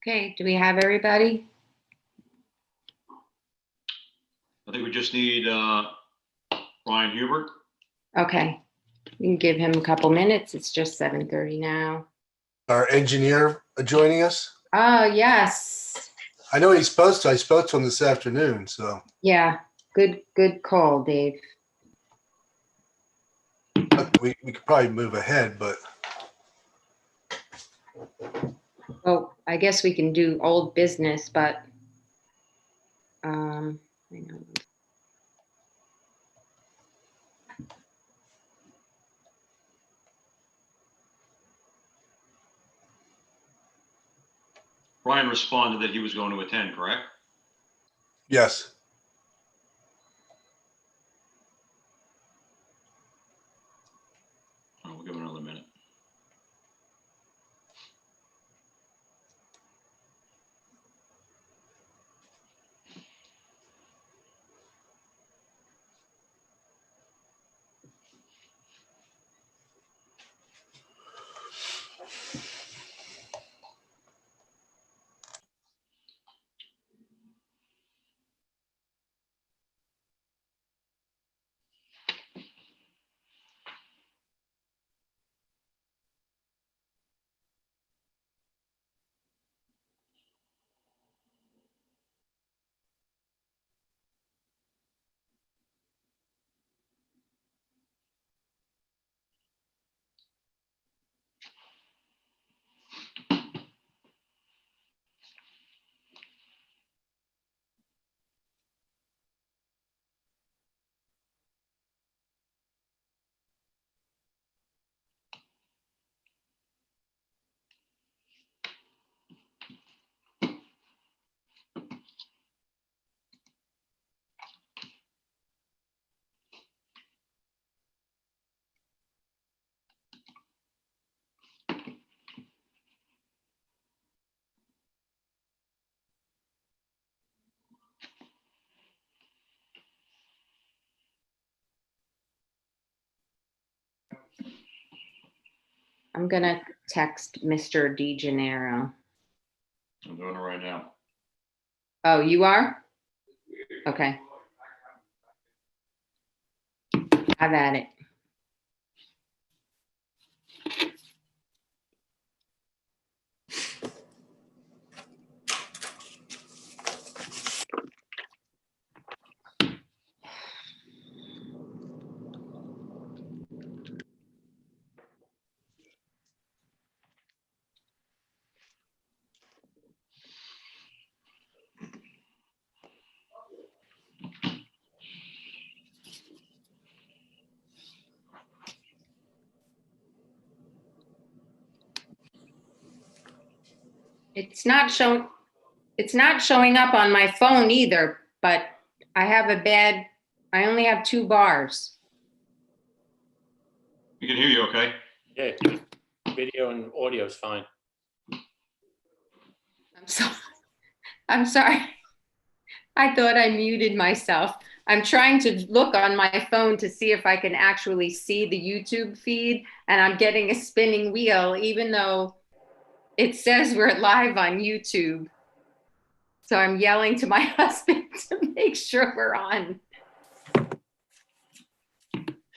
Okay, do we have everybody? I think we just need Brian Hubert. Okay, you can give him a couple minutes. It's just 7:30 now. Our engineer joining us. Oh, yes. I know he's supposed to. I spoke to him this afternoon, so Yeah, good call, Dave. we could probably move ahead, but Well, I guess we can do old business, but hang on. Brian responded that he was going to attend, correct? yes. Oh, we'll give him another minute. I'm gonna text Mr. DeGennaro. I'm doing it right now. Oh, you are? Okay. Have at it. It's not showing up on my phone either, but I only have 2 bars. We can hear you okay? Yeah, video and audio is fine. I'm sorry. I thought I muted myself. I'm trying to look on my phone to see if I can actually see the YouTube feed, and I'm getting a spinning wheel, even though it says we're live on YouTube. So I'm yelling to my husband to make sure we're on.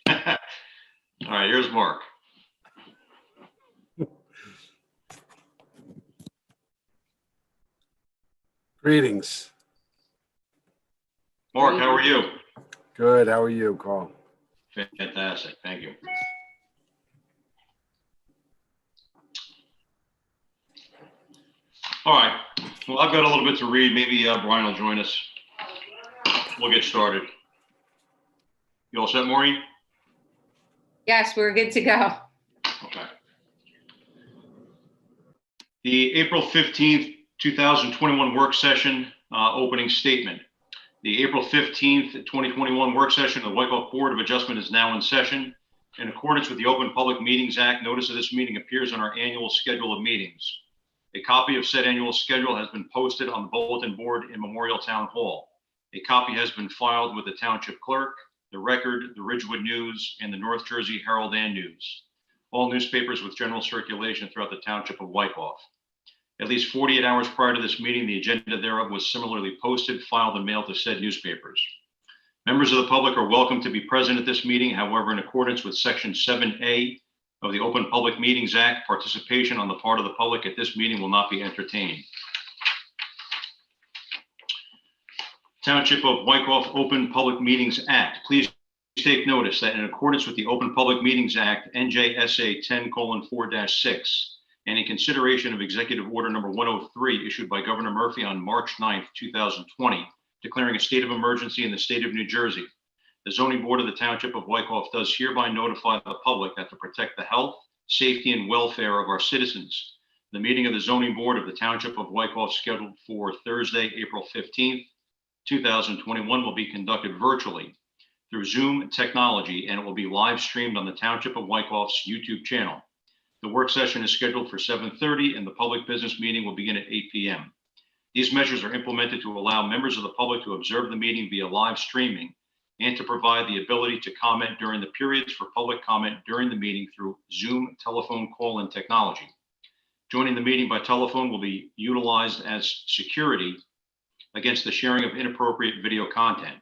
All right, here's Mark. Greetings. Mark, how are you? Good. How are you, Carl? Fantastic, thank you. All right, well, I've got a little bit to read. Maybe Brian will join us. We'll get started. You all set, Maureen? Yes, we're good to go. Okay. The April 15th, 2021 work session opening statement. The April 15th, 2021 work session of the Wykoff Board of Adjustment is now in session. In accordance with the Open Public Meetings Act, notice of this meeting appears on our annual schedule of meetings. A copy of said annual schedule has been posted on the bulletin board in Memorial Town Hall. A copy has been filed with the Township Clerk, the Record, the Ridgewood News, and the North Jersey Herald and News, all newspapers with general circulation throughout the Township of Wykoff. At least 48 hours prior to this meeting, the agenda thereof was similarly posted, filed, and mailed to said newspapers. Members of the public are welcome to be present at this meeting. However, in accordance with Section 7A of the Open Public Meetings Act, participation on the part of the public at this meeting will not be entertained. Township of Wykoff Open Public Meetings Act. Please take notice that in accordance with the Open Public Meetings Act, NJSA 10:4-6, and in consideration of Executive Order Number 103 issued by Governor Murphy on March 9th, 2020, declaring a state of emergency in the state of New Jersey, the Zoning Board of the Township of Wykoff does hereby notify the public that to protect the health, safety, and welfare of our citizens, the meeting of the Zoning Board of the Township of Wykoff scheduled for Thursday, April 15th, 2021 will be conducted virtually through Zoom technology, and it will be live streamed on the Township of Wykoff's YouTube channel. The work session is scheduled for 7:30 and the public business meeting will begin at 8 p.m. These measures are implemented to allow members of the public to observe the meeting via live streaming and to provide the ability to comment during the periods for public comment during the meeting through Zoom telephone call-in technology. Joining the meeting by telephone will be utilized as security against the sharing of inappropriate video content.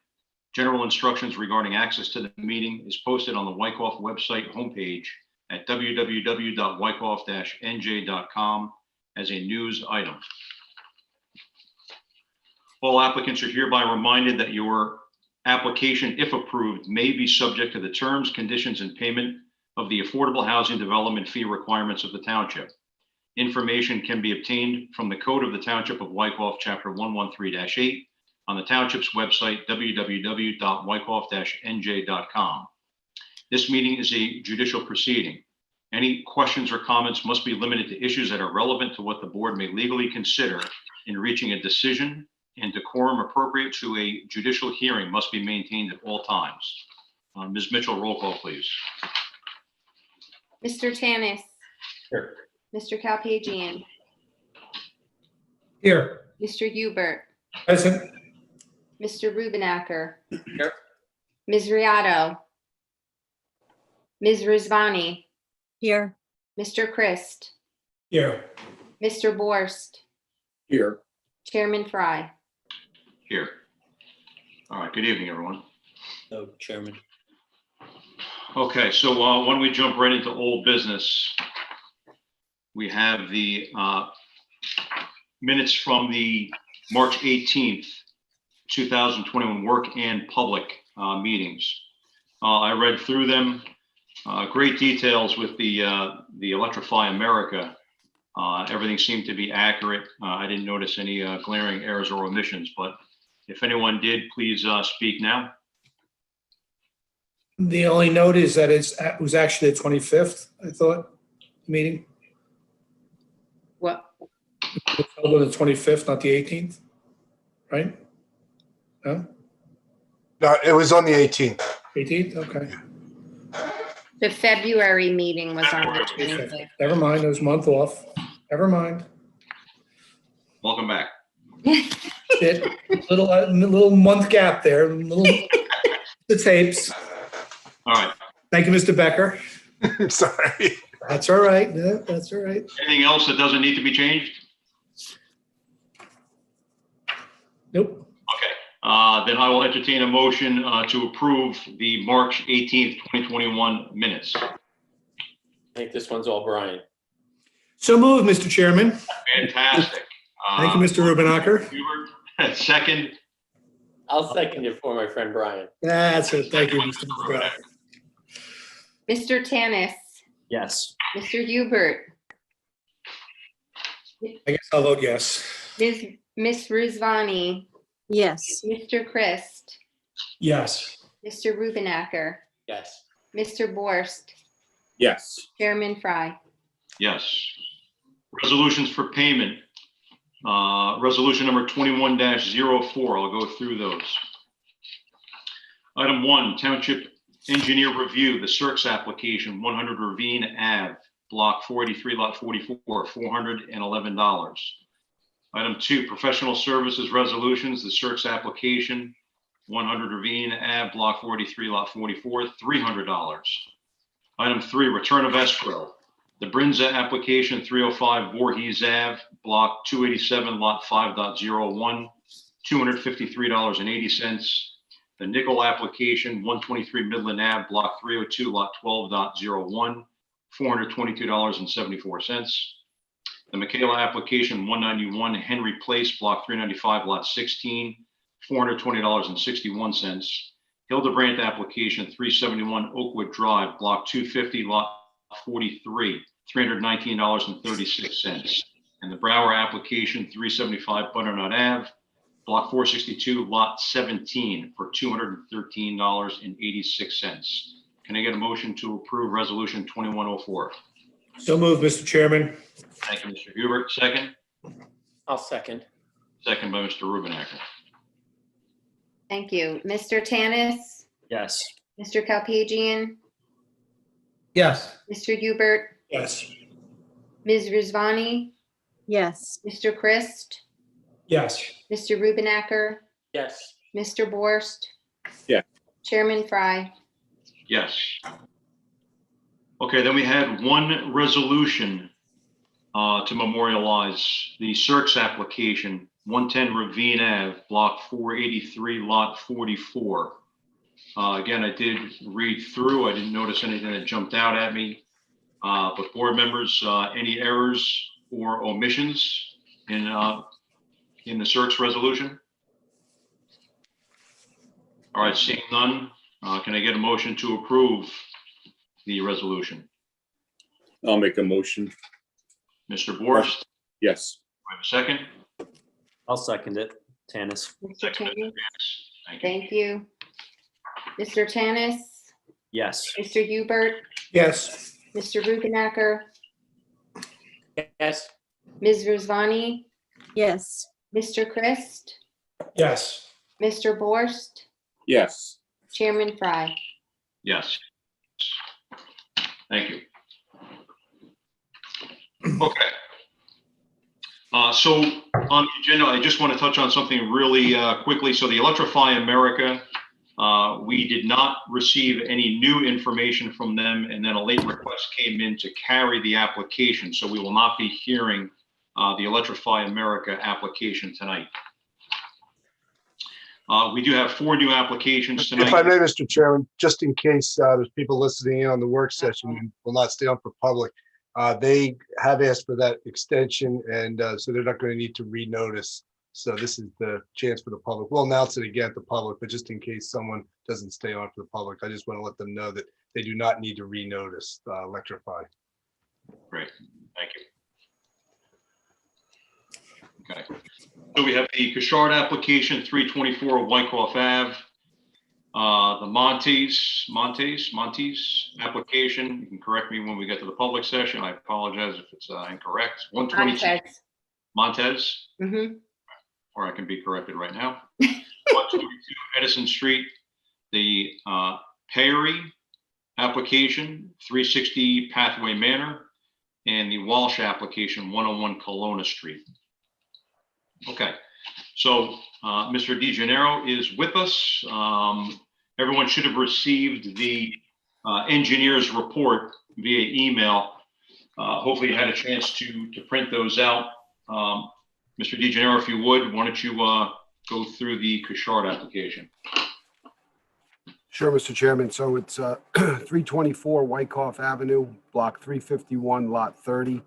General instructions regarding access to the meeting is posted on the Wykoff website homepage at www.wykoff-nj.com as a news item. All applicants are hereby reminded that your application, if approved, may be subject to the terms, conditions, and payment of the affordable housing development fee requirements of the township. Information can be obtained from the Code of the Township of Wykoff, Chapter 113-8, on the township's website, www.wykoff-nj.com. This meeting is a judicial proceeding. Any questions or comments must be limited to issues that are relevant to what the board may legally consider in reaching a decision, and decorum appropriate to a judicial hearing must be maintained at all times. Ms. Mitchell, roll call, please. Mr. Tanis. Here. Mr. Kalpagian. Here. Mr. Hubert. Present. Mr. Rubenacker. Here. Ms. Riato. Ms. Rizvani. Here. Mr. Christ. Here. Mr. Borst. Here. Chairman Fry. Here. All right, good evening, everyone. No, Chairman. Okay, so why don't we jump right into old business? We have the minutes from the March 18th, 2021 work and public meetings. I read through them. Great details with the Electrify America. Everything seemed to be accurate. I didn't notice any glaring errors or omissions, but if anyone did, please speak now. The only note is that it was actually the 25th, I thought, meeting. What? It was held on the 25th, not the 18th, right? No? No, it was on the 18th. 18th, okay. The February meeting was on the 25th. Never mind, it was a month off. Never mind. Welcome back. Little month gap there, the tapes. All right. Thank you, Mr. Becker. Sorry. That's all right. Yeah, that's all right. Anything else that doesn't need to be changed? Nope. Then I will entertain a motion to approve the March 18th, 2021 minutes. I think this one's all Brian. So moved, Mr. Chairman. Fantastic. Thank you, Mr. Rubenacker. Hubert, second. I'll second it for my friend Brian. That's it. Thank you, Mr. Rubenacker. Mr. Tanis. Yes. Mr. Hubert. I guess I'll vote yes. Miss Rizvani. Yes. Mr. Christ. Yes. Mr. Rubenacker. Yes. Mr. Borst. Yes. Chairman Fry. Yes. Resolutions for payment. Resolution number 21-04. I'll go through those. Item 1, Township Engineer Review, the CERCS application, 100 Ravine Ave, Block 483, Lot 44, $411. Item 2, Professional Services Resolutions, the CERCS application, 100 Ravine Ave, Block 43, Lot 44, $300. Item 3, Return of Escrow, The Brinza application, 305 Voorhees Ave, block 287, lot 5.01, $253.80. The Nickel application, 123 Midland Ave, block 302, lot 12.01, $422.74. The Michaela application, 191 Henry Place, block 395, lot 16, $420.61. Hildebrandt application, 371 Oakwood Drive, block 250, lot 43, $319.36. And the Brower application, 375 Butternut Ave, block 462, lot 17, for $213.86. Can I get a motion to approve resolution 2104? So moved, Mr. Chairman. Thank you, Mr. Hubert. Second? I'll second. Second by Mr. Rubenacker. Thank you. Mr. Tanis, Yes. Mr. Kalpagian, Yes. Mr. Hubert, Yes. Ms. Rizvani, yes, Mr. Christ, Yes. Mr. Rubenacker, Yes. Mr. Borst. Yeah. Chairman Fry. Yes. Okay, then we had one resolution to memorialize the Cirques application, 110 Ravine Ave, block 483, lot 44. Again, I did read through. I didn't notice anything that jumped out at me. But board members, any errors or omissions in the Cirques resolution? All right, seeing none, can I get a motion to approve the resolution? I'll make a motion. Mr. Borst, Yes. do I have a second? I'll second it. Tanis. Mr. Second, Mr. Tanis, Tanis. Thank you. thank you. Mr. Tanis, Yes. Mr. Hubert, Yes. Mr. Rubenacker, Yes. Ms. Rizvani, yes, Mr. Christ, Yes. Mr. Borst, Yes. Chairman Fry. Yes. Thank you. Okay. So on the agenda, I just want to touch on something really quickly. So the Electrify America, we did not receive any new information from them, and then a late request came in to carry the application. So we will not be hearing the Electrify America application tonight. We do have 4 new applications If I tonight. may, Mr. Chairman, just in case there's people listening in on the work session and will not stay on for public, they have asked for that extension, and so they're not going to need to renotice. So this is the chance for the public. We'll announce it again to public, but just in case someone doesn't stay on for the public, I just want to let them know that they do not need to renotice Electrify. Great, thank you. Okay, so we have the Cushard application, 324 Wyckoff Ave. The Montes application, you can correct me when we get to the public session. I apologize if it's incorrect. 122 Montez, Mm-hmm. or I can be corrected right now. 122 Edison Street. The Perry application, 360 Pathway Manor, and the Walsh application, 101 Kelowna Street. Okay, so Mr. DeGennaro is with us. Everyone should have received the engineer's report via email. Hopefully you had a chance to print those out. Mr. DeGennaro, if you would, why don't you go through the Cushard application? Sure, Mr. Chairman. So it's 324 Wyckoff Avenue, block 351, lot 30.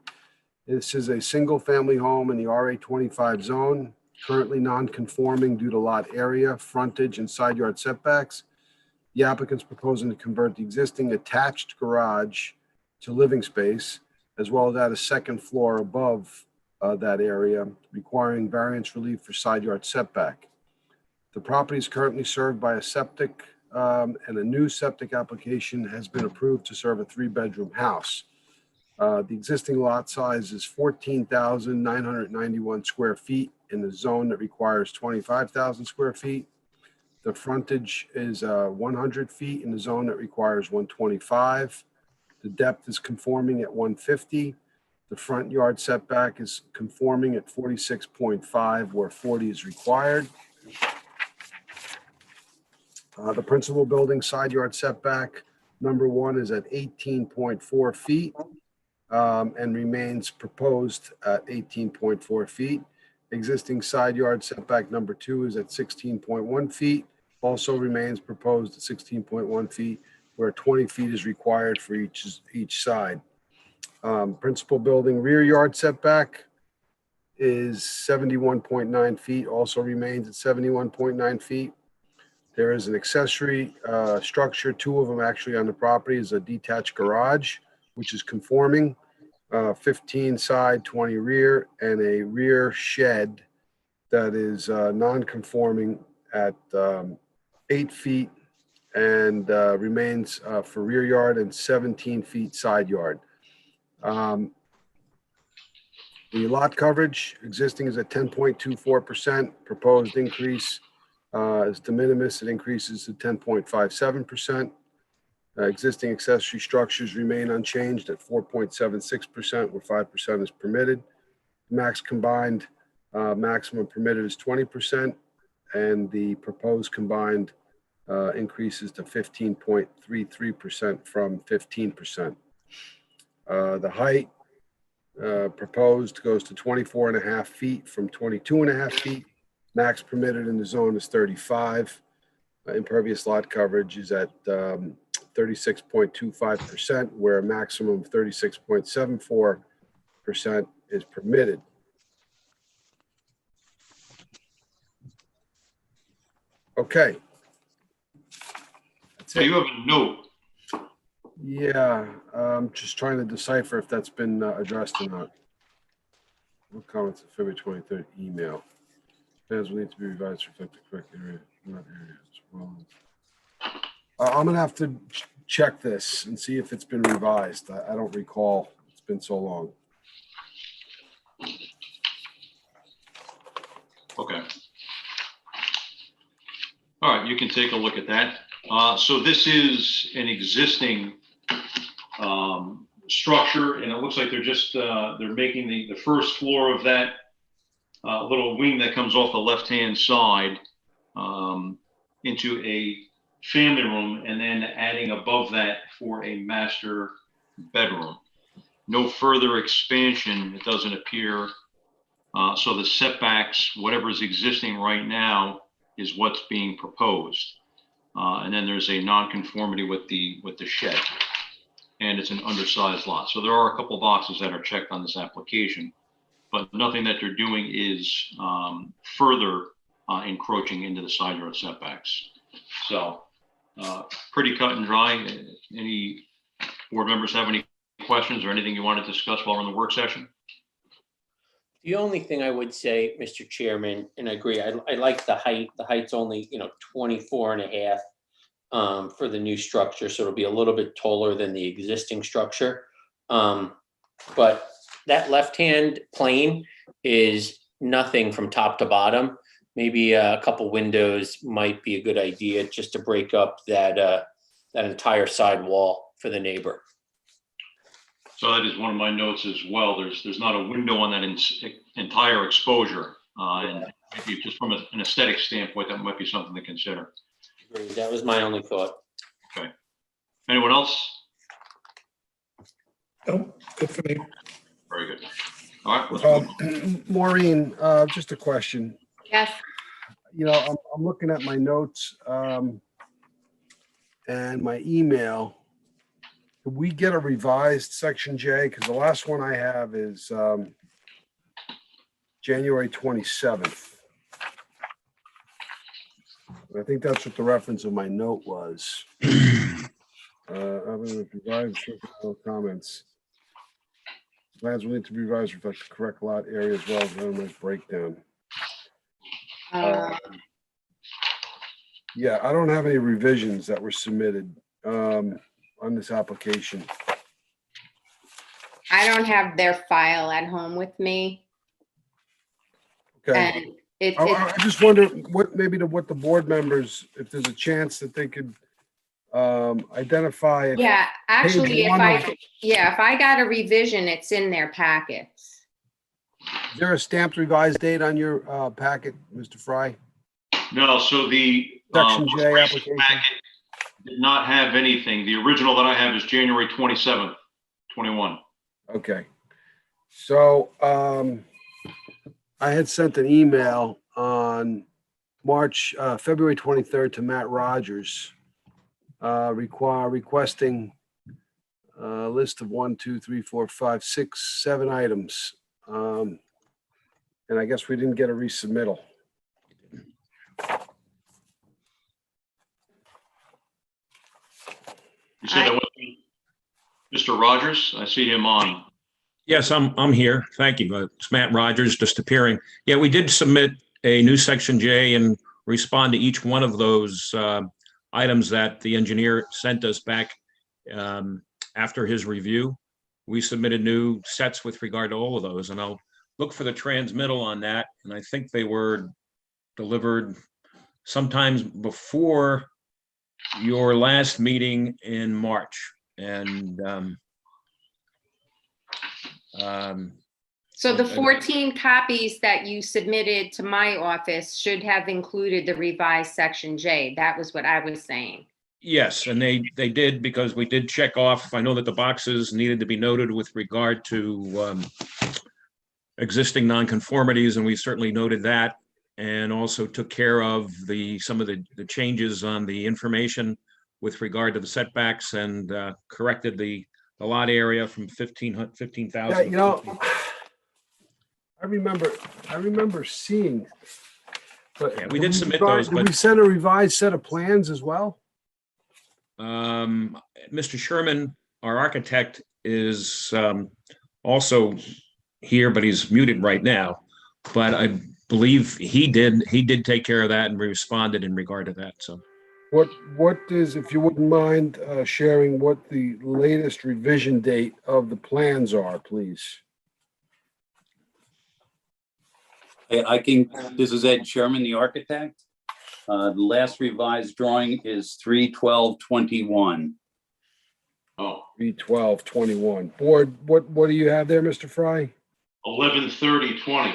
This is a single-family home in the RA 25 zone, currently non-conforming due to lot area, frontage, and side yard setbacks. The applicant's proposing to convert the existing attached garage to living space, as well as add a second floor above that area, requiring variance relief for side yard setback. The property is currently served by a septic, and a new septic application has been approved to serve a 3-bedroom house. The existing lot size is 14,991 square feet in a zone that requires 25,000 square feet. The frontage is 100 feet in the zone that requires 125. The depth is conforming at 150. The front yard setback is conforming at 46.5, where 40 is required. The principal building side yard setback, number 1, is at 18.4 feet. and remains proposed at 18.4 feet. Existing side yard setback number 2 is at 16.1 feet, also remains proposed at 16.1 feet, where 20 feet is required for each side. Principal building rear yard setback is 71.9 feet, also remains at 71.9 feet. There is an accessory structure, 2 of them actually on the property, is a detached garage, which is conforming, 15 side, 20 rear, and a rear shed that is non-conforming at 8 feet and remains for rear yard and 17 feet side yard. The lot coverage existing is at 10.24%. Proposed increase is de minimis. It increases to 10.57%. Existing accessory structures remain unchanged at 4.76%, where 5% is permitted. Maximum permitted is 20%, and the proposed combined increases to 15.33% from 15%. The height proposed goes to 24.5 feet from 22.5 feet. Max permitted in the zone is 35. Impervious lot coverage is at 36.25%, where a maximum of 36.74% is permitted. Okay. That's So it. you have a note. Yeah, I'm just trying to decipher if that's been addressed or not. No comments of February 23rd email. Plans will need to be revised to reflect the correct area, not area as well. I'm gonna have to check this and see if it's been revised. I don't recall. It's been so long. Okay. All right, you can take a look at that. So this is an existing structure, and it looks like they're just they're making the first floor of that little wing that comes off the left-hand side into a family room, and then adding above that for a master bedroom. No further expansion, it doesn't appear. So the setbacks, whatever is existing right now, is what's being proposed. And then there's a nonconformity with the shed, and it's an undersized lot. So there are a couple of boxes that are checked on this application, but nothing that they're doing is further encroaching into the side yard setbacks. So pretty cut and dry. Any board members have any questions or anything you want to discuss while we're in the work session? The only thing I would say, Mr. Chairman, and I agree, I like the height. The height's only, 24.5 for the new structure, so it'll be a little bit taller than the existing structure. But that left-hand plane is nothing from top to bottom. Maybe a couple windows might be a good idea just to break up that entire side wall for the neighbor. So that is one of my notes as well. There's not a window on that entire exposure. And maybe just from an aesthetic standpoint, that might be something to consider. Agreed. That was my only thought. Okay. Anyone else? No, good for me. Very good. All right. Let's move. Maureen, just a question. Yes. I'm looking at my notes and my email. Could we get a revised section J? Because the last one I have is January 27th. I think that's what the reference of my note was. I'm going to provide comments. Plans will need to be revised to reflect the correct lot area as well as the breakdown. Yeah, I don't have any revisions that were submitted on this application. I don't have their file at home with me, Okay. and I just wonder what the board members, if there's a chance that they could identify. yeah, actually, Page one of- if I got a revision, it's in their packets. Is there a stamped revised date on your packet, Mr. Fry? No, so the Section most J recent application. packet did not have anything. The original that I have is January 27th, 21. Okay. So I had sent an email on February 23rd to Matt Rogers requesting a list of 1, 2, 3, 4, 5, 6, 7 items. And I guess we didn't get a resubmittal. You said that was Mr. Rogers? I see him on. Yes, I'm here. Thank you. It's Matt Rogers, just appearing. Yeah, we did submit a new Section J and respond to each one of those items that the engineer sent us back after his review. We submitted new sets with regard to all of those, and I'll look for the transmittal on that. And I think they were delivered sometimes before your last meeting in March. And So the 14 copies that you submitted to my office should have included the revised Section J. That was what I was saying. yes, and they did, because we did check off. I know that the boxes needed to be noted with regard to existing nonconformities, and we certainly noted that, and also took care of some of the changes on the information with regard to the setbacks, and corrected the lot area from 15,000. Yeah, you know, I remember seeing. But Yeah, we did submit those, Did but we send a revised set of plans as well? Mr. Sherman, our architect, is also here, but he's muted right now. But I believe he did take care of that and responded in regard to that. So What is, if you wouldn't mind sharing what the latest revision date of the plans are, please? I can, this is Ed Sherman, the architect. The last revised drawing is 3/12/21. Oh, 3/12/21. Board, what do you have there, Mr. Fry? 11/30/20.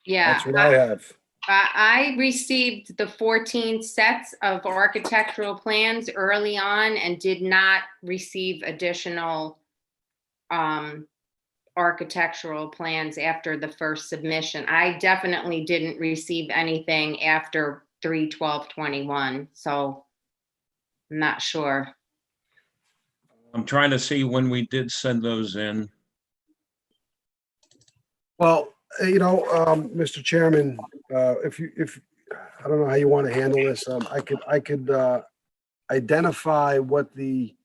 Yeah. That's what I have. I received the 14 sets of architectural plans early on and did not receive additional architectural plans after the first submission. I definitely didn't receive anything after 3/12/21, so I'm not sure. I'm trying to see when we did send those in. Well, you know, Mr. Chairman, if I don't know how you want to handle this, I could identify what the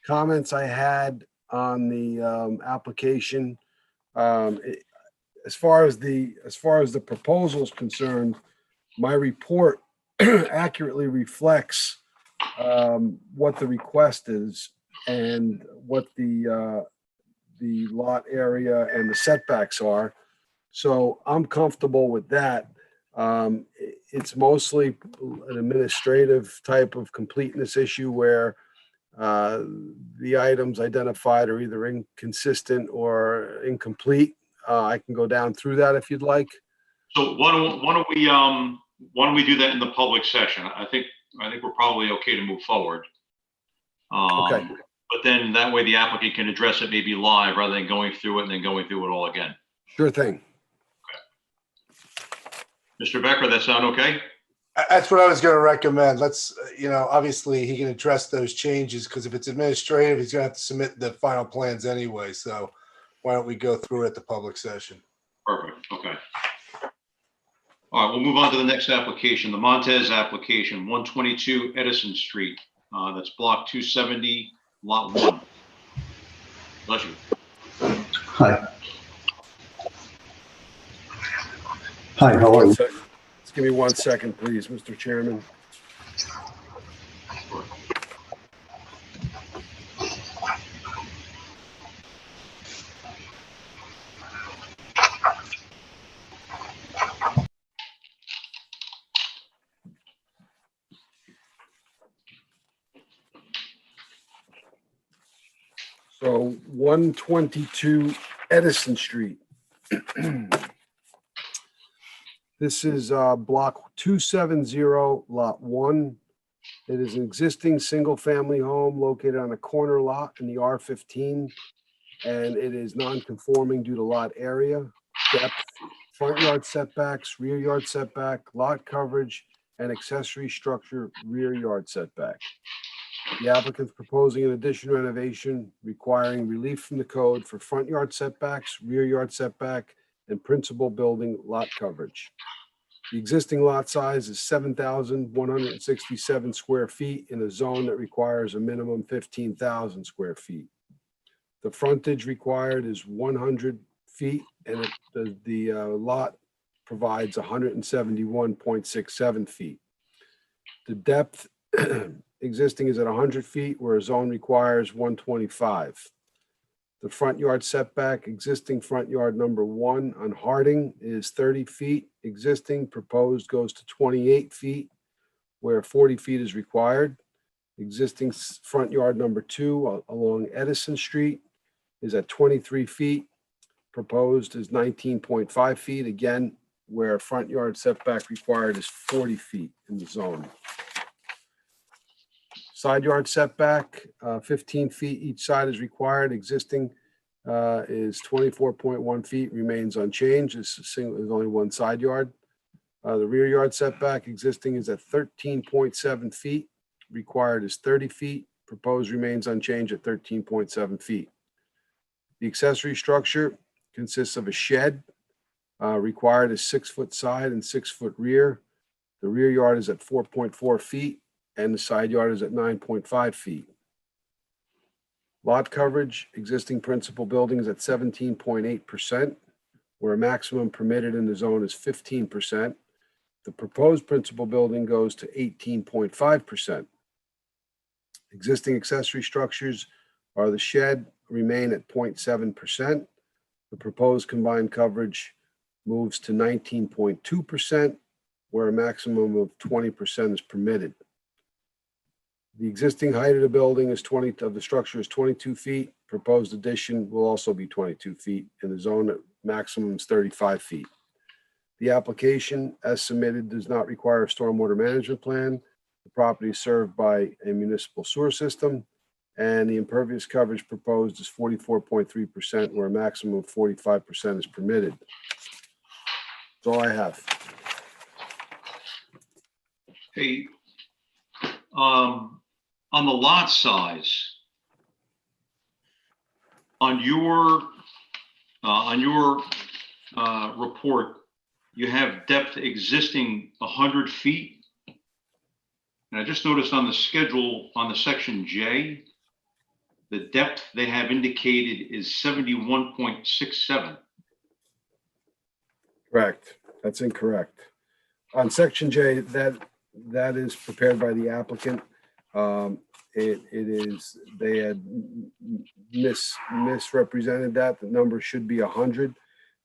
comments I had on the application. As far as the proposal is concerned, my report accurately reflects what the request is and what the lot area and the setbacks are. So I'm comfortable with that. It's mostly an administrative type of completeness issue where the items identified are either inconsistent or incomplete. I can go down through that if you'd like. So why don't we do that in the public session? I think we're probably okay to move forward. Okay. But then that way the applicant can address it maybe live rather than going through it and then going through it all again. Sure thing. Mr. Becker, that sound okay? That's what I was going to recommend. Let's, obviously he can address those changes because if it's administrative, he's going to have to submit the final plans anyway. So why don't we go through it at the public session? Perfect, okay. All right, we'll move on to the next application, the Montez application, 122 Edison Street. That's block 270, lot 1. Bless you. Hi. Hi, how are you? Just give me 1 second, please, Mr. Chairman. So 122 Edison Street. This is block 270, lot 1. It is an existing single-family home located on a corner lot in the R15. and it is non-conforming due to lot area, depth, front yard setbacks, rear yard setback, lot coverage, and accessory structure rear yard setback. The applicant's proposing an addition renovation requiring relief from the code for front yard setbacks, rear yard setback, and principal building lot coverage. The existing lot size is 7,167 square feet in a zone that requires a minimum 15,000 square feet. The frontage required is 100 feet, and the lot provides 171.67 feet. The depth existing is at 100 feet, where a zone requires 125. The front yard setback, existing front yard number 1 on Harding is 30 feet. Existing, proposed goes to 28 feet, where 40 feet is required. Existing front yard number 2 along Edison Street is at 23 feet. Proposed is 19.5 feet, again, where front yard setback required is 40 feet in the zone. Side yard setback, 15 feet each side is required. Existing is 24.1 feet, remains unchanged. There's only one side yard. The rear yard setback, existing is at 13.7 feet. Required is 30 feet. Proposed remains unchanged at 13.7 feet. The accessory structure consists of a shed. Required is 6-foot side and 6-foot rear. The rear yard is at 4.4 feet. And the side yard is at 9.5 feet. Lot coverage, existing principal building is at 17.8%, where a maximum permitted in the zone is 15%. The proposed principal building goes to 18.5%. Existing accessory structures are the shed, remain at 0.7%. The proposed combined coverage moves to 19.2%, where a maximum of 20% is permitted. The existing height of the building is the structure is 22 feet. Proposed addition will also be 22 feet, and the zone at maximum is 35 feet. The application, as submitted, does not require a stormwater management plan. The property is served by a municipal sewer system, and the impervious coverage proposed is 44.3%, where a maximum of 45% is permitted. That's all I have. Hey, on the lot size, on your report, you have depth existing 100 feet. And I just noticed on the schedule on the section J, the depth they have indicated is 71.67. Correct. That's incorrect. On section J, that is prepared by the applicant. It is, they had misrepresented that. The number should be 100,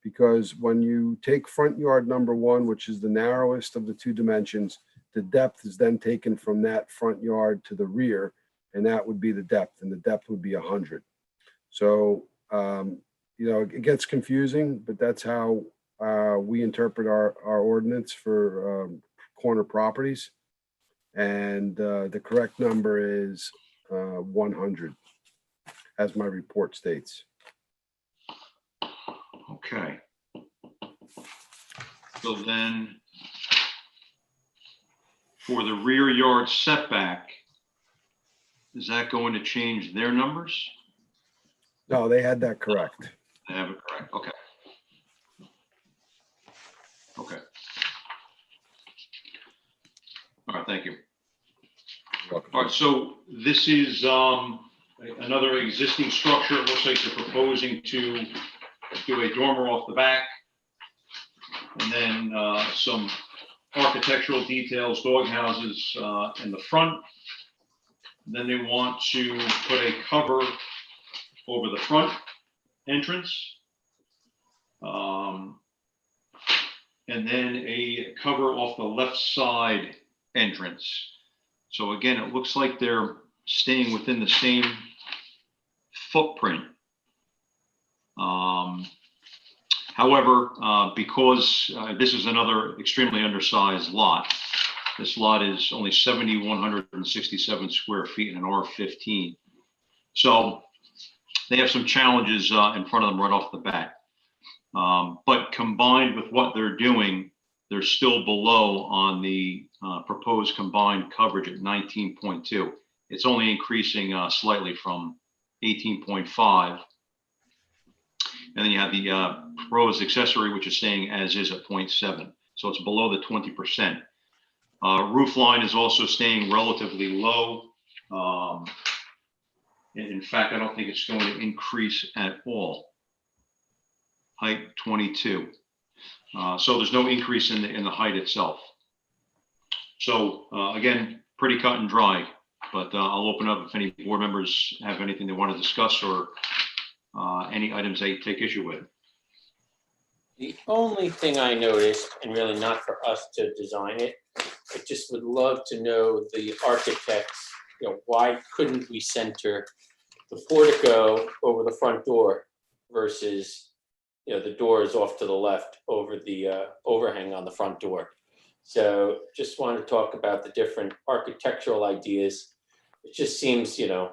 because when you take front yard number 1, which is the narrowest of the 2 dimensions, the depth is then taken from that front yard to the rear, and that would be the depth, and the depth would be 100. So, it gets confusing, but that's how we interpret our ordinance for corner properties. And the correct number is 100, as my report states. Okay. So then, for the rear yard setback, is that going to change their numbers? No, they had that correct. They have it correct. Okay. Okay. All right, thank you. All right, so this is another existing structure. It looks like you're proposing to do a dormer off the back, and then some architectural details, dog houses in the front. Then they want to put a cover over the front entrance. And then a cover off the left side entrance. So again, it looks like they're staying within the same footprint. However, because this is another extremely undersized lot, this lot is only 7,167 square feet in an R15. So they have some challenges in front of them right off the bat. But combined with what they're doing, they're still below on the proposed combined coverage at 19.2. It's only increasing slightly from 18.5. And then you have the proposed accessory, which is staying as is at 0.7. So it's below the 20%. Roof line is also staying relatively low. In fact, I don't think it's going to increase at all. Height 22. So there's no increase in the height itself. So again, pretty cut and dry, but I'll open up if any board members have anything they want to discuss or any items they take issue with. The only thing I noticed, and really not for us to design it, I just would love to know the architects, why couldn't we center the portico over the front door versus, the door is off to the left over the overhang on the front door. So just wanted to talk about the different architectural ideas. It just seems, it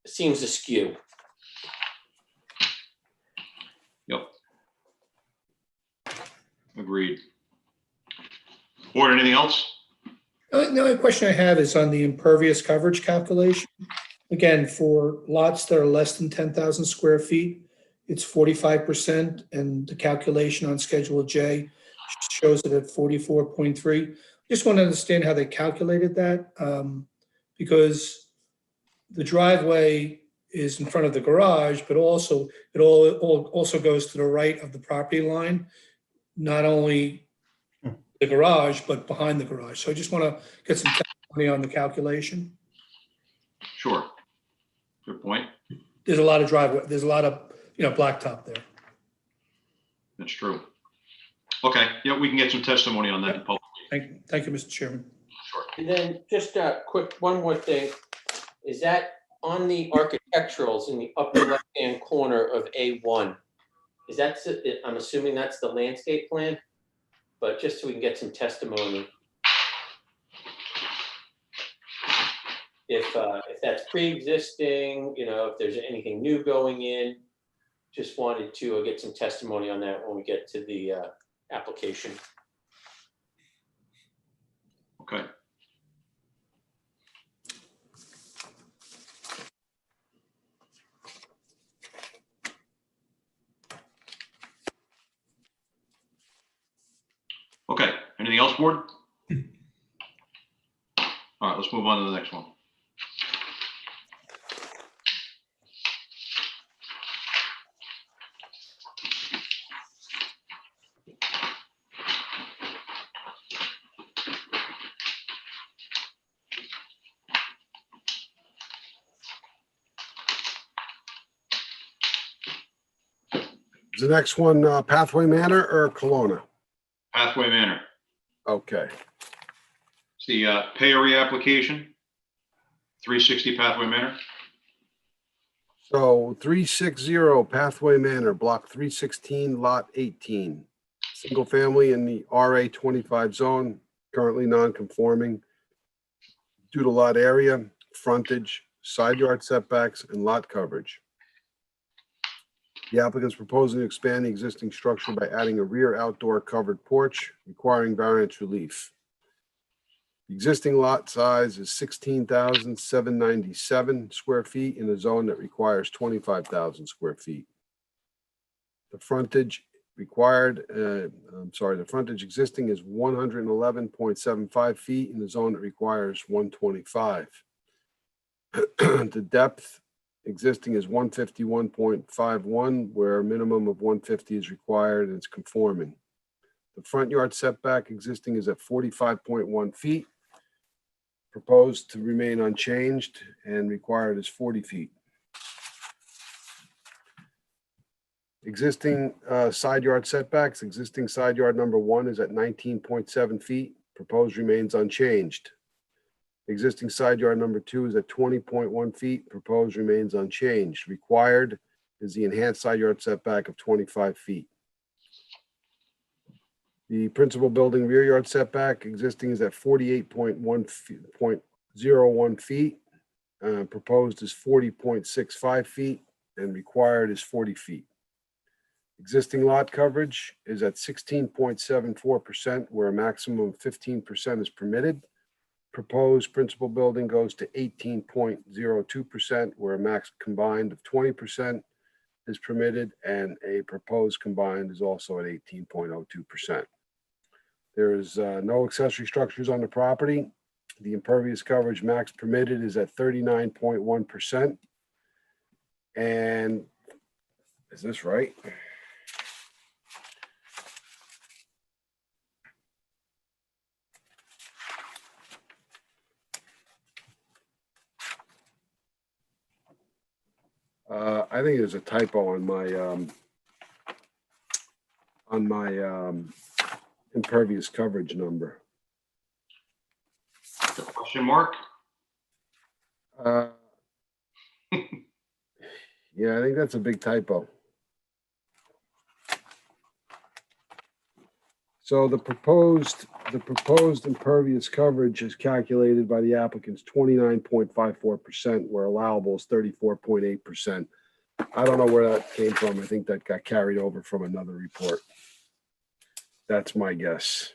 seems askew. Yep. Agreed. Board, anything else? The only question I have is on the impervious coverage calculation. Again, for lots that are less than 10,000 square feet, it's 45%, and the calculation on Schedule J shows it at 44.3. Just want to understand how they calculated that, because the driveway is in front of the garage, but also it also goes to the right of the property line, not only the garage, but behind the garage. So I just want to get some testimony on the calculation. Sure. Good point. There's a lot of driveway, there's a lot of, blacktop there. That's true. Okay. Yeah, we can get some testimony on that in public. Thank you, Mr. Chairman. Sure. And then just a quick, one more thing, is that on the architecturals in the upper left-hand corner of A1, is that, I'm assuming that's the landscape plan, but just so we can get some testimony. If that's pre-existing, if there's anything new going in, just wanted to get some testimony on that when we get to the application. Okay. Okay. Anything else, board? All right, let's move on to the next one. Is the next one Pathway Manor or Kelowna? Pathway Manor. Okay. It's the pay area application, 360 Pathway Manor. So 360 Pathway Manor, block 316, lot 18. Single family in the RA 25 zone, currently non-conforming due to lot area, frontage, side yard setbacks, and lot coverage. The applicant is proposing to expand the existing structure by adding a rear outdoor covered porch, requiring variance relief. The existing lot size is 16,797 square feet in a zone that requires 25,000 square feet. The frontage required, the frontage existing is 111.75 feet in the zone that requires 125. The depth existing is 151.51, where a minimum of 150 is required, and it's conforming. The front yard setback existing is at 45.1 feet. Proposed to remain unchanged, and required is 40 feet. Existing side yard setbacks, existing side yard number 1 is at 19.7 feet. Proposed remains unchanged. Existing side yard number 2 is at 20.1 feet. Proposed remains unchanged. Required is the enhanced side yard setback of 25 feet. The principal building rear yard setback existing is at 48.01 feet. Proposed is 40.65 feet. and required is 40 feet. Existing lot coverage is at 16.74%, where a maximum of 15% is permitted. Proposed principal building goes to 18.02%, where a max combined of 20% is permitted, and a proposed combined is also at 18.02%. There is no accessory structures on the property. The impervious coverage max permitted is at 39.1%. And is this right? I think there's a typo on my impervious coverage number. Question mark? Uh, Yeah, I think that's a big typo. So the proposed impervious coverage is calculated by the applicant's 29.54%, where allowable is 34.8%. I don't know where that came from. I think that got carried over from another report. That's my guess.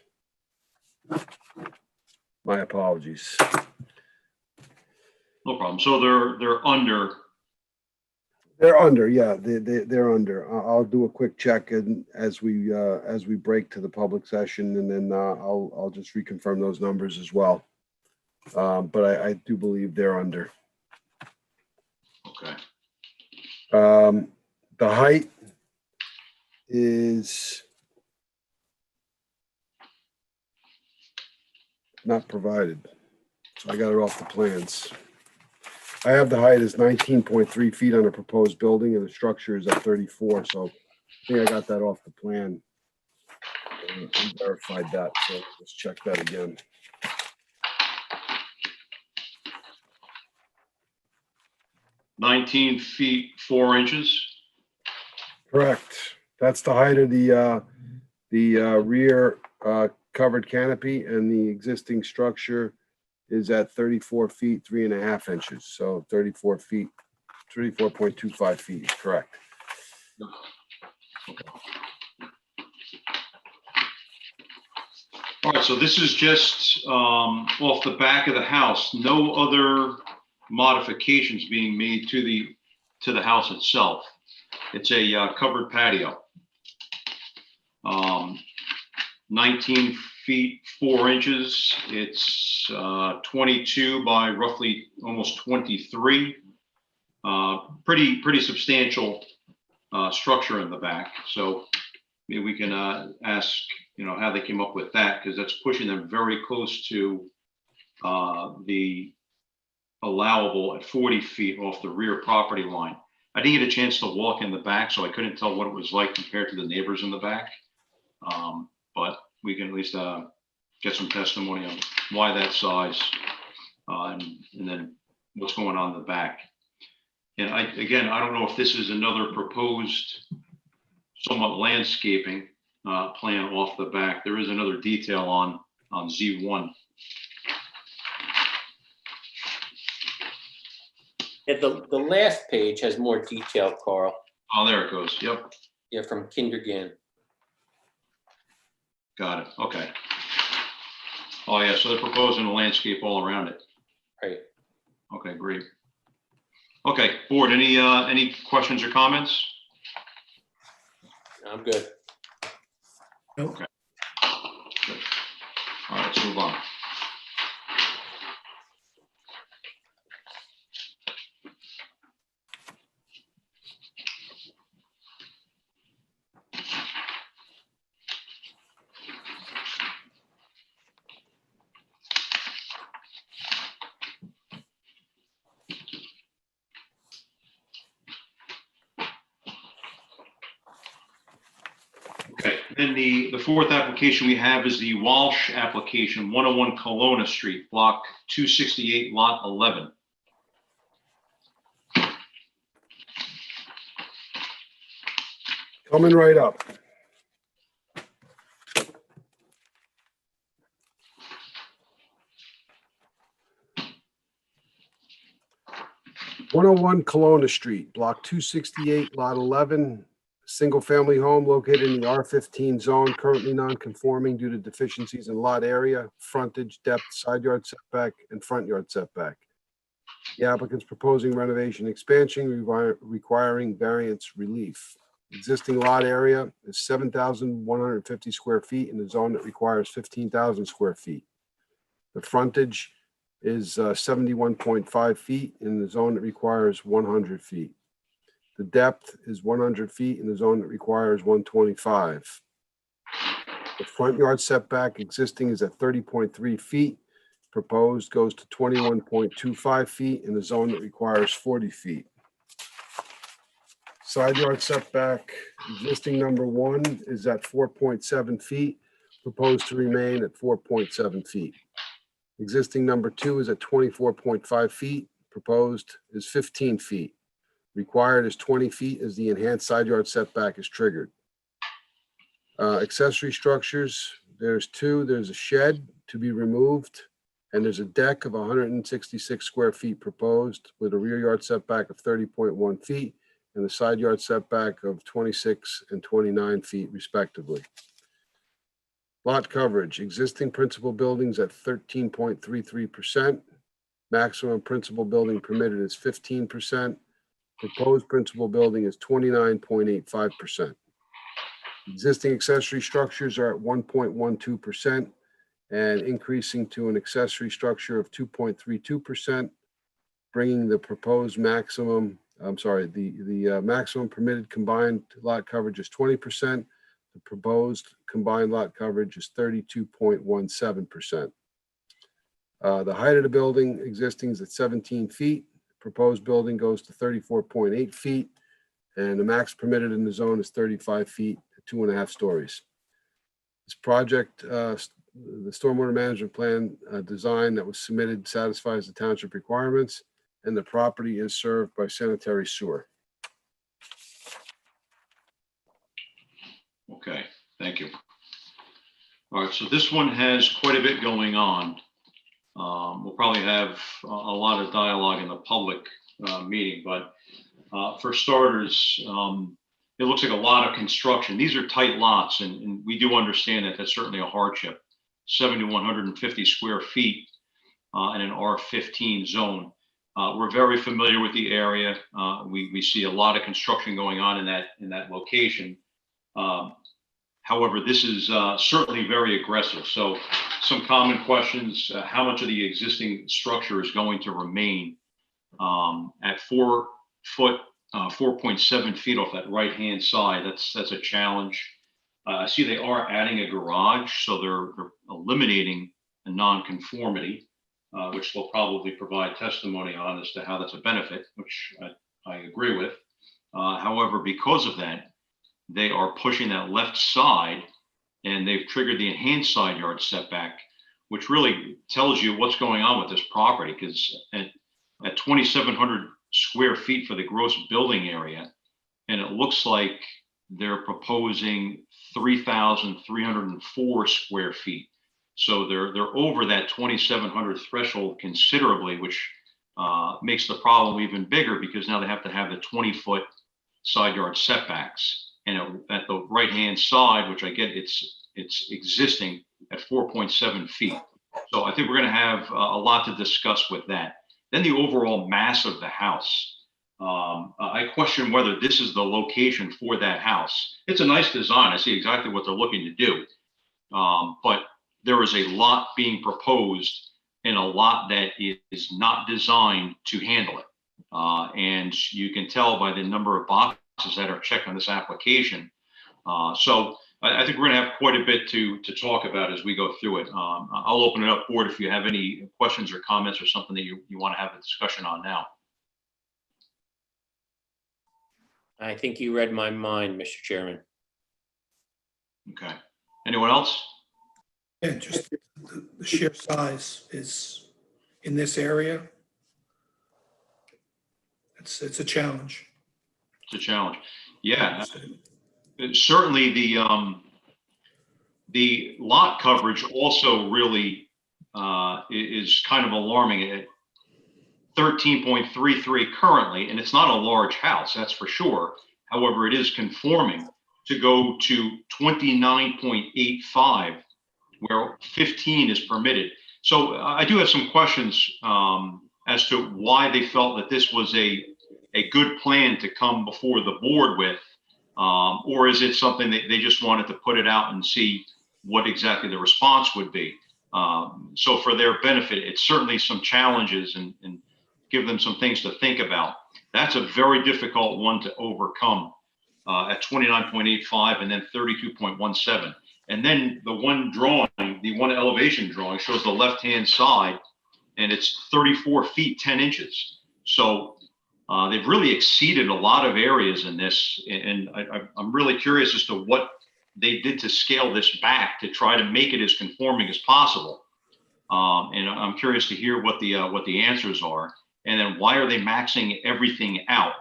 My apologies. No problem. So they're under. They're under, yeah, they're under. I'll do a quick check and as we break to the public session, and then I'll just reconfirm those numbers as well. But I do believe they're under. Okay. The height is not provided, so I got it off the plans. I have the height as 19.3 feet on a proposed building, and the structure is at 34, so I think I got that off the plan. I verified that, so let's check that again. "19 feet 4 inches." Correct. That's the height of the rear covered canopy, and the existing structure is at 34 feet, 3.5 inches. So 34 feet, 34.25 feet, correct. Okay. All right, so this is just off the back of the house. No other modifications being made to the house itself. It's a covered patio. 19 feet 4 inches. It's 22 by roughly almost 23. Pretty substantial structure in the back. So maybe we can ask, how they came up with that, because that's pushing them very close to the allowable at 40 feet off the rear property line. I didn't get a chance to walk in the back, so I couldn't tell what it was like compared to the neighbors in the back. But we can at least get some testimony on why that size, and then what's going on in the back. And I don't know if this is another proposed somewhat landscaping plan off the back. There is another detail on Z1. Yeah, the last page has more detail, Carl. Oh, there it goes. Yep. Yeah, from Kindergan. Got it. Okay. Oh, yeah. So they're proposing a landscape all around it. Right. Okay, great. Okay, board, any questions or comments? I'm good. Nope. Okay. Good. All right, let's move on. Okay, then the fourth application we have is the Walsh application, 101 Kelowna Street, block 268, lot 11. Coming right up. 101 Kelowna Street, Block 268, Lot 11, single-family home located in the R15 zone, currently non-conforming due to deficiencies in lot area, frontage, depth, side yard setback, and front yard setback. The applicant's proposing renovation expansion requiring variance relief. Existing lot area is 7,150 square feet in a zone that requires 15,000 square feet. The frontage is 71.5 feet in the zone that requires 100 feet. The depth is 100 feet in the zone that requires 125. The front yard setback existing is at 30.3 feet. Proposed goes to 21.25 feet in the zone that requires 40 feet. Side yard setback, existing number 1 is at 4.7 feet, proposed to remain at 4.7 feet. Existing number 2 is at 24.5 feet, proposed is 15 feet. Required is 20 feet as the enhanced side yard setback is triggered. Accessory structures, there's 2. There's a shed to be removed, and there's a deck of 166 square feet proposed with a rear yard setback of 30.1 feet and a side yard setback of 26 and 29 feet respectively. Lot coverage, existing principal buildings at 13.33%. Maximum principal building permitted is 15%. Proposed principal building is 29.85%. Existing accessory structures are at 1.12% and increasing to an accessory structure of 2.32%, bringing the proposed maximum, the maximum permitted combined lot coverage is 20%. The proposed combined lot coverage is 32.17%. The height of the building existing is at 17 feet. Proposed building goes to 34.8 feet, and the max permitted in the zone is 35 feet at 2.5 stories. This project, the stormwater management plan design that was submitted satisfies the township requirements, and the property is served by sanitary sewer. Okay, thank you. All right, so this one has quite a bit going on. We'll probably have a lot of dialogue in the public meeting, but for starters, it looks like a lot of construction. These are tight lots, and we do understand that that's certainly a hardship. 7,150 square feet in an R15 zone. We're very familiar with the area. We see a lot of construction going on in that location. However, this is certainly very aggressive. So some common questions, how much of the existing structure is going to remain at 4 foot, 4.7 feet off that right-hand side? That's a challenge. I see they are adding a garage, so they're eliminating a non-conformity, which they'll probably provide testimony on as to how that's a benefit, which I agree with. However, because of that, they are pushing that left side, and they've triggered the enhanced side yard setback, which really tells you what's going on with this property, because at 2,700 square feet for the gross building area, and it looks like they're proposing 3,304 square feet. So they're over that 2,700 threshold considerably, which makes the problem even bigger, because now they have to have the 20-foot side yard setbacks. And at the right-hand side, which I get, it's existing at 4.7 feet. So I think we're going to have a lot to discuss with that. Then the overall mass of the house. I question whether this is the location for that house. It's a nice design. I see exactly what they're looking to do. But there is a lot being proposed in a lot that is not designed to handle it. And you can tell by the number of boxes that are checked on this application. So I think we're going to have quite a bit to talk about as we go through it. I'll open it up, board, if you have any questions or comments or something that you want to have a discussion on now. I think you read my mind, Mr. Chairman. Okay. Anyone else? Yeah, just the sheer size is in this area. It's a challenge. It's a challenge. Yeah. Certainly the lot coverage also really is kind of alarming. 13.33 currently, and it's not a large house, that's for sure. However, it is conforming to go to 29.85, where 15 is permitted. So I do have some questions as to why they felt that this was a good plan to come before the board with, or is it something that they just wanted to put it out and see what exactly the response would be? So for their benefit, it's certainly some challenges and give them some things to think about. That's a very difficult one to overcome at 29.85 and then 32.17. And then the one drawing, the one elevation drawing shows the left-hand side, and it's 34 feet, 10 inches. So they've really exceeded a lot of areas in this. And I'm really curious as to what they did to scale this back to try to make it as conforming as possible. And I'm curious to hear what the answers are. And then why are they maxing everything out?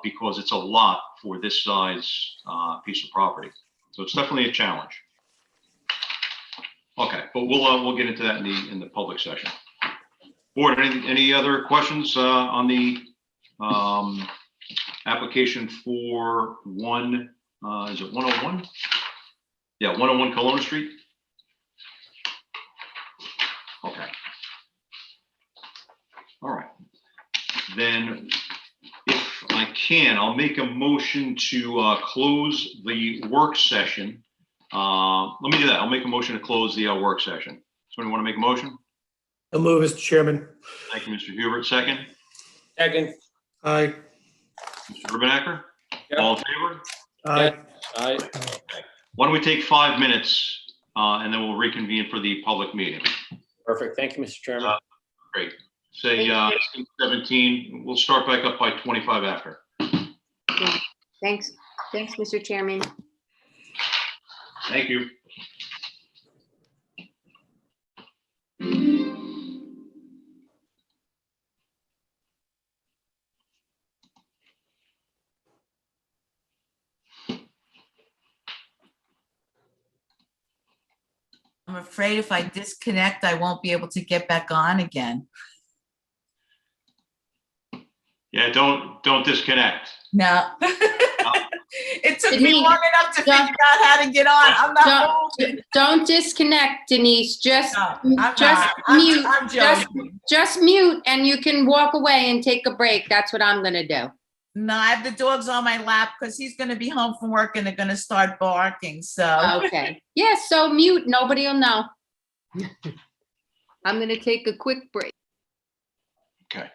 Because it's a lot for this size piece of property. So it's definitely a challenge. Okay, but we'll get into that in the public session. Board, any other questions on the application for is it 101? Yeah, 101 Kelowna Street. Okay. All right. Then if I can, I'll make a motion to close the work session. Let me do that. I'll make a motion to close the work session. Somebody want to make a motion? I'll move, Mr. Chairman. Thank you, Mr. Hubert. Second, Second. Aye. Mr. Rubenacker? Yep. All in favor? Aye. Aye. Why don't we take 5 minutes and then we'll reconvene for the public meeting. Perfect. Thank you, Mr. Chairman. Great. Say Thank 17, we'll start back up by 25 after. Thanks, Mr. Chairman. Thank you. I'm afraid if I disconnect, I won't be able to get back on again. Yeah, don't disconnect. No. It took me Denise, long enough to figure out how to get on. I'm not moving. Don't disconnect, Denise. Just No, I'm just not. I'm- mute. I'm joking. Just mute, and you can walk away and take a break. That's what I'm gonna do. No, I have the dogs on my lap because he's going to be home from work and they're going to start barking. So Okay. Yeah, so mute. Nobody will know. I'm gonna take a quick break. Okay.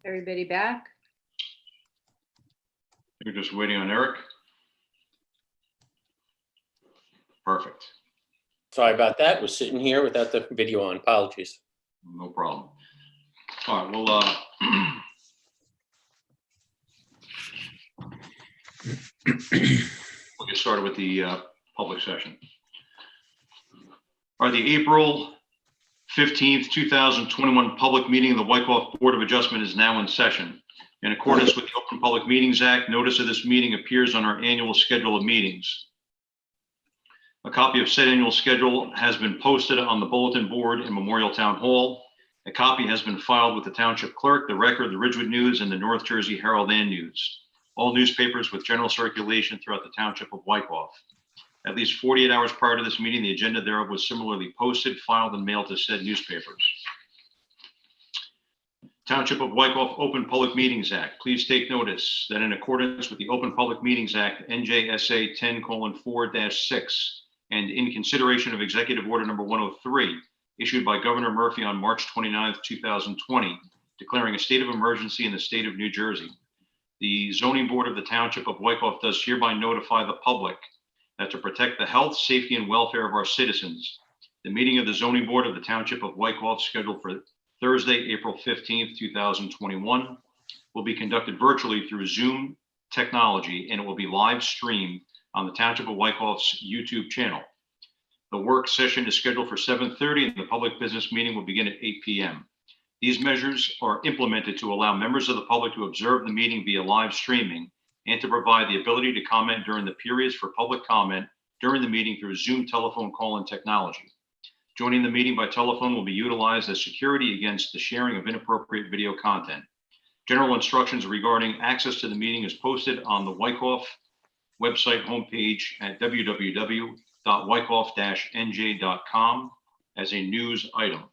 Everybody back? You're just waiting on Eric? Perfect. Sorry about that. We're sitting here without the video on. Apologies. No problem. All right, we'll get started with the public session. All right, the April 15th, 2021 public meeting of the Wykoff Board of Adjustment is now in session. In accordance with the Open Public Meetings Act, notice of this meeting appears on our annual schedule of meetings. A copy of said annual schedule has been posted on the bulletin board in Memorial Town Hall. A copy has been filed with the Township Clerk, the Record, the Ridgewood News, and the North Jersey Herald and News, all newspapers with general circulation throughout the Township of Wykoff. At least 48 hours prior to this meeting, the agenda thereof was similarly posted, filed, and mailed to said newspapers. Township of Wykoff Open Public Meetings Act. Please take notice that in accordance with the Open Public Meetings Act, NJSA 10:4-6, and in consideration of Executive Order Number 103, issued by Governor Murphy on March 29th, 2020, declaring a state of emergency in the state of New Jersey. The Zoning Board of the Township of Wykoff does hereby notify the public that to protect the health, safety, and welfare of our citizens, the meeting of the Zoning Board of the Township of Wykoff, scheduled for Thursday, April 15th, 2021, will be conducted virtually through Zoom technology, and it will be live streamed on the Township of Wykoff's YouTube channel. The work session is scheduled for 7:30, and the public business meeting will begin at 8 p.m. These measures are implemented to allow members of the public to observe the meeting via live streaming and to provide the ability to comment during the periods for public comment during the meeting through Zoom telephone call-in technology. Joining the meeting by telephone will be utilized as security against the sharing of inappropriate video content. General instructions regarding access to the meeting is posted on the Wykoff website homepage at www.wykoff-nj.com as a news item.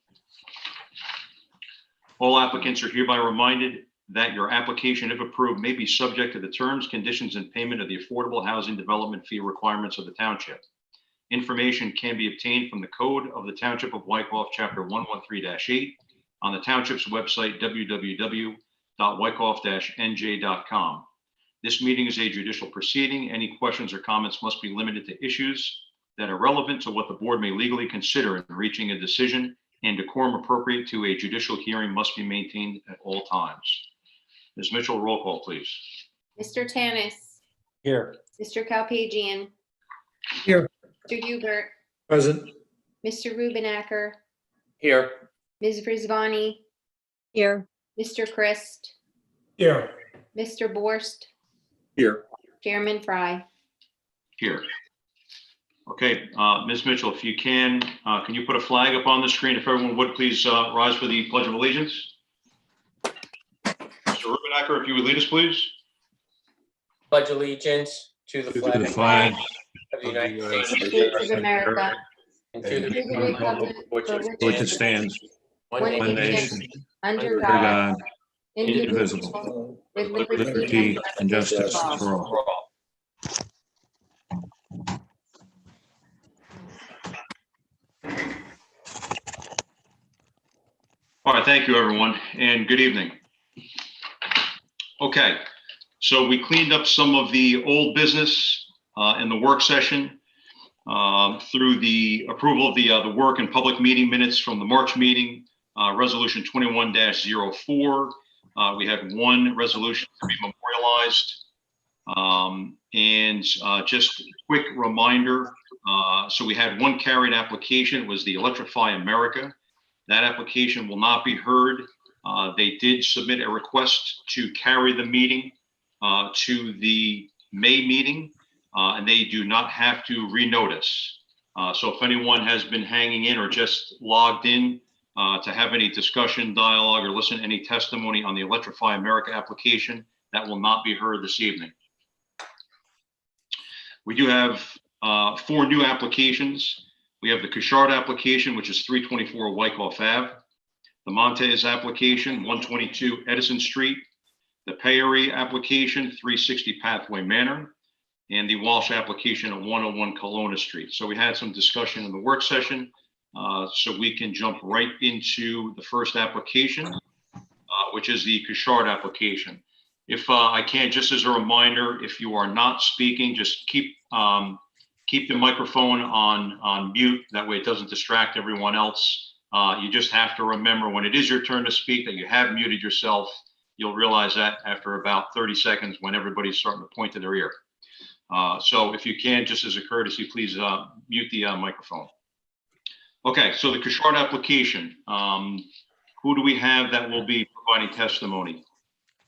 All applicants are hereby reminded that your application, if approved, may be subject to the terms, conditions, and payment of the Affordable Housing Development Fee requirements of the township. Information can be obtained from the Code of the Township of Wykoff, Chapter 113-8, on the township's website, www.wykoff-nj.com. This meeting is a judicial proceeding. Any questions or comments must be limited to issues that are relevant to what the board may legally consider in reaching a decision, and decorum appropriate to a judicial hearing must be maintained at all times. Ms. Mitchell, roll call, please. Mr. Tanis, Here. Mr. Kalpagian, Here. Mr. Hubert, Present. Mr. Rubenacker, Here. Ms. Frisbani, Here. Mr. Christ, Here. Mr. Borst, Here. Chairman Fry. Here. Okay, Ms. Mitchell, if you can you put a flag up on the screen? If everyone would please rise for the Pledge of Allegiance. Mr. Rubenacker, if you would lead us, please. Pledge allegiance to the To flag the flag of the United States States of America, and to the and to the republic republic for for which it stands, one one one nation, nation, under under God, God, indivisible, indivisible, with liberty and justice for all. All right, thank you, everyone, and good evening. Okay, so we cleaned up some of the old business in the work session through the approval of the work and public meeting minutes from the March meeting, resolution 21-04. We had one resolution to be memorialized. And just a quick reminder, so we had one carried application. It was the Electrify America. That application will not be heard. They did submit a request to carry the meeting to the May meeting, and they do not have to renotice. So if anyone has been hanging in or just logged in to have any discussion, dialogue, or listen to any testimony on the Electrify America application, that will not be heard this evening. We do have 4 new applications. We have the Cushard application, which is 324 Wyckoff Ave. The Montez application, 122 Edison Street. The Payeri application, 360 Pathway Manor. And the Walsh application at 101 Kelowna Street. So we had some discussion in the work session. So we can jump right into the first application, which is the Cushard application. If I can, just as a reminder, if you are not speaking, just keep the microphone on mute. That way it doesn't distract everyone else. You just have to remember when it is your turn to speak that you have muted yourself. You'll realize that after about 30 seconds when everybody's starting to point to their ear. So if you can, just as a courtesy, please mute the microphone. Okay, so the Cushard application, who do we have that will be providing testimony?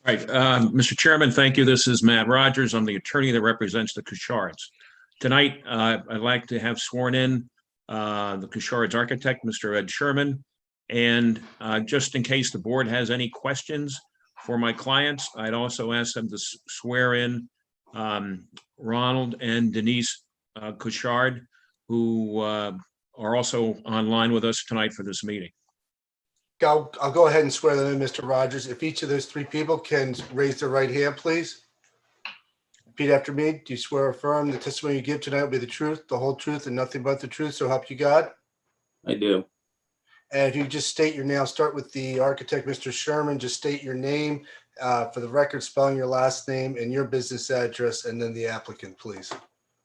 Right, Mr. Chairman, thank you. This is Matt Rogers. I'm the attorney that represents the Cushards. Tonight, I'd like to have sworn in the Cushards architect, Mr. Ed Sherman. And just in case the board has any questions for my clients, I'd also ask them to swear in Ronald and Denise Cushard, who are also online with us tonight for this meeting. I'll go ahead and swear them in, Mr. Rogers. If each of those three people can raise their right hand, please. Repeat after me. Do you swear or affirm the testimony you give tonight will be the truth, the whole truth, and nothing but the truth, so help you God? I do. And if you just state your name, I'll start with the architect, Mr. Sherman. Just state your name for the record, spelling your last name and your business address, and then the applicant, please.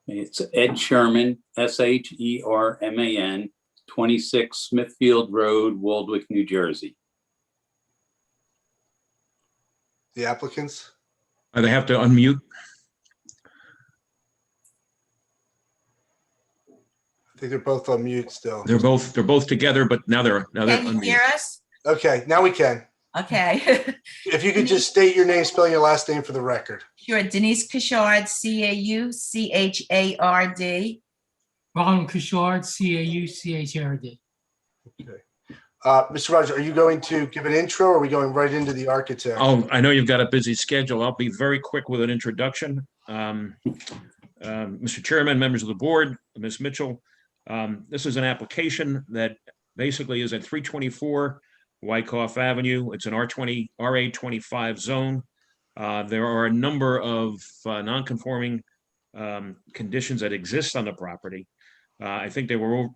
It's Ed Sherman, SHERMAN, 26 Smithfield Road, Waldwick, New Jersey. The applicants? They have to unmute. I think they're both on mute still. They're both together, but now they're Can you unmuted. hear us? Okay, now we can. Okay. If you could just state your name, spelling your last name for the record. Sure, Denise Cushard, CAUCHARD. Ronald Cushard, CAUCHRD. Okay. Mr. Rogers, are you going to give an intro or are we going right into the architect? Oh, I know you've got a busy schedule. I'll be very quick with an introduction. Mr. Chairman, members of the board, Ms. Mitchell, this is an application that basically is at 324 Wyckoff Avenue. It's an RA25 zone. There are a number of non-conforming conditions that exist on the property. I think they were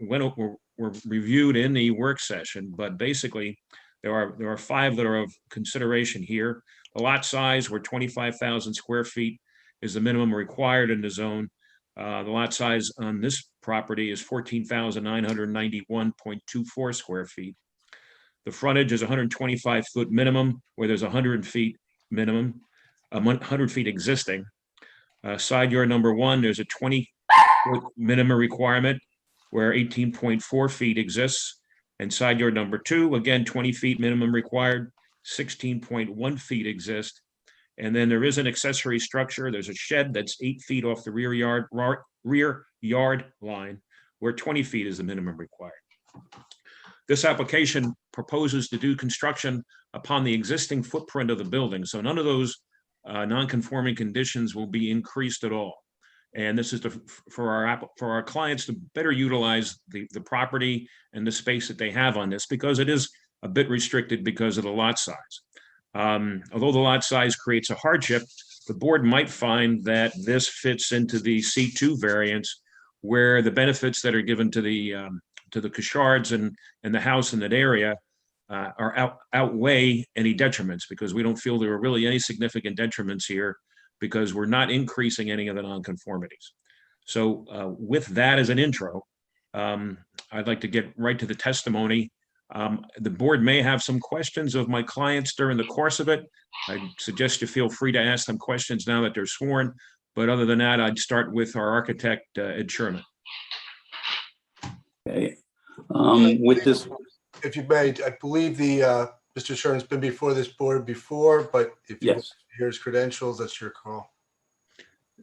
reviewed in the work session, but basically there are 5 that are of consideration here. The lot size, where 25,000 square feet is the minimum required in the zone. The lot size on this property is 14,991.24 square feet. The frontage is 125 foot minimum, where there's 100 feet minimum, 100 feet existing. Side yard number 1, there's a 20 foot minimum requirement, where 18.4 feet exists. And side yard number 2, again, 20 feet minimum required, 16.1 feet exist. And then there is an accessory structure. There's a shed that's 8 feet off the rear yard line, where 20 feet is the minimum required. This application proposes to do construction upon the existing footprint of the building. So none of those non-conforming conditions will be increased at all. And this is for our clients to better utilize the property and the space that they have on this, because it is a bit restricted because of the lot size. Although the lot size creates a hardship, the board might find that this fits into the C2 variance, where the benefits that are given to the Cushards and the house in that area outweigh any detriments, because we don't feel there are really any significant detriments here, because we're not increasing any of the nonconformities. So with that as an intro, I'd like to get right to the testimony. The board may have some questions of my clients during the course of it. I suggest you feel free to ask them questions now that they're sworn. But other than that, I'd start with our architect, Ed Sherman. Okay. With this, If you may, I believe Mr. Sherman's been before this board before, but if you yes. hear his credentials, that's your call.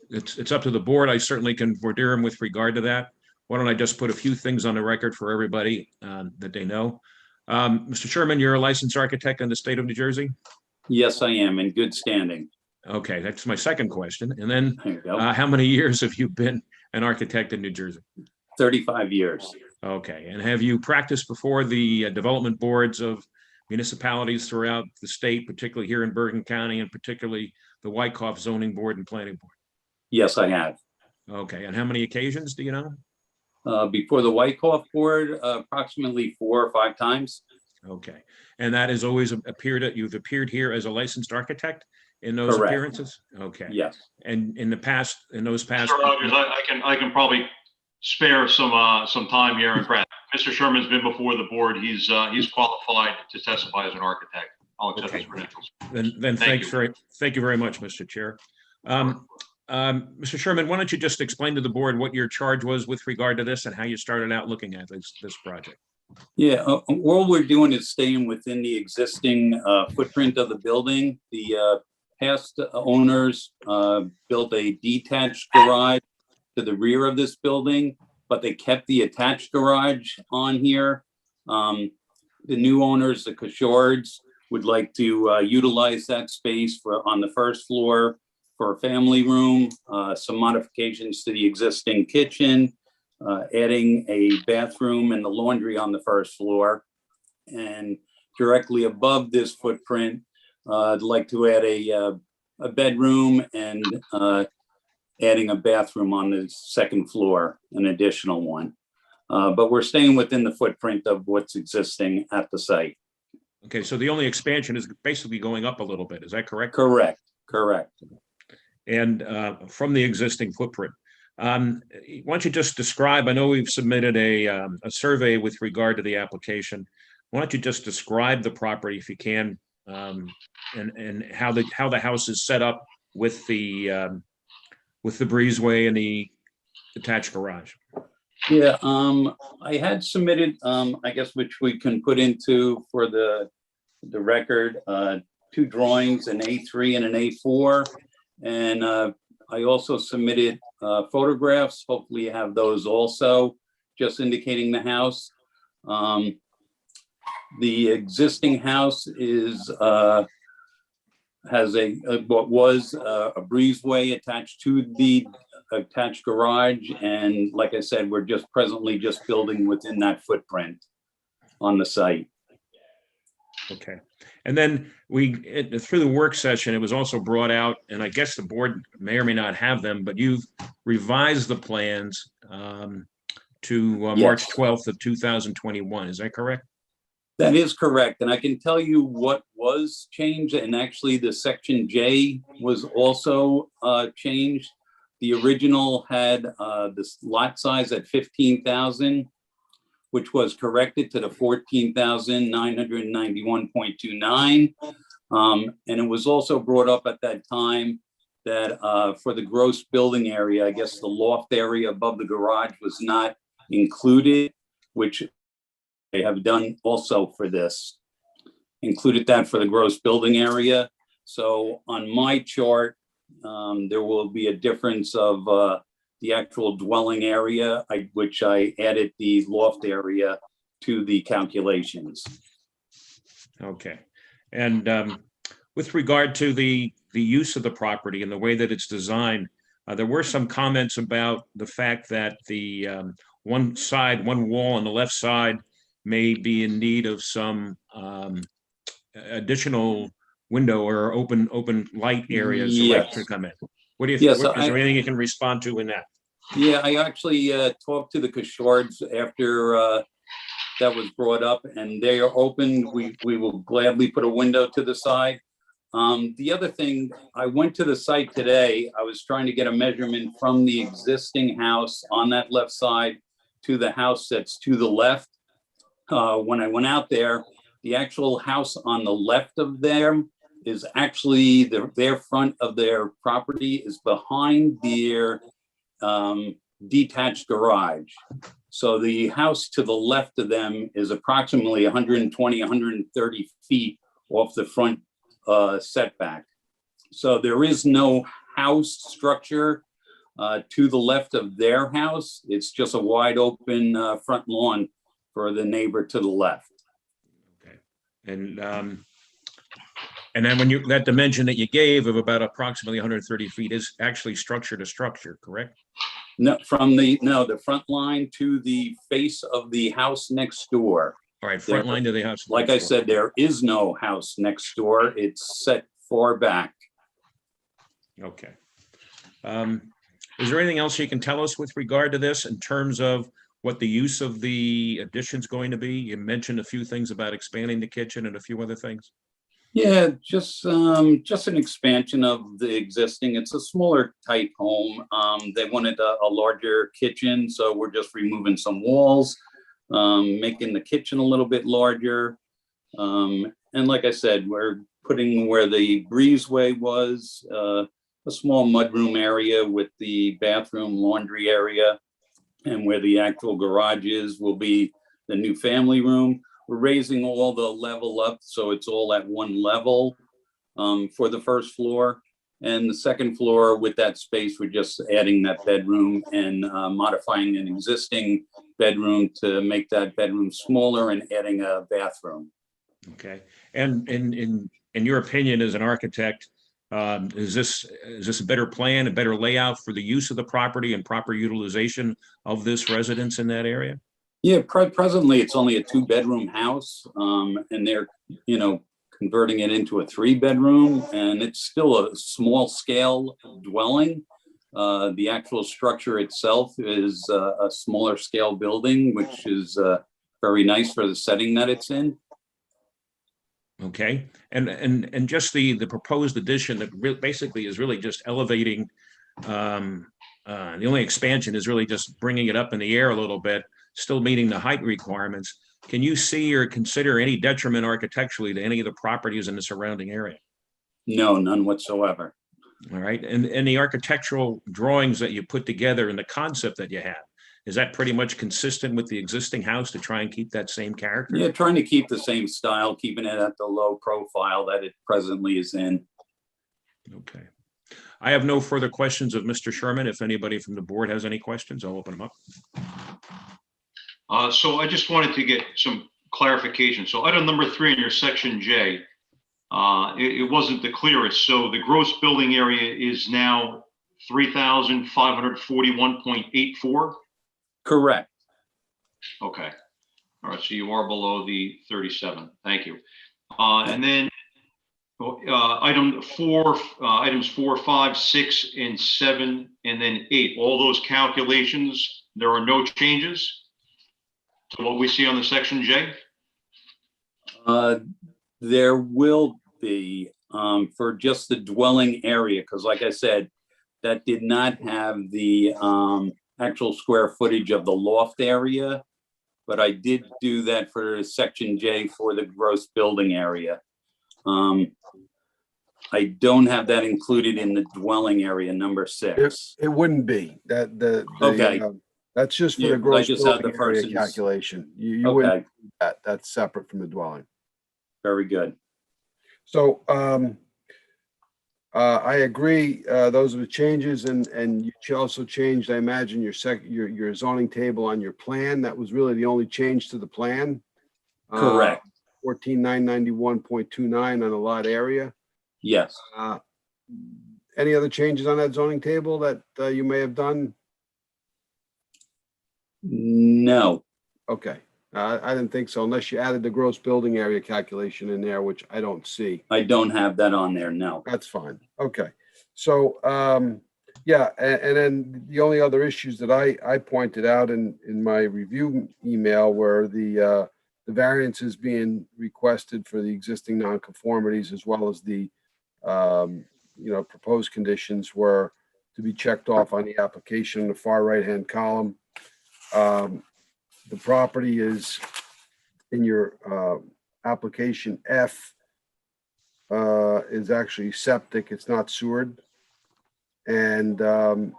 It's up to the board. I certainly can vordeer him with regard to that. Why don't I just put a few things on the record for everybody that they know. Mr. Sherman, you're a licensed architect in the state of New Jersey? Yes, I am in good standing. Okay, that's my second question. And then There you go. how many years have you been an architect in New Jersey? 35 years. Okay, and have you practiced before the development boards of municipalities throughout the state, particularly here in Bergen County, and particularly the Wyckoff Zoning Board and Planning Board? Yes, I have. Okay, and how many occasions do you know? Before the Wyckoff Board, approximately 4 or 5 times. Okay, and that has always you've appeared here as a licensed architect in those Correct. appearances? Okay. Yes. And in those past. Mr. Rogers, I can probably spare some time here. And Brad, Mr. Sherman's been before the board. He's qualified to testify as an architect. I'll accept his credentials. Then thank you very much, Mr. Chair. Mr. Sherman, why don't you just explain to the board what your charge was with regard to this and how you started out looking at this project? Yeah, all we're doing is staying within the existing footprint of the building. The past owners built a detached garage to the rear of this building, but they kept the attached garage on here. The new owners, the Cashords, would like to utilize that space on the first floor for a family room, some modifications to the existing kitchen, adding a bathroom and the laundry on the first floor. And directly above this footprint, I'd like to add a bedroom and adding a bathroom on the second floor, an additional one. But we're staying within the footprint of what's existing at the site. Okay, so the only expansion is basically going up a little bit. Is that correct? Correct, correct. And from the existing footprint. Why don't you just describe, I know we've submitted a survey with regard to the application. Why don't you just describe the property if you can, and how the house is set up with the breezeway and the attached garage? Yeah, I had submitted, I guess, which we can put into for the record, 2 drawings, an A3 and an A4. And I also submitted photographs. Hopefully you have those also, just indicating the house. The existing house is has what was a breezeway attached to the attached garage. And like I said, we're just presently just building within that footprint on the site. Okay. And then through the work session, it was also brought out, and I guess the board may or may not have them, but you've revised the plans to March 12th of 2021. Is that correct? That is correct. And I can tell you what was changed. And actually the section J was also changed. The original had this lot size at 15,000, which was corrected to the 14,991.29. And it was also brought up at that time that for the gross building area, I guess the loft area above the garage was not included, which they have done also for this. Included that for the gross building area. So on my chart, there will be a difference of the actual dwelling area, which I added the loft area to the calculations. Okay. And with regard to the use of the property and the way that it's designed, there were some comments about the fact that the one wall on the left side may be in need of some additional window or open light areas to come in. What do you think? Is there anything you can respond to in that? Yeah, I actually talked to the Cashords after that was brought up, and they are open. We will gladly put a window to the side. The other thing, I went to the site today. I was trying to get a measurement from the existing house on that left side to the house that's to the left. When I went out there, the actual house on the left of them is actually their front of their property is behind their detached garage. So the house to the left of them is approximately 120, 130 feet off the front setback. So there is no house structure to the left of their house. It's just a wide open front lawn for the neighbor to the left. Okay. And then when that dimension that you gave of about approximately 130 feet is actually structure to structure, correct? No, the front line to the face of the house next door. All right, front line to the house. Like I said, there is no house next door. It's set far back. Okay. Is there anything else you can tell us with regard to this in terms of what the use of the addition's going to be? You mentioned a few things about expanding the kitchen and a few other things. Yeah, just an expansion of the existing. It's a smaller type home. They wanted a larger kitchen, so we're just removing some walls, making the kitchen a little bit larger. And like I said, we're putting where the breezeway was, a small mudroom area with the bathroom, laundry area, and where the actual garage is will be the new family room. We're raising all the level up, so it's all at one level for the first floor. And the second floor with that space, we're just adding that bedroom and modifying an existing bedroom to make that bedroom smaller and adding a bathroom. Okay. And in your opinion as an architect, is this a better plan, a better layout for the use of the property and proper utilization of this residence in that area? Yeah, presently it's only a 2-bedroom house, and they're, converting it into a 3-bedroom, and it's still a small scale dwelling. The actual structure itself is a smaller scale building, which is very nice for the setting that it's in. Okay, and just the proposed addition that basically is really just elevating, the only expansion is really just bringing it up in the air a little bit, still meeting the height requirements. Can you see or consider any detriment architecturally to any of the properties in the surrounding area? No, none whatsoever. All right, and the architectural drawings that you put together and the concept that you have, is that pretty much consistent with the existing house to try and keep that same character? Yeah, trying to keep the same style, keeping it at the low profile that it presently is in. Okay. I have no further questions of Mr. Sherman. If anybody from the board has any questions, I'll open them up. So I just wanted to get some clarification. So item number 3 in your section J, it wasn't the clearest. So the gross building area is now 3,541.84? Correct. Okay. All right. So you are below the 37. Thank you. And then items 4, 5, 6, and 7, and then 8. All those calculations, there are no changes to what we see on the section J? There will be for just the dwelling area, because like I said, that did not have the actual square footage of the loft area, but I did do that for section J for the gross building area. I don't have that included in the dwelling area number 6. It wouldn't be that Okay. That's just for Yeah, the I gross just had the building area person's- calculation. You Okay. wouldn't do that. That's separate from the dwelling. Very good. So I agree. Those are the changes, and you also changed, I imagine, your zoning table on your plan. That was really the only change to the plan. Correct. 14991.29 on the lot area. Yes. Any other changes on that zoning table that you may have done? No. Okay, I didn't think so, unless you added the gross building area calculation in there, which I don't see. I don't have that on there, no. That's fine. Okay. So, yeah, and then the only other issues that I pointed out in my review email were the variances being requested for the existing nonconformities, as well as the, proposed conditions were to be checked off on the application in the far right-hand column. The property is in your application F, is actually septic, it's not sewered. And the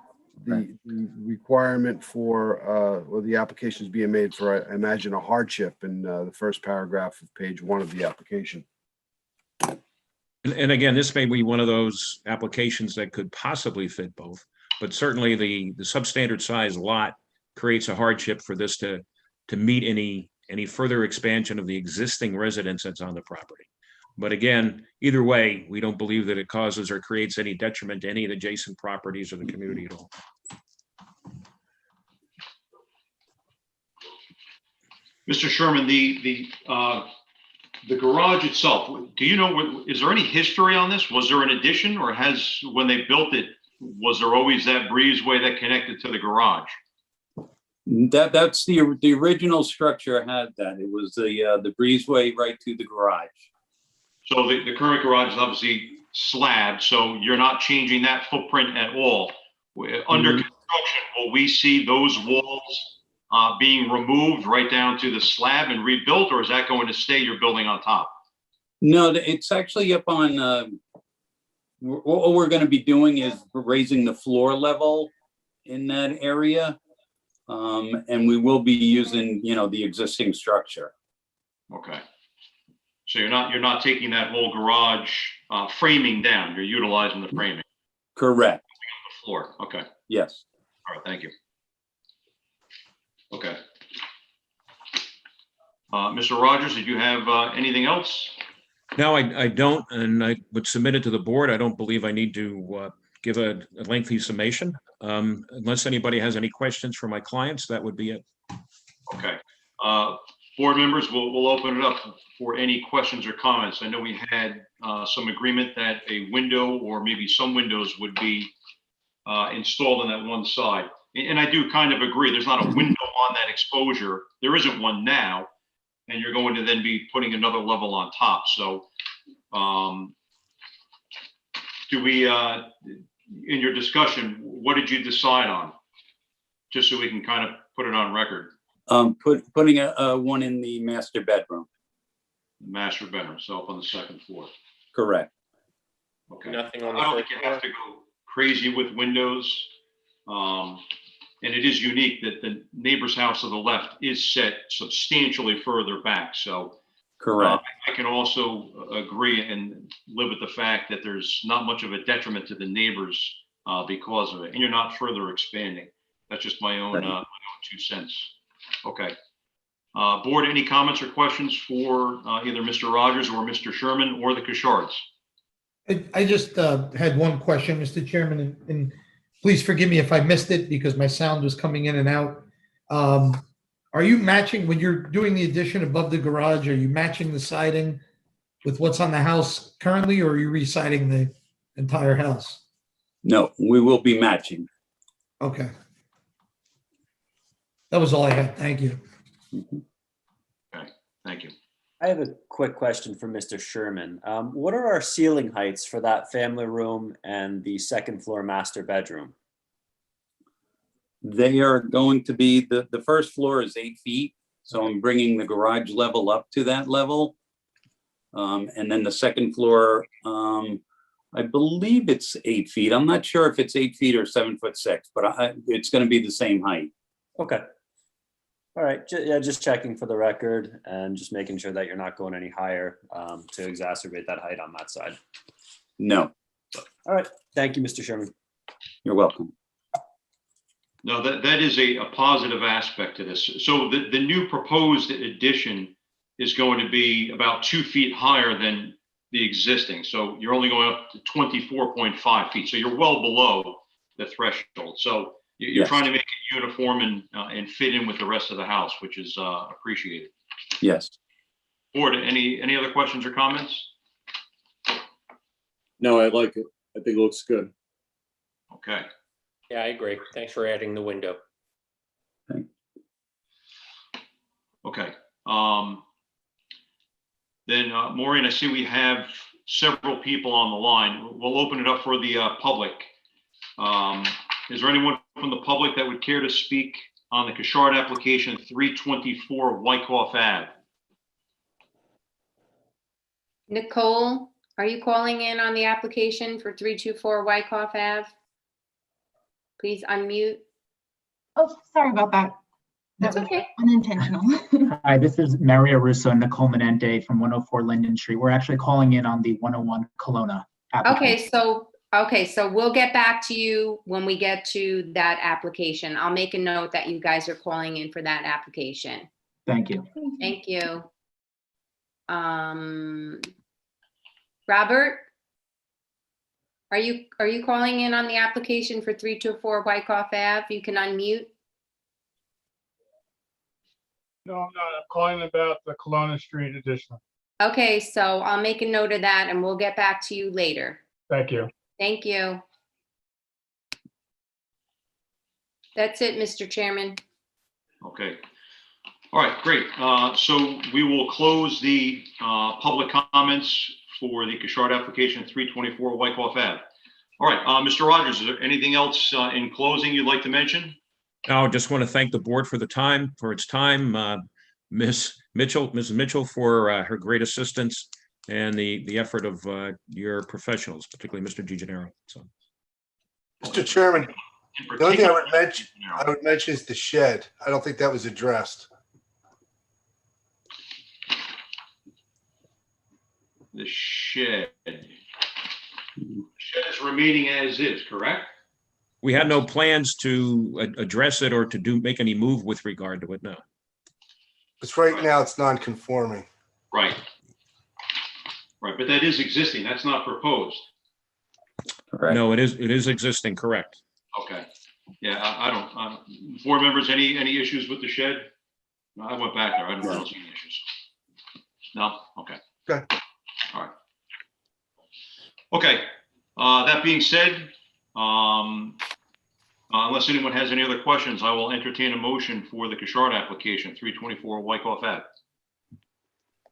requirement for, the application is being made for, I imagine, a hardship in the first paragraph of page 1 of the application. And again, this may be one of those applications that could possibly fit both, but certainly the substandard size lot creates a hardship for this to meet any further expansion of the existing residence that's on the property. But again, either way, we don't believe that it causes or creates any detriment to any of the adjacent properties or the community at all. Mr. Sherman, the garage itself, do you know, is there any history on this? Was there an addition, or when they built it, was there always that breezeway that connected to the garage? That's the original structure had that. It was the breezeway right to the garage. So the current garage is obviously slab, so you're not changing that footprint at all. Under construction, will we see those walls being removed right down to the slab and rebuilt, or is that going to stay your building on top? No, it's actually up on, what we're gonna be doing is raising the floor level in that area. And we will be using, the existing structure. Okay. So you're not taking that whole garage framing down, you're utilizing the framing, Correct. the floor, okay. Yes. All right, thank you. Okay. Mr. Rogers, did you have anything else? No, I don't, and I would submit it to the board. I don't believe I need to give a lengthy summation. Unless anybody has any questions for my clients, that would be it. Okay. Board members, we'll open it up for any questions or comments. I know we had some agreement that a window or maybe some windows would be installed on that one side. And I do kind of agree. There's not a window on that exposure. There isn't one now. And you're going to then be putting another level on top. So do we, in your discussion, what did you decide on? Just so we can kind of put it on record. Putting a one in the master bedroom. Master bedroom, so up on the second floor. Correct. Okay. Nothing on I the don't first think you have to go crazy with windows. And it is unique that the neighbor's house to the left is set substantially further back. So Correct. I can also agree and live with the fact that there's not much of a detriment to the neighbors because of it. And you're not further expanding. That's just my own 2 cents. Okay. Board, any comments or questions for either Mr. Rogers or Mr. Sherman or the Kushards? I just had one question, Mr. Chairman, and please forgive me if I missed it because my sound was coming in and out. Are you matching, when you're doing the addition above the garage, are you matching the siding with what's on the house currently, or are you re-siding the entire house? No, we will be matching. Okay. That was all I had. Thank you. Okay, thank you. I have a quick question for Mr. Sherman. What are our ceiling heights for that family room and the second floor master bedroom? They are going to be, the first floor is 8 feet. So I'm bringing the garage level up to that level. And then the second floor, I believe it's 8 feet. I'm not sure if it's 8 feet or 7'6", but it's going to be the same height. Okay. All right, yeah, just checking for the record and just making sure that you're not going any higher to exacerbate that height on that side. No. All right, thank you, Mr. Sherman. You're welcome. No, that is a positive aspect to this. So the new proposed addition is going to be about 2 feet higher than the existing. So you're only going up to 24.5 feet. So you're well below the threshold. So you're Yes. trying to make it uniform and fit in with the rest of the house, which is appreciated. Yes. Board, any other questions or comments? No, I like it. I think it looks good. Okay. Yeah, I agree. Thanks for adding the window. Okay. Then Maureen, I see we have several people on the line. We'll open it up for the public. Is there anyone from the public that would care to speak on the Kushard application 324 Wyckoff Ave? Nicole, are you calling in on the application for 324 Wyckoff Ave? Please unmute. Oh, sorry about that. That That's was okay. unintentional. Hi, this is Maria Russo and Nicole Menente from 104 Linden Street. We're actually calling in on the 101 Kelowna application. Okay, so we'll get back to you when we get to that application. I'll make a note that you guys are calling in for that application. Thank you. Thank you. Robert? Are you calling in on the application for 324 Wyckoff Ave? You can unmute. No, I'm not. I'm calling about the Kelowna Street addition. Okay, so I'll make a note of that and we'll get back to you later. Thank you. Thank you. That's it, Mr. Chairman. Okay. All right, great. So we will close the public comments for the Kuchard application 324 Wyckoff Ave. All right, Mr. Rogers, is there anything else in closing you'd like to mention? I just want to thank the board for its time. Mrs. Mitchell for her great assistance and the effort of your professionals, particularly Mr. DeGennaro. So, Mr. Chairman, the only thing I would mention is the shed. I don't think that was addressed. The shed. Shed is remaining as is, correct? we had no plans to address it or to make any move with regard to it, no. It's right now, it's non-conforming. Right. Right, but that is existing. That's not proposed. No, it is existing, correct. Okay. Yeah, I don't, board members, any issues with the shed? No, I went back there. I don't see any issues. No? Okay. Okay. All right. Okay. That being said, unless anyone has any other questions, I will entertain a motion for the Kuchard application, 324 Wyckoff Ave.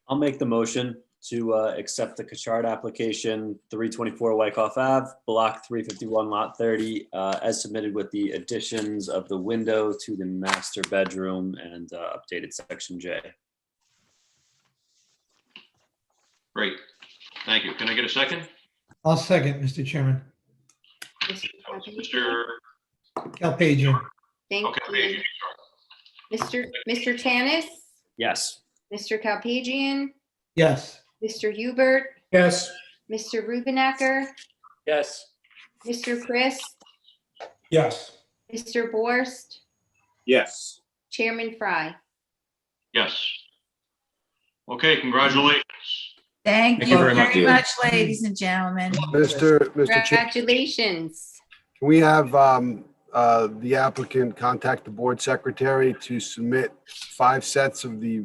I'll make the motion to accept the Kuchard application, 324 Wyckoff Ave, block 351, lot 30, as submitted with the additions of the window to the master bedroom and updated section J. Great. Thank you. Can I get a second? I'll second, Mr. Chairman. Mr. Kalpagian. Thank Okay. you. Mr. Tanis, Yes. Mr. Kalpagian, Yes. Mr. Hubert, Yes. Mr. Rubenecker, Yes. Mr. Chris, Yes. Mr. Borst, Yes. Chairman Fry. Yes. Okay, congratulations. Thank you very much, ladies and gentlemen. Mr. Chair, Congratulations. can we have the applicant contact the board secretary to submit 5 sets of the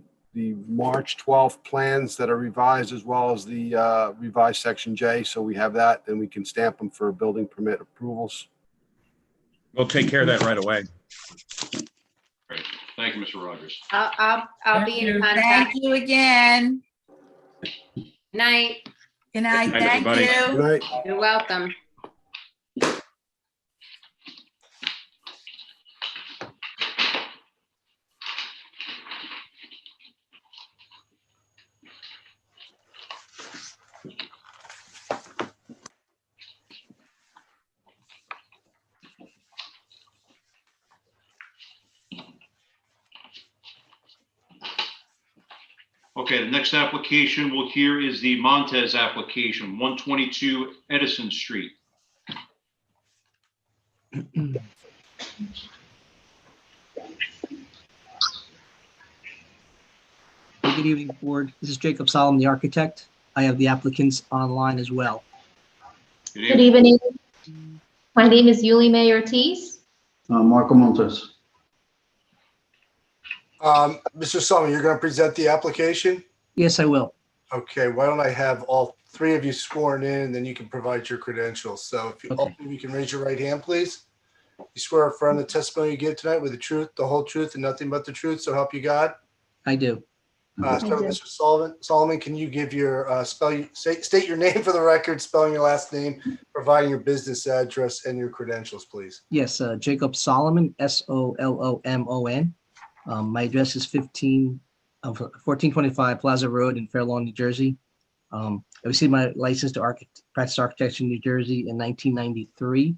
March 12th plans that are revised, as well as the revised section J, so we have that, and we can stamp them for building permit approvals? We'll take care of that right away. Great. Thank you, Mr. Rogers. I'll be in contact. Thank you again. Night. Good night. Night, Thank everybody. you. Good night. You're welcome. Okay, the next application we'll hear is the Montez application, 122 Edison Street. Good evening, board. This is Jacob Solomon, the architect. I have the applicants online as well. Good evening. My name is Yuli May Ortiz. Marco Montes. Mr. Solomon, you're going to present the application? Yes, I will. Okay, why don't I have all 3 of you sworn in, and then you can provide your credentials. So if you, all 3 of you can raise your right hand, please. You swear or affirm the testimony you give tonight with the truth, the whole truth, and nothing but the truth, so help you God? I do. Start with Mr. Sullivan. Solomon, can you give your state your name for the record, spelling your last name, providing your business address and your credentials, please? Yes, Jacob Solomon, Solomon. My address is 1425 Plaza Road in Fair Lawn, New Jersey. I received my license to practice architecture in New Jersey in 1993.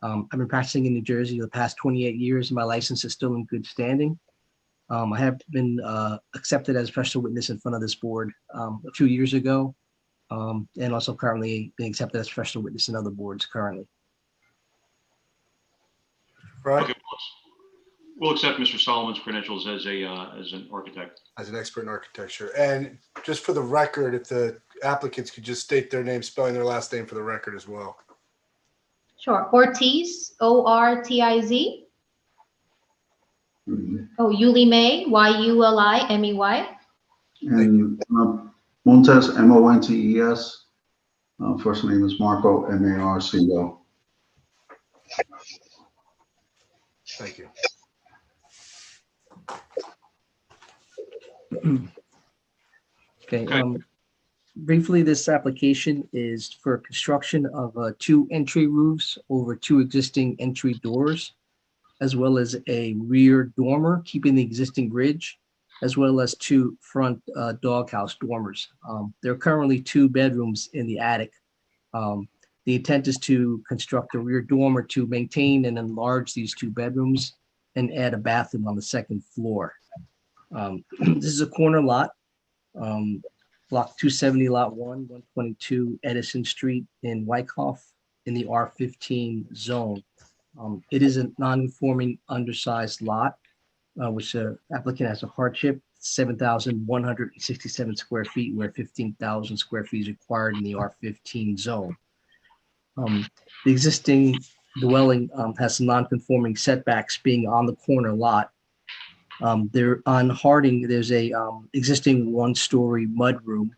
I've been practicing in New Jersey the past 28 years, and my license is still in good standing. I have been accepted as a special witness in front of this board a few years ago, and also currently being accepted as a special witness in other boards currently. Right. Okay, we'll accept Mr. Solomon's credentials as an architect. As an expert in architecture. And just for the record, if the applicants could just state their name, spelling their last name for the record as well. Sure. Ortiz, Ortiz. Oh, Yuli May, Yulimey. And Montes, Montes. First name is Marco, Marco. Thank you. Okay, briefly, this application is for construction of 2 entry roofs over 2 existing entry doors, as well as a rear dormer, keeping the existing ridge, as well as 2 front doghouse dormers. There are currently 2 bedrooms in the attic. The intent is to construct a rear dormer to maintain and enlarge these 2 bedrooms and add a bathroom on the 2nd floor. This is a corner lot, block 270, lot 1, 122 Edison Street in Wyckoff in the R15 zone. It is a non-conforming undersized lot, which the applicant has a hardship, 7,167 square feet, where 15,000 square feet is required in the R15 zone. The existing dwelling has some non-conforming setbacks being on the corner lot. There on Harding, there's a existing 1-story mudroom,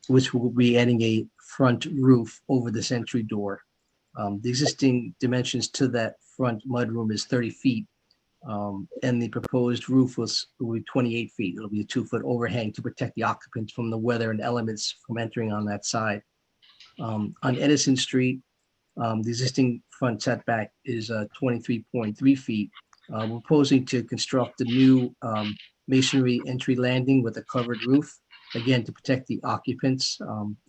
which will be adding a front roof over this entry door. The existing dimensions to that front mudroom is 30 feet, and the proposed roof will be 28 feet. It'll be a 2-foot overhang to protect the occupants from the weather and elements from entering on that side. On Edison Street, the existing front setback is 23.3 feet. We're proposing to construct a new masonry entry landing with a covered roof, again, to protect the occupants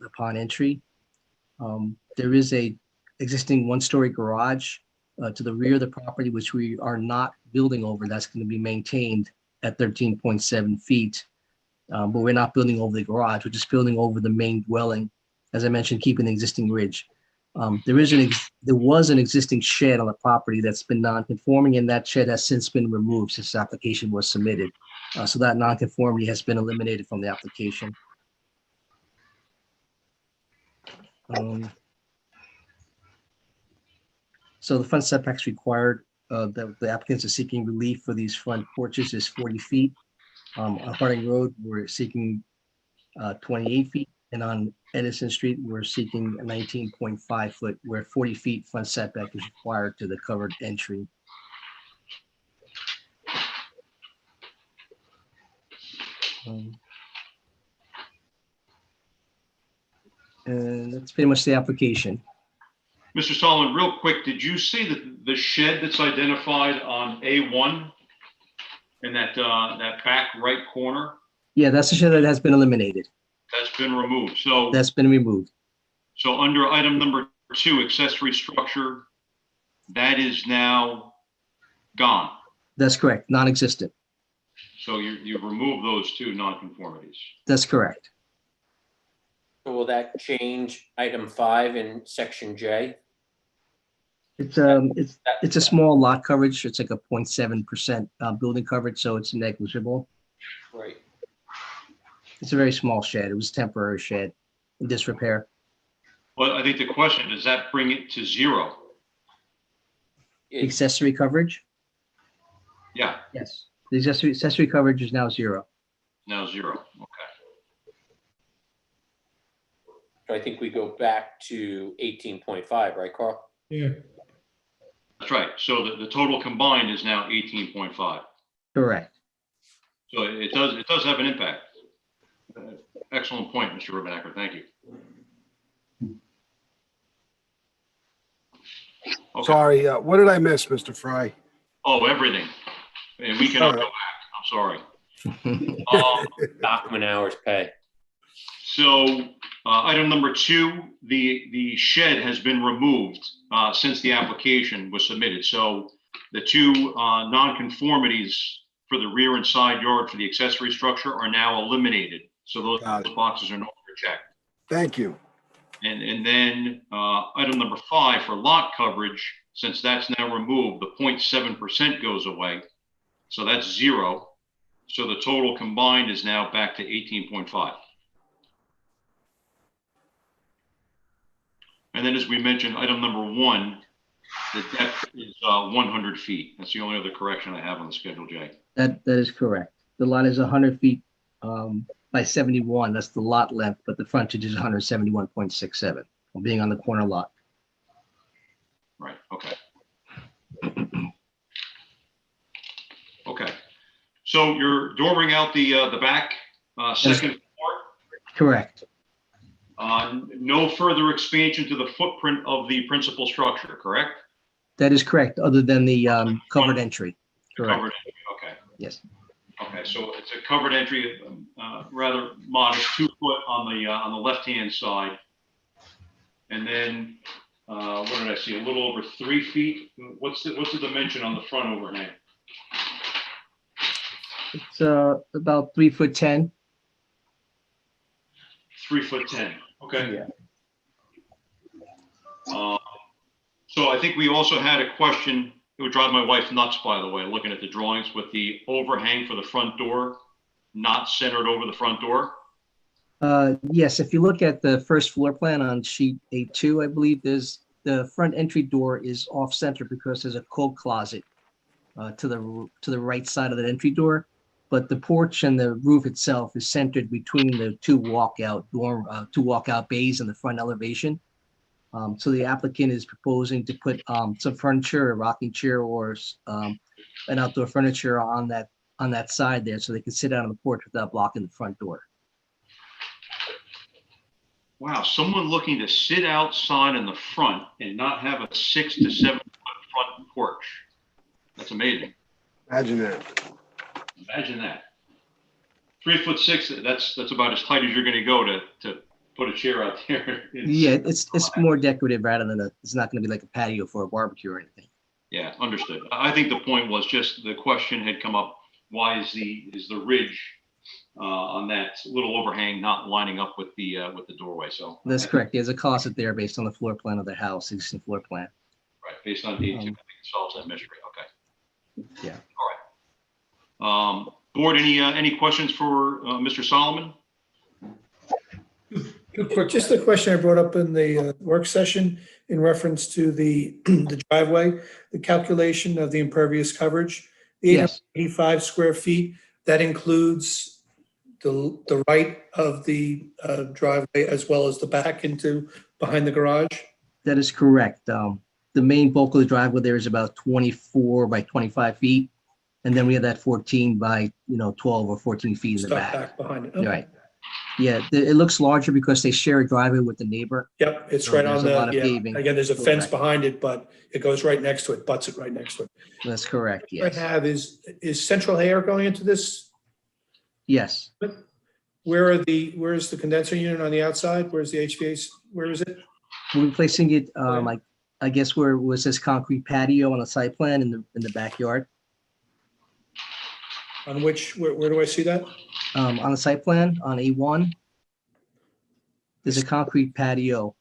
upon entry. There is a existing 1-story garage to the rear of the property, which we are not building over. That's going to be maintained at 13.7 feet. But we're not building over the garage. We're just building over the main dwelling, as I mentioned, keeping the existing ridge. There was an existing shed on the property that's been non-conforming, and that shed has since been removed since the application was submitted. So that non-conformity has been eliminated from the application. So the front setbacks required, that the applicants are seeking relief for these front porches is 40 feet. On Harding Road, we're seeking 28 feet. And on Edison Street, we're seeking a 19.5 foot, where 40 feet front setback is required to the covered entry. And that's pretty much the application. Mr. Solomon, real quick, did you see that the shed that's identified on A1 in that back right corner? Yeah, that's the shed that has been eliminated. That's been removed. So that's been removed. So under item number 2, accessory structure, that is now gone. That's correct, non-existent. So you've removed those 2 nonconformities. That's correct. So will that change item 5 in section J? It's a small lot coverage. It's like a 0.7% building coverage, so it's negligible. Right. It's a very small shed. It was a temporary shed in disrepair. Well, I think the question, does that bring it to 0? Accessory coverage? Yeah. Yes. The accessory coverage is now 0. Now 0. Okay. So I think we go back to 18.5, right, Carl? Yeah. That's right. So the total combined is now 18.5. Correct. So it does have an impact. Excellent point, Mr. Rubenacker. Thank you. Okay. Sorry, what did I miss, Mr. Fry? Oh, everything. And we cannot go back. I'm sorry. Document hours pay. So item number 2, the shed has been removed since the application was submitted. So the 2 nonconformities for the rear and side yard for the accessory structure are now eliminated. So those boxes are no longer checked. Thank you. And then item number 5 for lot coverage, since that's now removed, the 0.7% goes away. So that's 0. So the total combined is now back to 18.5. And then, as we mentioned, item number 1 The depth is 100 feet. That's the only other correction I have on the Schedule J. That is correct. The lot is 100 feet by 71. That's the lot length, but the frontage is 171.67, being on the corner lot. Right, okay. Okay. So you're dooring out the back second floor? Correct. No further expansion to the footprint of the principal structure, correct? That is correct, other than the covered entry. Correct. Covered entry, okay. Yes. Okay, so it's a covered entry, rather modest, 2 foot on the left-hand side. And then, what did I see, a little over 3 feet? What's the dimension on the front overhang? It's about 3'10". 3'10", okay. Yeah. So I think we also had a question, it would drive my wife nuts, by the way, looking at the drawings with the overhang for the front door, not centered over the front door. Yes, if you look at the first floor plan on sheet A2, I believe there's the front entry door is off center because there's a coat closet to the right side of the entry door, but the porch and the roof itself is centered between the two walkout bays in the front elevation. So the applicant is proposing to put some furniture, a rocking chair, or an outdoor furniture on that side there, so they can sit out on the porch without blocking the front door. Wow, someone looking to sit outside in the front and not have a 6 to 7 foot front porch. That's amazing. Imagine that. Imagine that. 3'6", that's about as tight as you're going to go to put a chair out there. Yeah, it's more decorative rather than it's not going to be like a patio for a barbecue or anything. Yeah, understood. I think the point was just the question had come up, why is the ridge on that little overhang not lining up with the doorway? So That's correct. There's a closet there based on the floor plan of the house, existing floor plan. right, based on A2, I think it solves that mystery. Okay. Yeah. All right. Board, any questions for Mr. Solomon? Quick, just the question I brought up in the work session in reference to the the driveway, the calculation of the impervious coverage, the Yes. 885 square feet, that includes the right of the driveway as well as the back into behind the garage? That is correct. The main bulk of the driveway there is about 24 by 25 feet. And then we have that 14 by 12 or 14 feet in the Stuck back. behind it. Okay. Right. Yeah, it looks larger because they share a driveway with the neighbor. Yep, it's So right there's on a lot the, of yeah, paving. again, there's a fence Correct. behind it, but it goes right next to it, butts it right next to it. That's correct, What yes. I have is central air going into this? Yes. Where's the condenser unit on the outside? Where's the HVAC? Where is it? We're placing it, I guess where it was this concrete patio on the site plan in the backyard. On which, where do I see that? On the site plan on A1, there's a concrete patio.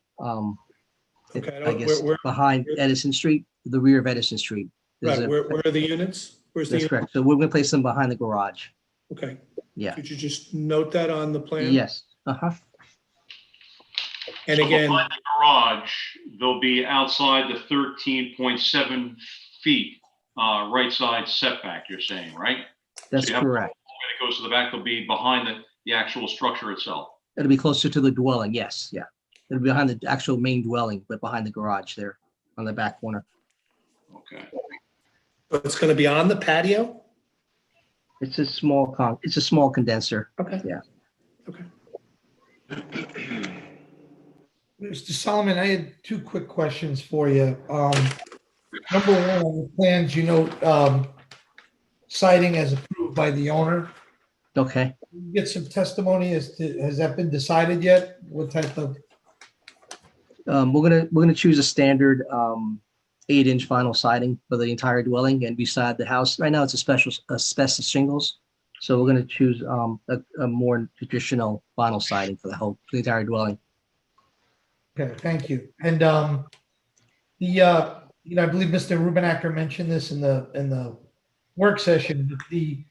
Okay, I guess behind Edison Street, the rear of Edison Street. There's Right, where are the units? Where's the? That's correct. So we're gonna place them behind the garage. Okay. Yeah. Could you just note that on the plan? Yes. Uh-huh. And So again, behind the garage, they'll be outside the 13.7 feet right side setback, you're saying, right? That's So you have- correct. When it goes to the back, they'll be behind the actual structure itself. It'll be closer to the dwelling. Yes. Yeah. It'll be behind the actual main dwelling, but behind the garage there on the back corner. Okay. but it's gonna be on the patio? It's a small condenser. Okay. Yeah. Mr. Solomon, I had two quick questions for you. Number one, on the plans, you note siding as approved by the owner. Okay. Get some testimony as to, has that been decided yet? What type of, We're gonna choose a standard 8-inch vinyl siding for the entire dwelling and beside the house. Right now, it's a special asbestos shingles. So we're gonna choose a more traditional vinyl siding for the entire dwelling. okay, thank you. And I believe Mr. Rubenacker mentioned this in the work session, but the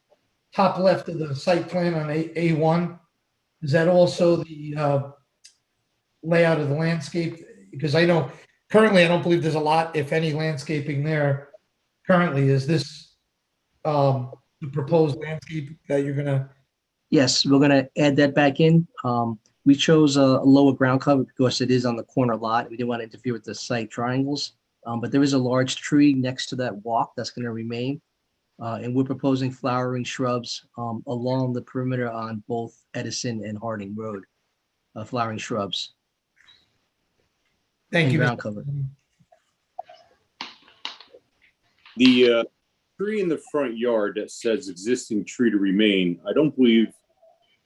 top left of the site plan on A1, is that also the layout of the landscape? Because I know currently, I don't believe there's a lot, if any, landscaping there currently. Is this the proposed landscape that you're gonna? Yes, we're gonna add that back in. We chose a lower ground cover because it is on the corner lot. We didn't want to interfere with the site triangles. But there is a large tree next to that walk that's gonna remain. And we're proposing flowering shrubs along the perimeter on both Edison and Harding Road. Flowering shrubs. Thank and you. Ground Mr. cover. The tree in the front yard that says existing tree to remain, I don't believe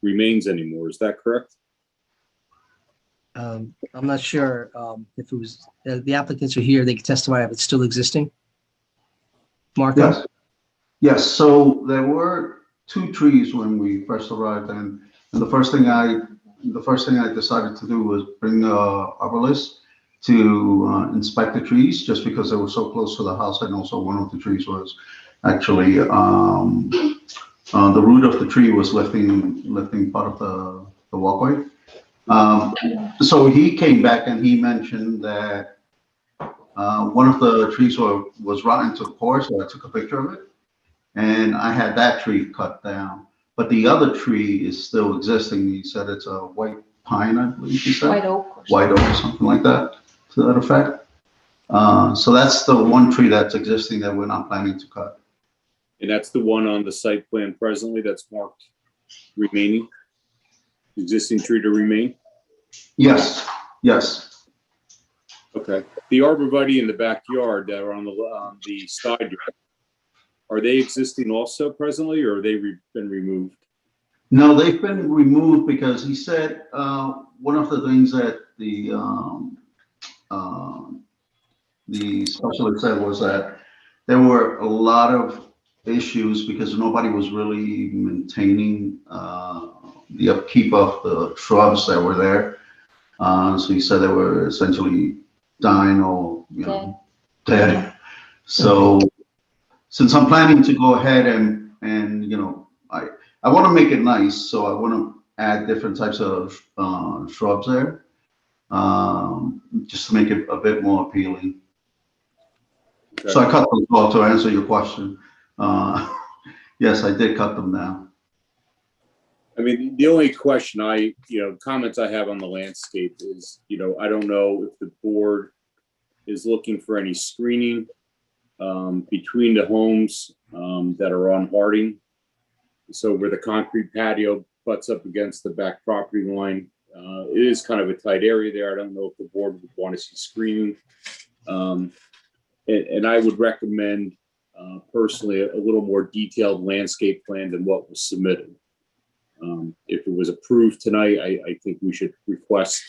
remains anymore. Is that correct? I'm not sure if it was, the applicants are here, they can testify if it's still existing. Marco? Yes. Yes, so there were 2 trees when we first arrived, and the first thing I decided to do was bring a arborist to inspect the trees, just because they were so close to the house, and also one of the trees was actually the root of the tree was lifting part of the walkway. So he came back and he mentioned that one of the trees was rotten to the core, so I took a picture of it. And I had that tree cut down, but the other tree is still existing. He said it's a white pine, I believe he said. White oak. White oak or something like that, to that effect. So that's the one tree that's existing that we're not planning to cut. And that's the one on the site plan presently that's marked remaining? Existing tree to remain? Yes, yes. Okay. The arborvitae in the backyard that are on the side yard, are they existing also presently, or are they been removed? No, they've been removed because he said one of the things that the specialist said was that there were a lot of issues because nobody was really maintaining the upkeep of the shrubs that were there. So he said they were essentially dying or dead. So since I'm planning to go ahead and I want to make it nice, so I want to add different types of shrubs there, just to make it a bit more appealing. Okay. So I cut them off to answer your question. Yes, I did cut them down. I mean, the only question comments I have on the landscape is, I don't know if the board is looking for any screening between the homes that are on Harding. So where the concrete patio butts up against the back property line, it is kind of a tight area there. I don't know if the board would want to see screening. And I would recommend personally a little more detailed landscape plan than what was submitted. If it was approved tonight, I think we should request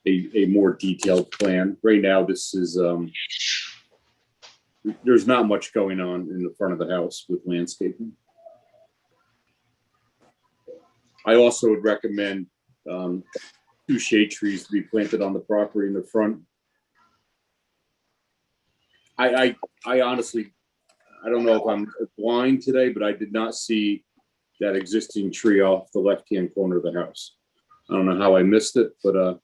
a more detailed plan. Right now, this is, there's not much going on in the front of the house with landscaping. I also would recommend 2 shade trees to be planted on the property in the front. I honestly, I don't know if I'm blind today, but I did not see that existing tree off the left-hand corner of the house. I don't know how I missed it, but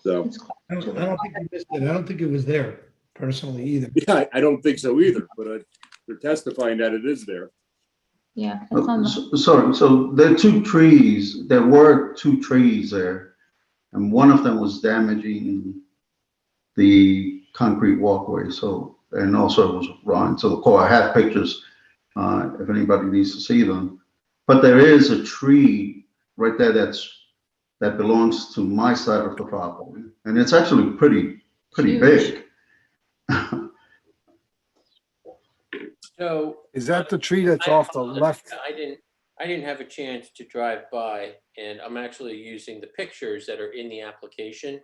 so. I don't think you missed it. I don't think it was there personally either. Yeah, I don't think so either, but they're testifying that it is there. Yeah. It's on the, Sorry, so there are 2 trees, there were 2 trees there, and one of them was damaging the concrete walkway, so, and also it was rotten to the core. I have pictures if anybody needs to see them. But there is a tree right there that belongs to my side of the property, and it's actually pretty big. So Is that the tree that's off the left? I didn't have a chance to drive by, and I'm actually using the pictures that are in the application.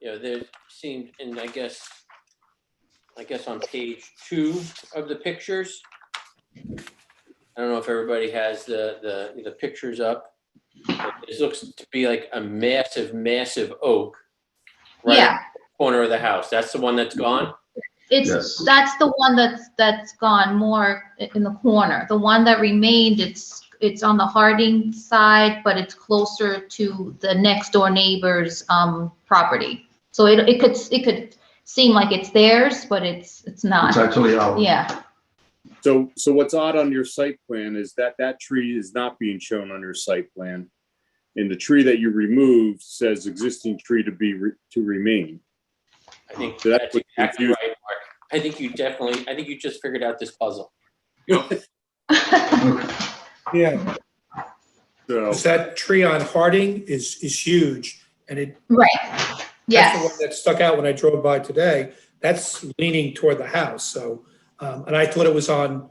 There seemed, and I guess on page 2 of the pictures, I don't know if everybody has the pictures up. This looks to be like a massive oak right Yeah. in the corner of the house. That's the one that's gone? that's the one that's gone more in the corner. The one that remained, it's it's on the Harding side, but it's closer to the next door neighbor's property. So it could seem like it's theirs, but it's not. It's actually ours. Yeah. So what's odd on your site plan is that that tree is not being shown on your site plan. And the tree that you removed says existing tree to remain. I think So that's that's what exactly confused- right, Mark. I think you just figured out this puzzle. Yeah, So, because that tree on Harding is huge, and Right. that's the Yes. one that stuck out when I drove by today. That's leaning toward the house, so, and I thought it was on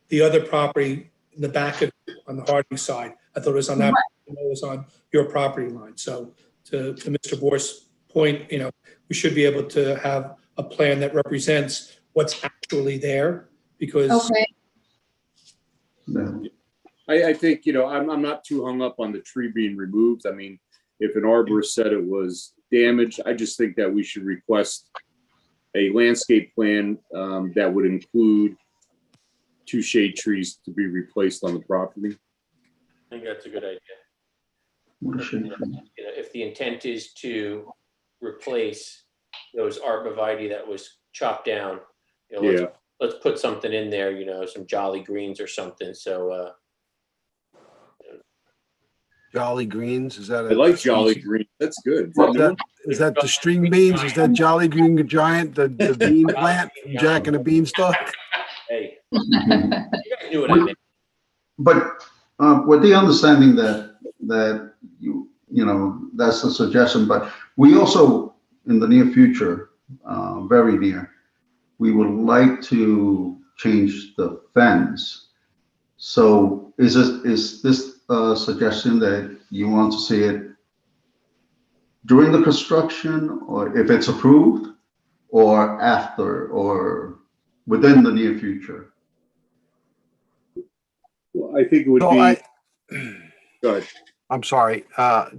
the other property in the back on the Harding side. I thought it was on that, it was on your property line. So to Mr. Bour's point, we should be able to have a plan that represents what's actually there, because Okay. I think, I'm not too hung up on the tree being removed. I mean, if an arborist said it was damaged, I just think that we should request a landscape plan that would include 2 shade trees to be replaced on the property. I think that's a good idea. What a shame. If the intent is to replace those arborvitae that was chopped down, let's put something in there, some jolly greens or something. So, Jolly greens, is that? I like jolly green. That's good. Is that the string beans? Is that Jolly Green Giant, the bean plant, from Jack and the Beanstalk? hey, you guys knew what I meant. But with the understanding that that's the suggestion, but we also, in the near future, very near, we would like to change the fence. So is this a suggestion that you want to see it during the construction, or if it's approved, or after, or within the near future? Well, I think it would No, be. Go ahead. I'm sorry,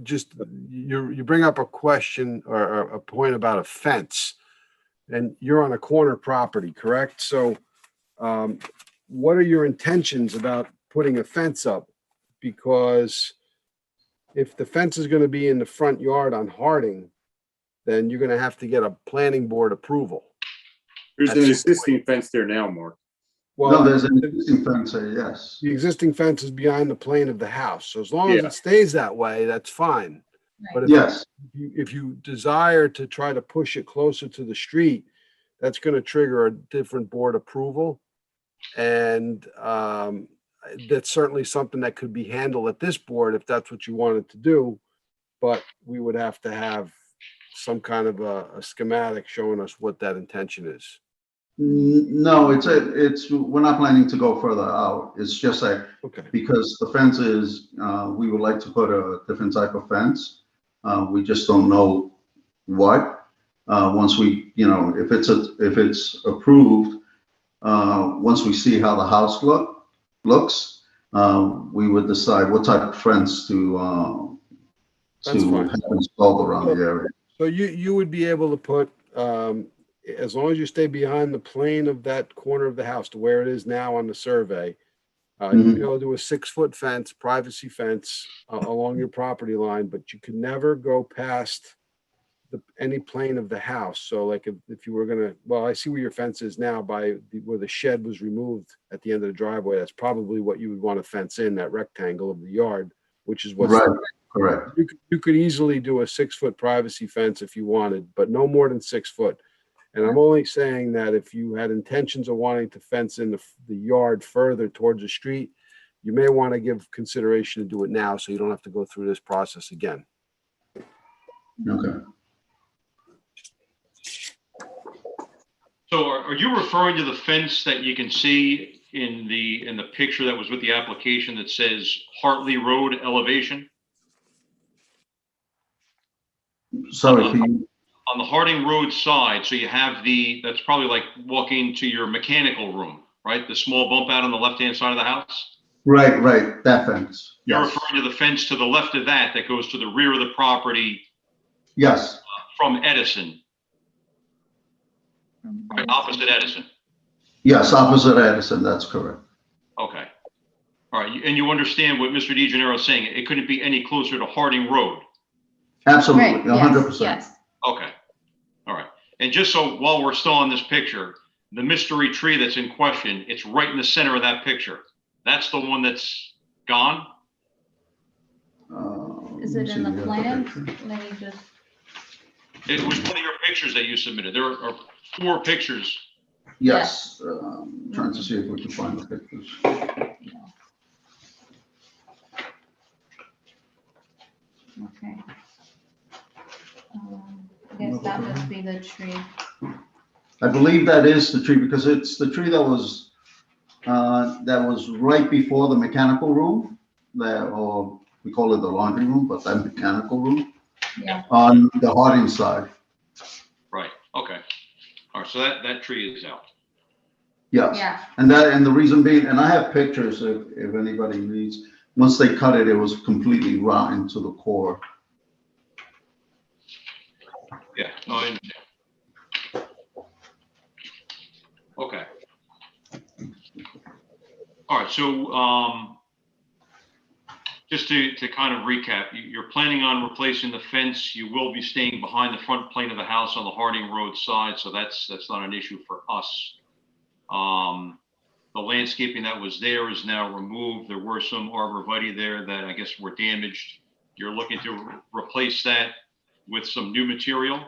just, you bring up a question or a point about a fence, and you're on a corner property, correct? So, what are your intentions about putting a fence up? Because if the fence is gonna be in the front yard on Harding, then you're gonna have to get a planning board approval. There's an existing fence there now, Mark. No, Well, there's an existing fence there, yes. the existing fence is behind the plane of the house, so as long as Yeah. it stays that way, that's fine. But Yes, if you desire to try to push it closer to the street, that's gonna trigger a different board approval. And that's certainly something that could be handled at this board if that's what you wanted to do. But we would have to have some kind of a schematic showing us what that intention is. no, we're not planning to go further out. It's just that Okay. because the fence is, we would like to put a different type of fence. We just don't know what. Once we, if it's approved, once we see how the house looks, we would decide what type of fence to That's fine. have installed around the area. So you would be able to put, as long as you stay behind the plane of that corner of the house to where it is now on the survey, you'd be able to do a 6-foot fence, privacy fence along your property line, but you could never go past any plane of the house. So like if you were gonna, well, I see where your fence is now where the shed was removed at the end of the driveway. That's probably what you would want to fence in, that rectangle of the yard, which is what's. Right, correct. You could easily do a 6-foot privacy fence if you wanted, but no more than 6 foot. And I'm only saying that if you had intentions of wanting to fence in the yard further towards the street, you may want to give consideration to do it now so you don't have to go through this process again. Okay. So are you referring to the fence that you can see in the picture that was with the application that says Hartley Road elevation? Sorry, can you? On the Harding Road side, so you have that's probably like walking to your mechanical room, right? The small bump out on the left-hand side of the house? Right, that fence. You're Yes, referring to the fence to the left of that goes to the rear of the property yes, from Edison, right, opposite Edison. yes, opposite Edison, that's correct. Okay. All right, and you understand what Mr. DeGenero is saying. It couldn't be any closer to Harding Road. Absolutely, Right, yes, 100%. yes. Okay, all right. And just so while we're still on this picture, the mystery tree that's in question, it's right in the center of that picture. That's the one that's gone? Is it in the plan? Let me just, It was one of your pictures that you submitted. There are 4 pictures. Yes, trying to see if we can find the pictures. okay. I guess that must be the tree. I believe that is the tree because it's the tree that was right before the mechanical room, or we call it the laundry room, but that mechanical room Yeah. on the Harding side. Right, okay. All right, so that tree is out. Yes. Yeah. And the reason being, and I have pictures if anybody needs, once they cut it, it was completely rotten to the core. Yeah, no, I understand. Okay. All right, so just to kind of recap, you're planning on replacing the fence. You will be staying behind the front plane of the house on the Harding Road side, so that's not an issue for us. The landscaping that was there is now removed. There were some arborvitae there that I guess were damaged. You're looking to replace that with some new material.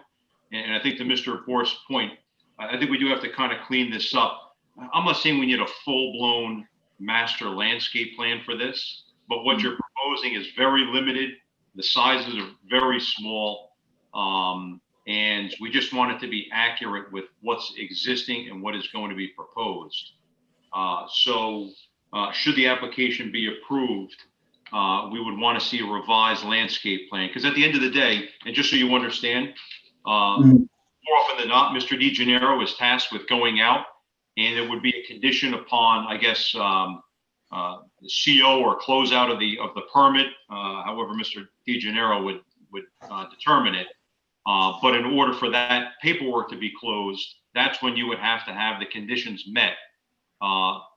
And I think to Mr. Borst's point, I think we do have to kind of clean this up. I'm not saying we need a full-blown master landscape plan for this, but what you're proposing is very limited. The sizes are very small. And we just want it to be accurate with what's existing and what is going to be proposed. So should the application be approved, we would want to see a revised landscape plan. Because at the end of the day, and just so you understand, more often than not, Mr. DeGenero is tasked with going out, and it would be a condition upon, I guess, the CO or closeout of the permit, however Mr. DeGenero would determine it. But in order for that paperwork to be closed, that's when you would have to have the conditions met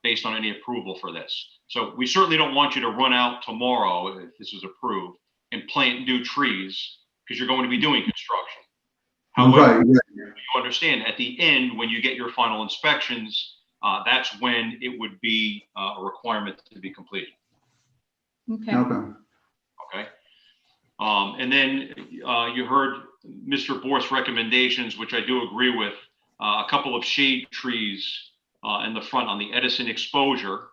based on any approval for this. So we certainly don't want you to run out tomorrow, if this is approved, and plant new trees because you're going to be doing construction. However, you understand at the end, when you get your final inspections, that's when it would be a requirement to be completed. Okay. Okay. And then you heard Mr. Borst's recommendations, which I do agree with. A couple of shade trees in the front on the Edison exposure.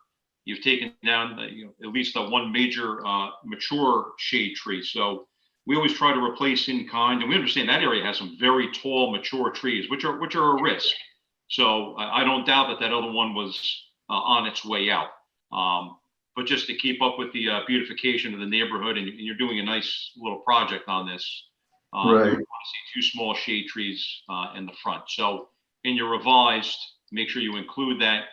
You've taken down at least the one major mature shade tree. So we always try to replace in kind, and we understand that area has some very tall mature trees, which are a risk. So I don't doubt that other one was on its way out. But just to keep up with the beautification of the neighborhood, and you're doing a nice little project on this, we want to see 2 small shade trees in the front. So in your revised, make sure you include that.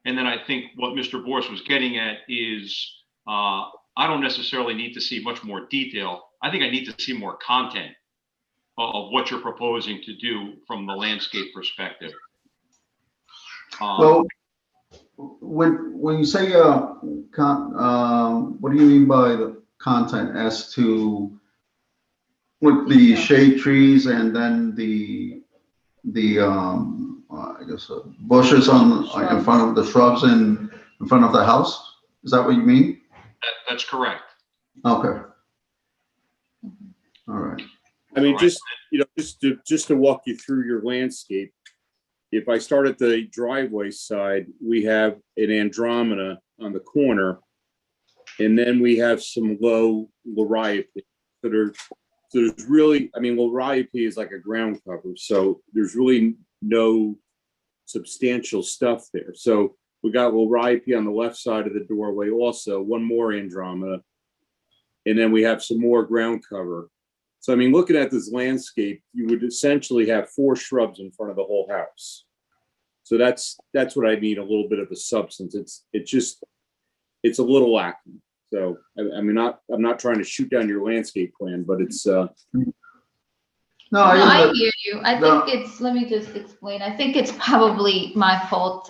And then I think what Mr. Borst was getting at is I don't necessarily need to see much more detail. I think I need to see more content of what you're proposing to do from the landscape perspective. Well, when you say what do you mean by the content as to with the shade trees and then the I guess bushes in front of the shrubs in front of the house? Is that what you mean? That's correct. Okay. All right. I mean, just to walk you through your landscape, if I start at the driveway side, we have an Andromeda on the corner, and then we have some low Liriope. So there's really, I mean, Liriope is like a ground cover, so there's really no substantial stuff there. So we got Liriope on the left side of the doorway also, one more Andromeda, and then we have some more ground cover. So, I mean, looking at this landscape, you would essentially have 4 shrubs in front of the whole house. So that's what I mean, a little bit of a substance. It's a little lacking. So, I mean, I'm not trying to shoot down your landscape plan, but it's. No, I hear you. I think it's, let me just explain. I think it's probably my fault.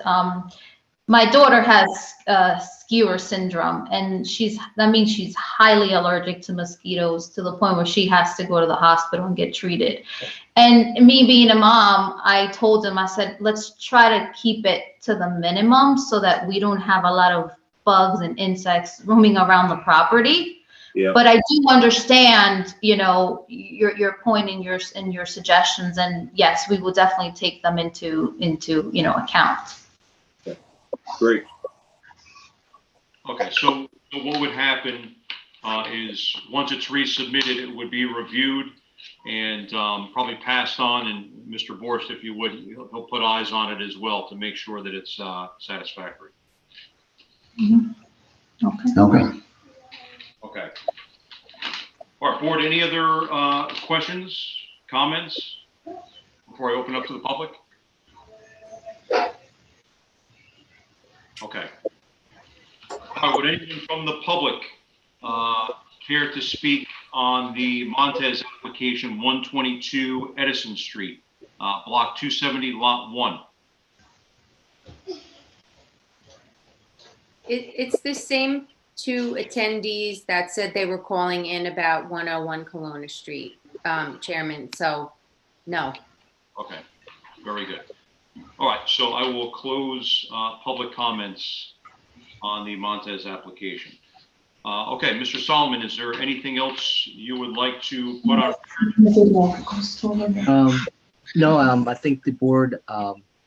my daughter has skewer syndrome, and that means she's highly allergic to mosquitoes to the point where she has to go to the hospital and get treated. And me being a mom, I told him, I said, let's try to keep it to the minimum so that we don't have a lot of bugs and insects roaming around the property. Yeah. But I do understand, your point and your suggestions, and yes, we will definitely take them into account. Great. Okay, so what would happen is once it's resubmitted, it would be reviewed and probably passed on. And Mr. Borst, if you would, he'll put eyes on it as well to make sure that it's satisfactory. Okay. Okay. All right, board, any other questions, comments before I open up to the public? Okay. Would anyone from the public care to speak on the Montez application 122 Edison Street, block 270, lot 1? It's the same two attendees that said they were calling in about 101 Kelowna Street, Chairman, so no. Okay, very good. All right, so I will close public comments on the Montez application. Okay, Mr. Solomon, is there anything else you would like to put on? No, I think the board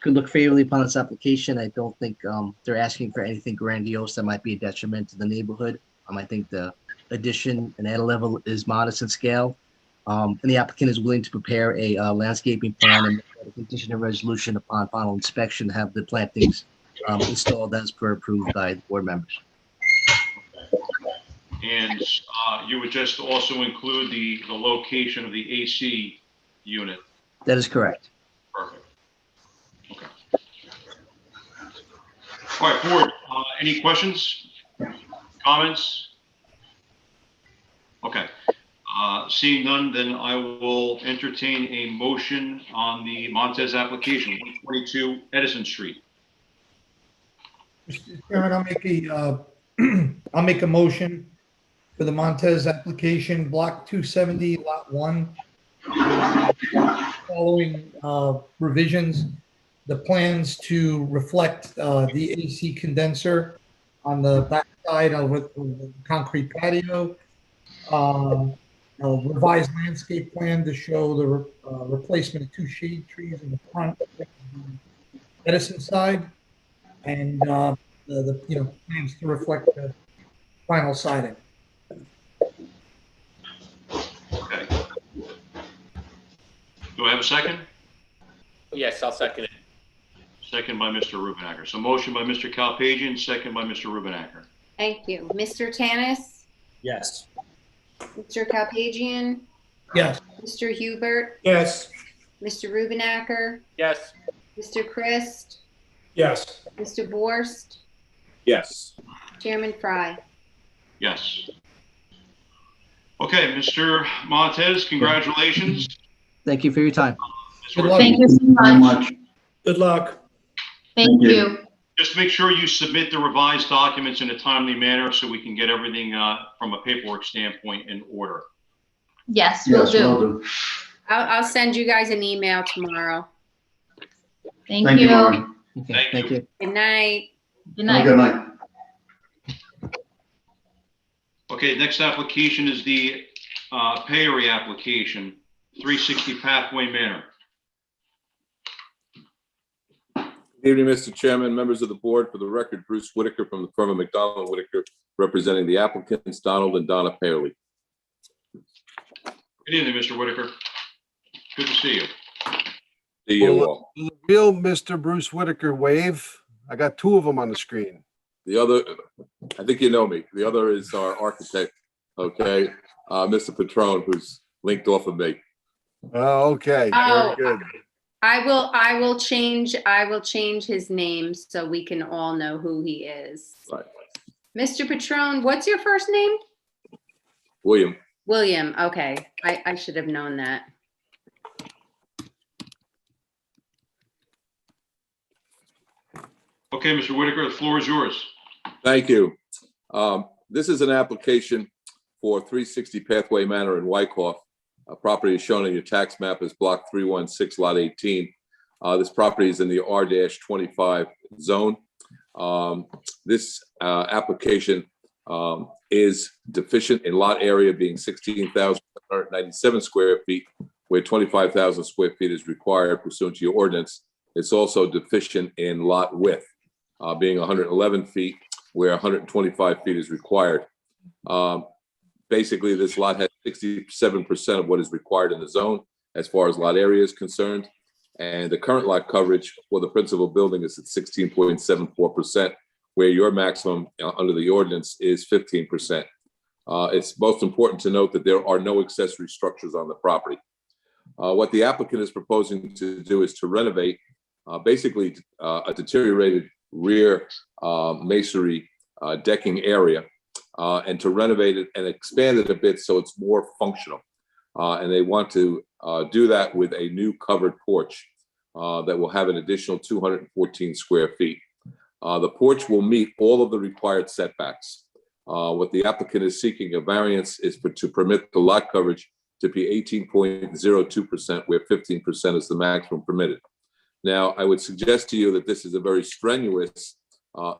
could look favorably upon this application. I don't think they're asking for anything grandiose that might be a detriment to the neighborhood. I think the addition and add level is modest in scale. And the applicant is willing to prepare a landscaping plan and a condition of resolution upon final inspection to have the plantings installed as per approved by the board members. And you would just also include the location of the AC unit. That is correct. Perfect. Okay. All right, board, any questions, comments? Okay. Seeing none, then I will entertain a motion on the Montez application, 122 Edison Street. Mr. Chairman, I'll make a motion for the Montez application, block 270, lot 1. Following revisions, the plans to reflect the AC condenser on the back side with the concrete patio. A revised landscape plan to show the replacement of 2 shade trees in the front Edison side, and the plans to reflect the final siding. Okay. Do I have a second? Yes, I'll second it. Second by Mr. Rubenacker. So motion by Mr. Kalpagian, second by Mr. Rubenacker. Thank you. Mr. Tanis? Yes. Mr. Kalpagian? Yes. Mr. Hubert? Yes. Mr. Rubenacker? Yes. Mr. Christ? Yes. Mr. Borst? Yes. Chairman Fry? Yes. Okay, Mr. Montez, congratulations. Thank you for your time. Good luck. Thank you so much. Good luck. Thank you. Just make sure you submit the revised documents in a timely manner so we can get everything from a paperwork standpoint in order. Yes, we'll do. I'll send you guys an email tomorrow. Thank you. Lauren. Okay, thank you. Good night. Good Have a night. good night. Okay, next application is the Payery application, 360 Pathway Manor. Good evening, Mr. Chairman, members of the board. For the record, Bruce Whitaker from the firm of McDonald Whitaker, representing the applicants, Donald and Donna Pairley. Good evening, Mr. Whitaker. Good to see you. See you Will all. the real Mr. Bruce Whitaker wave? I got 2 of them on the screen. The other, I think you know me. The other is our architect, okay? Mr. Patron, who's linked off of me. Oh, okay, Oh. very good. I will change his name so we can all know who he is. Right. Mr. Patron, what's your first name? William. William. Okay. I should have known that. Okay, Mr. Whitaker, the floor is yours. Thank you. This is an application for 360 Pathway Manor in Wyckoff. Property is shown on your tax map as block 316, lot 18. This property is in the R-25 zone. This application is deficient in lot area, being 16,197 square feet, where 25,000 square feet is required pursuant to your ordinance. It's also deficient in lot width, being 111 feet, where 125 feet is required. Basically, this lot has 67% of what is required in the zone as far as lot area is concerned. And the current lot coverage for the principal building is at 16.74%, where your maximum under the ordinance is 15%. It's most important to note that there are no accessory structures on the property. What the applicant is proposing to do is to renovate basically a deteriorated rear masonry decking area and to renovate it and expand it a bit so it's more functional. And they want to do that with a new covered porch that will have an additional 214 square feet. The porch will meet all of the required setbacks. What the applicant is seeking a variance is to permit the lot coverage to be 18.02%, where 15% is the maximum permitted. Now, I would suggest to you that this is a very strenuous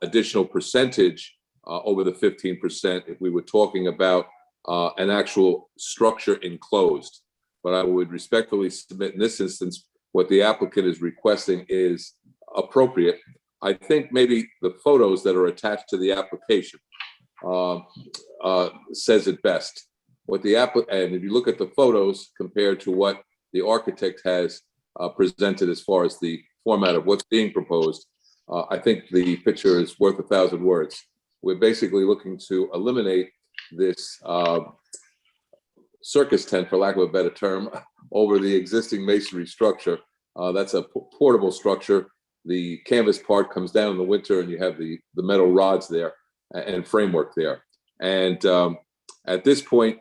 additional percentage over the 15% if we were talking about an actual structure enclosed. But I would respectfully submit in this instance, what the applicant is requesting is appropriate. I think maybe the photos that are attached to the application says it best. What the and if you look at the photos compared to what the architect has presented as far as the format of what's being proposed, I think the picture is worth 1,000 words. We're basically looking to eliminate this circus tent, for lack of a better term, over the existing masonry structure. That's a portable structure. The canvas part comes down in the winter and you have the metal rods there and framework there. And at this point,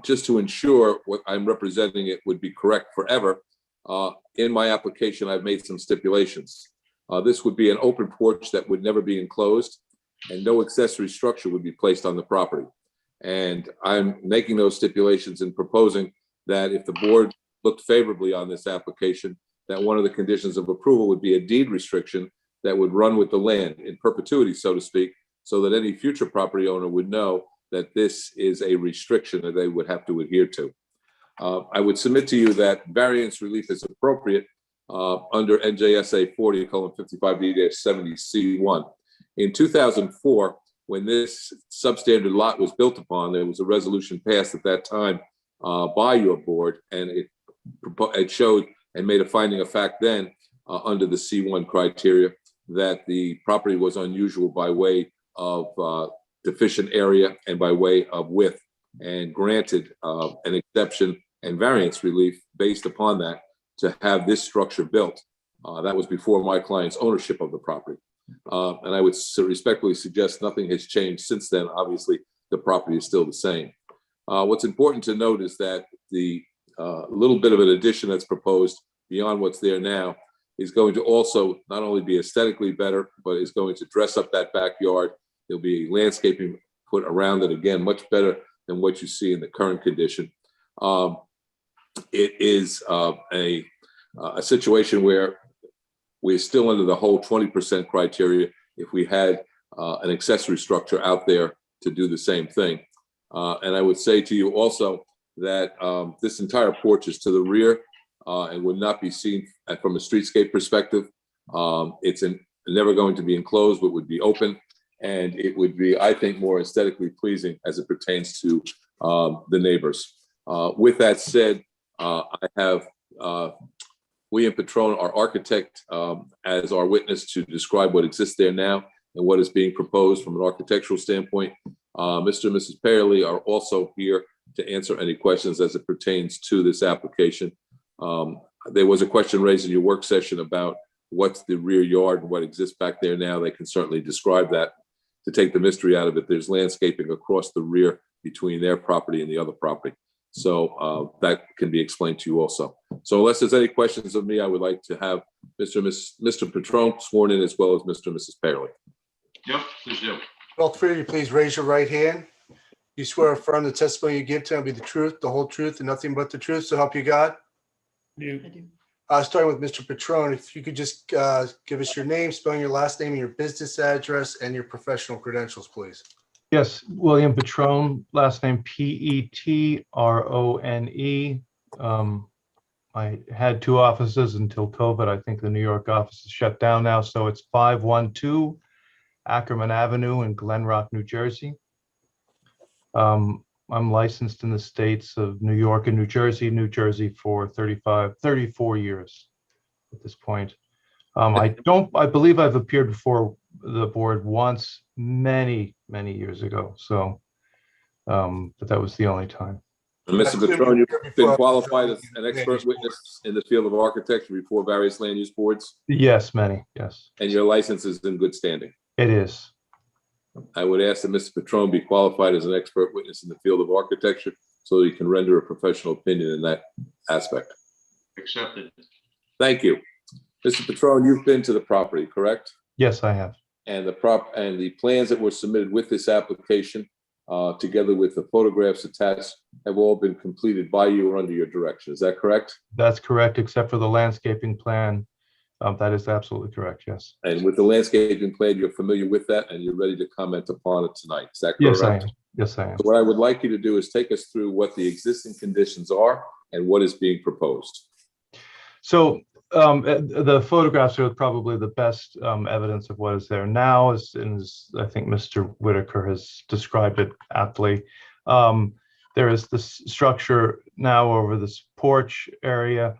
just to ensure what I'm representing it would be correct forever, in my application, I've made some stipulations. This would be an open porch that would never be enclosed, and no accessory structure would be placed on the property. And I'm making those stipulations and proposing that if the board looked favorably on this application, that one of the conditions of approval would be a deed restriction that would run with the land in perpetuity, so to speak, so that any future property owner would know that this is a restriction that they would have to adhere to. I would submit to you that variance relief is appropriate under NJSA 40:55D-70C1. In 2004, when this substandard lot was built upon, there was a resolution passed at that time by your board, and it showed and made a finding of fact then under the C1 criteria that the property was unusual by way of deficient area and by way of width, and granted an exception and variance relief based upon that to have this structure built. That was before my client's ownership of the property. And I would respectfully suggest nothing has changed since then. Obviously, the property is still the same. What's important to note is that the little bit of an addition that's proposed beyond what's there now is going to also not only be aesthetically better, but is going to dress up that backyard. There'll be landscaping put around it, again, much better than what you see in the current condition. It is a situation where we're still under the whole 20% criteria if we had an accessory structure out there to do the same thing. And I would say to you also that this entire porch is to the rear and would not be seen from a streetscape perspective. It's never going to be enclosed, but would be open. And it would be, I think, more aesthetically pleasing as it pertains to the neighbors. With that said, I have William Petrone, our architect, as our witness to describe what exists there now and what is being proposed from an architectural standpoint. Mr. and Mrs. Perley are also here to answer any questions as it pertains to this application. There was a question raised in your work session about what's the rear yard and what exists back there now. They can certainly describe that. To take the mystery out of it, there's landscaping across the rear between their property and the other property. So that can be explained to you also. So unless there's any questions of me, I would like to have Mr. Patron sworn in as well as Mr. and Mrs. Perry. Yep, please do. All three of you, please raise your right hand. You swear or affirm the testimony you give tonight will be the truth, the whole truth, and nothing but the truth, so help you God? Starting with Mr. Patron, if you could just give us your name, spelling your last name, and your business address, and your professional credentials, please. Yes, William Petrone, last name Petrone. I had two offices until COVID. I think the New York office is shut down now, so it's 512 Ackerman Avenue in Glen Rock, New Jersey. I'm licensed in the states of New York and New Jersey for 34 years at this point. I believe I've appeared before the board once many years ago. So, but that was the only time. And Mr. Patron, you've been qualified as an expert witness in the field of architecture before various land use boards? Yes, many, yes. And your license is in good standing? It is. I would ask that Mr. Patron be qualified as an expert witness in the field of architecture so that he can render a professional opinion in that aspect. Accepted. Thank you. Mr. Patron, you've been to the property, correct? Yes, I have. And the plans that were submitted with this application, together with the photographs attached, have all been completed by you or under your direction. Is that correct? That's correct, except for the landscaping plan. That is absolutely correct, yes. And with the landscaping plan, you're familiar with that and you're ready to comment upon it tonight. Is that correct? Yes, I am. Yes, I am. So what I would like you to do is take us through what the existing conditions are and what is being proposed. So the photographs are probably the best evidence of what is there now, as I think Mr. Whitaker has described it aptly. There is this structure now over this porch area.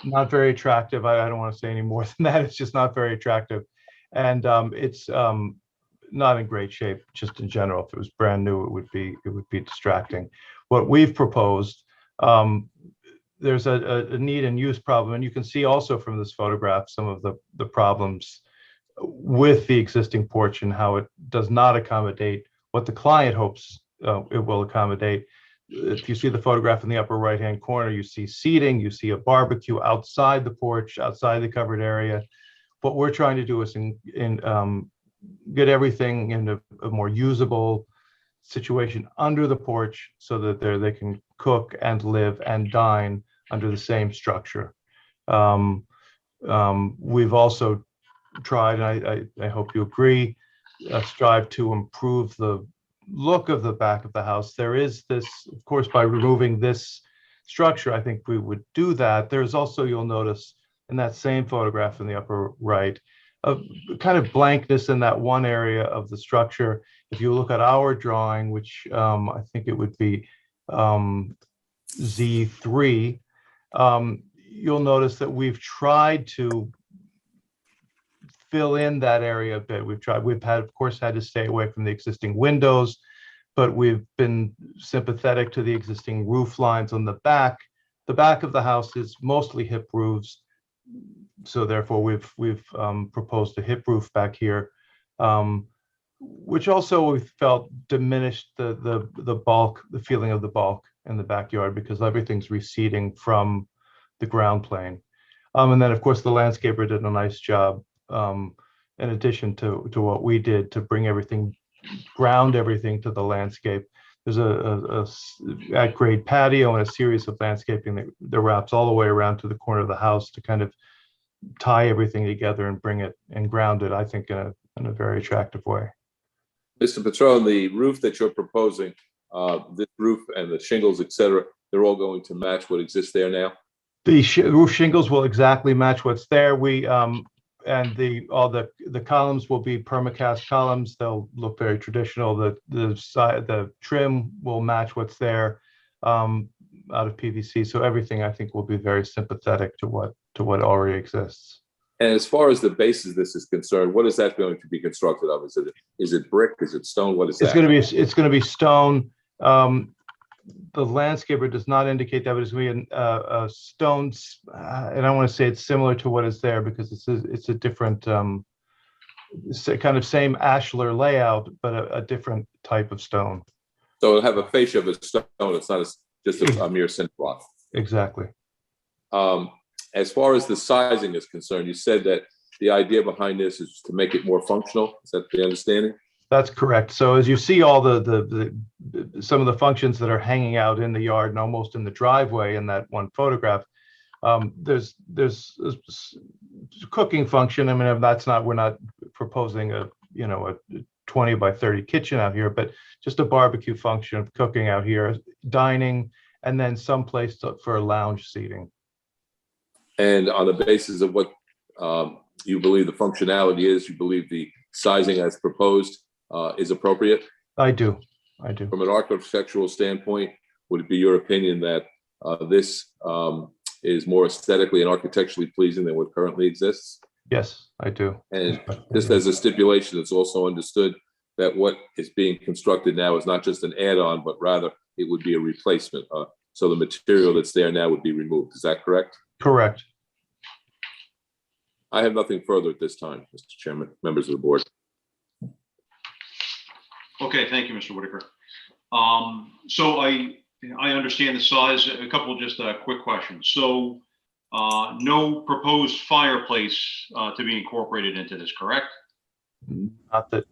Not very attractive. I don't want to say any more than that. It's just not very attractive. And it's not in great shape, just in general. If it was brand new, it would be distracting. What we've proposed, there's a need and use problem. And you can see also from this photograph some of the problems with the existing porch and how it does not accommodate what the client hopes it will accommodate. If you see the photograph in the upper right-hand corner, you see seating, you see a barbecue outside the porch, outside the covered area. What we're trying to do is get everything in a more usable situation under the porch so that they can cook and live and dine under the same structure. We've also tried, and I hope you agree, strive to improve the look of the back of the house. There is this, of course, by removing this structure, I think we would do that. There's also, you'll notice in that same photograph in the upper right, a kind of blankness in that one area of the structure. If you look at our drawing, which I think it would be Z3, you'll notice that we've tried to fill in that area a bit. We've had, of course, had to stay away from the existing windows, but we've been sympathetic to the existing roof lines on the back. The back of the house is mostly hip roofs, so therefore we've proposed a hip roof back here, which also we felt diminished the bulk, the feeling of the bulk in the backyard because everything's receding from the ground plane. And then, of course, the landscaper did a nice job in addition to what we did to bring ground everything to the landscape. There's a at-grade patio and a series of landscaping that wraps all the way around to the corner of the house to kind of tie everything together and bring it and ground it, I think, in a very attractive way. Mr. Patron, the roof that you're proposing, this roof and the shingles, et cetera, they're all going to match what exists there now? The roof shingles will exactly match what's there. And all the columns will be permacast columns. They'll look very traditional. The trim will match what's there out of PVC. So everything, I think, will be very sympathetic to what already exists. And as far as the basis of this is concerned, what is that going to be constructed of? Is it brick? Is it stone? What is that? It's going to be stone. The landscaper does not indicate that, but it's going to be a stone, and I want to say it's similar to what is there because it's a different kind of same ashlar layout, but a different type of stone. So it'll have a fascia of a stone. It's not just a mere cinder block. Exactly. As far as the sizing is concerned, you said that the idea behind this is to make it more functional. Is that the understanding? That's correct. So as you see all the some of the functions that are hanging out in the yard and almost in the driveway in that one photograph, there's cooking function. I mean, we're not proposing a 20 by 30 kitchen out here, but just a barbecue function of cooking out here, dining, and then some place for lounge seating. And on the basis of what you believe the functionality is, you believe the sizing as proposed is appropriate? I do. From an architectural standpoint, would it be your opinion that this is more aesthetically and architecturally pleasing than what currently exists? Yes, I do. And just as a stipulation, it's also understood that what is being constructed now is not just an add-on, but rather it would be a replacement. So the material that's there now would be removed. Is that correct? Correct. I have nothing further at this time, Mr. Chairman, members of the board. Okay, thank you, Mr. Whitaker. So I understand the size. A couple just quick questions. So no proposed fireplace to be incorporated into this, correct? Not that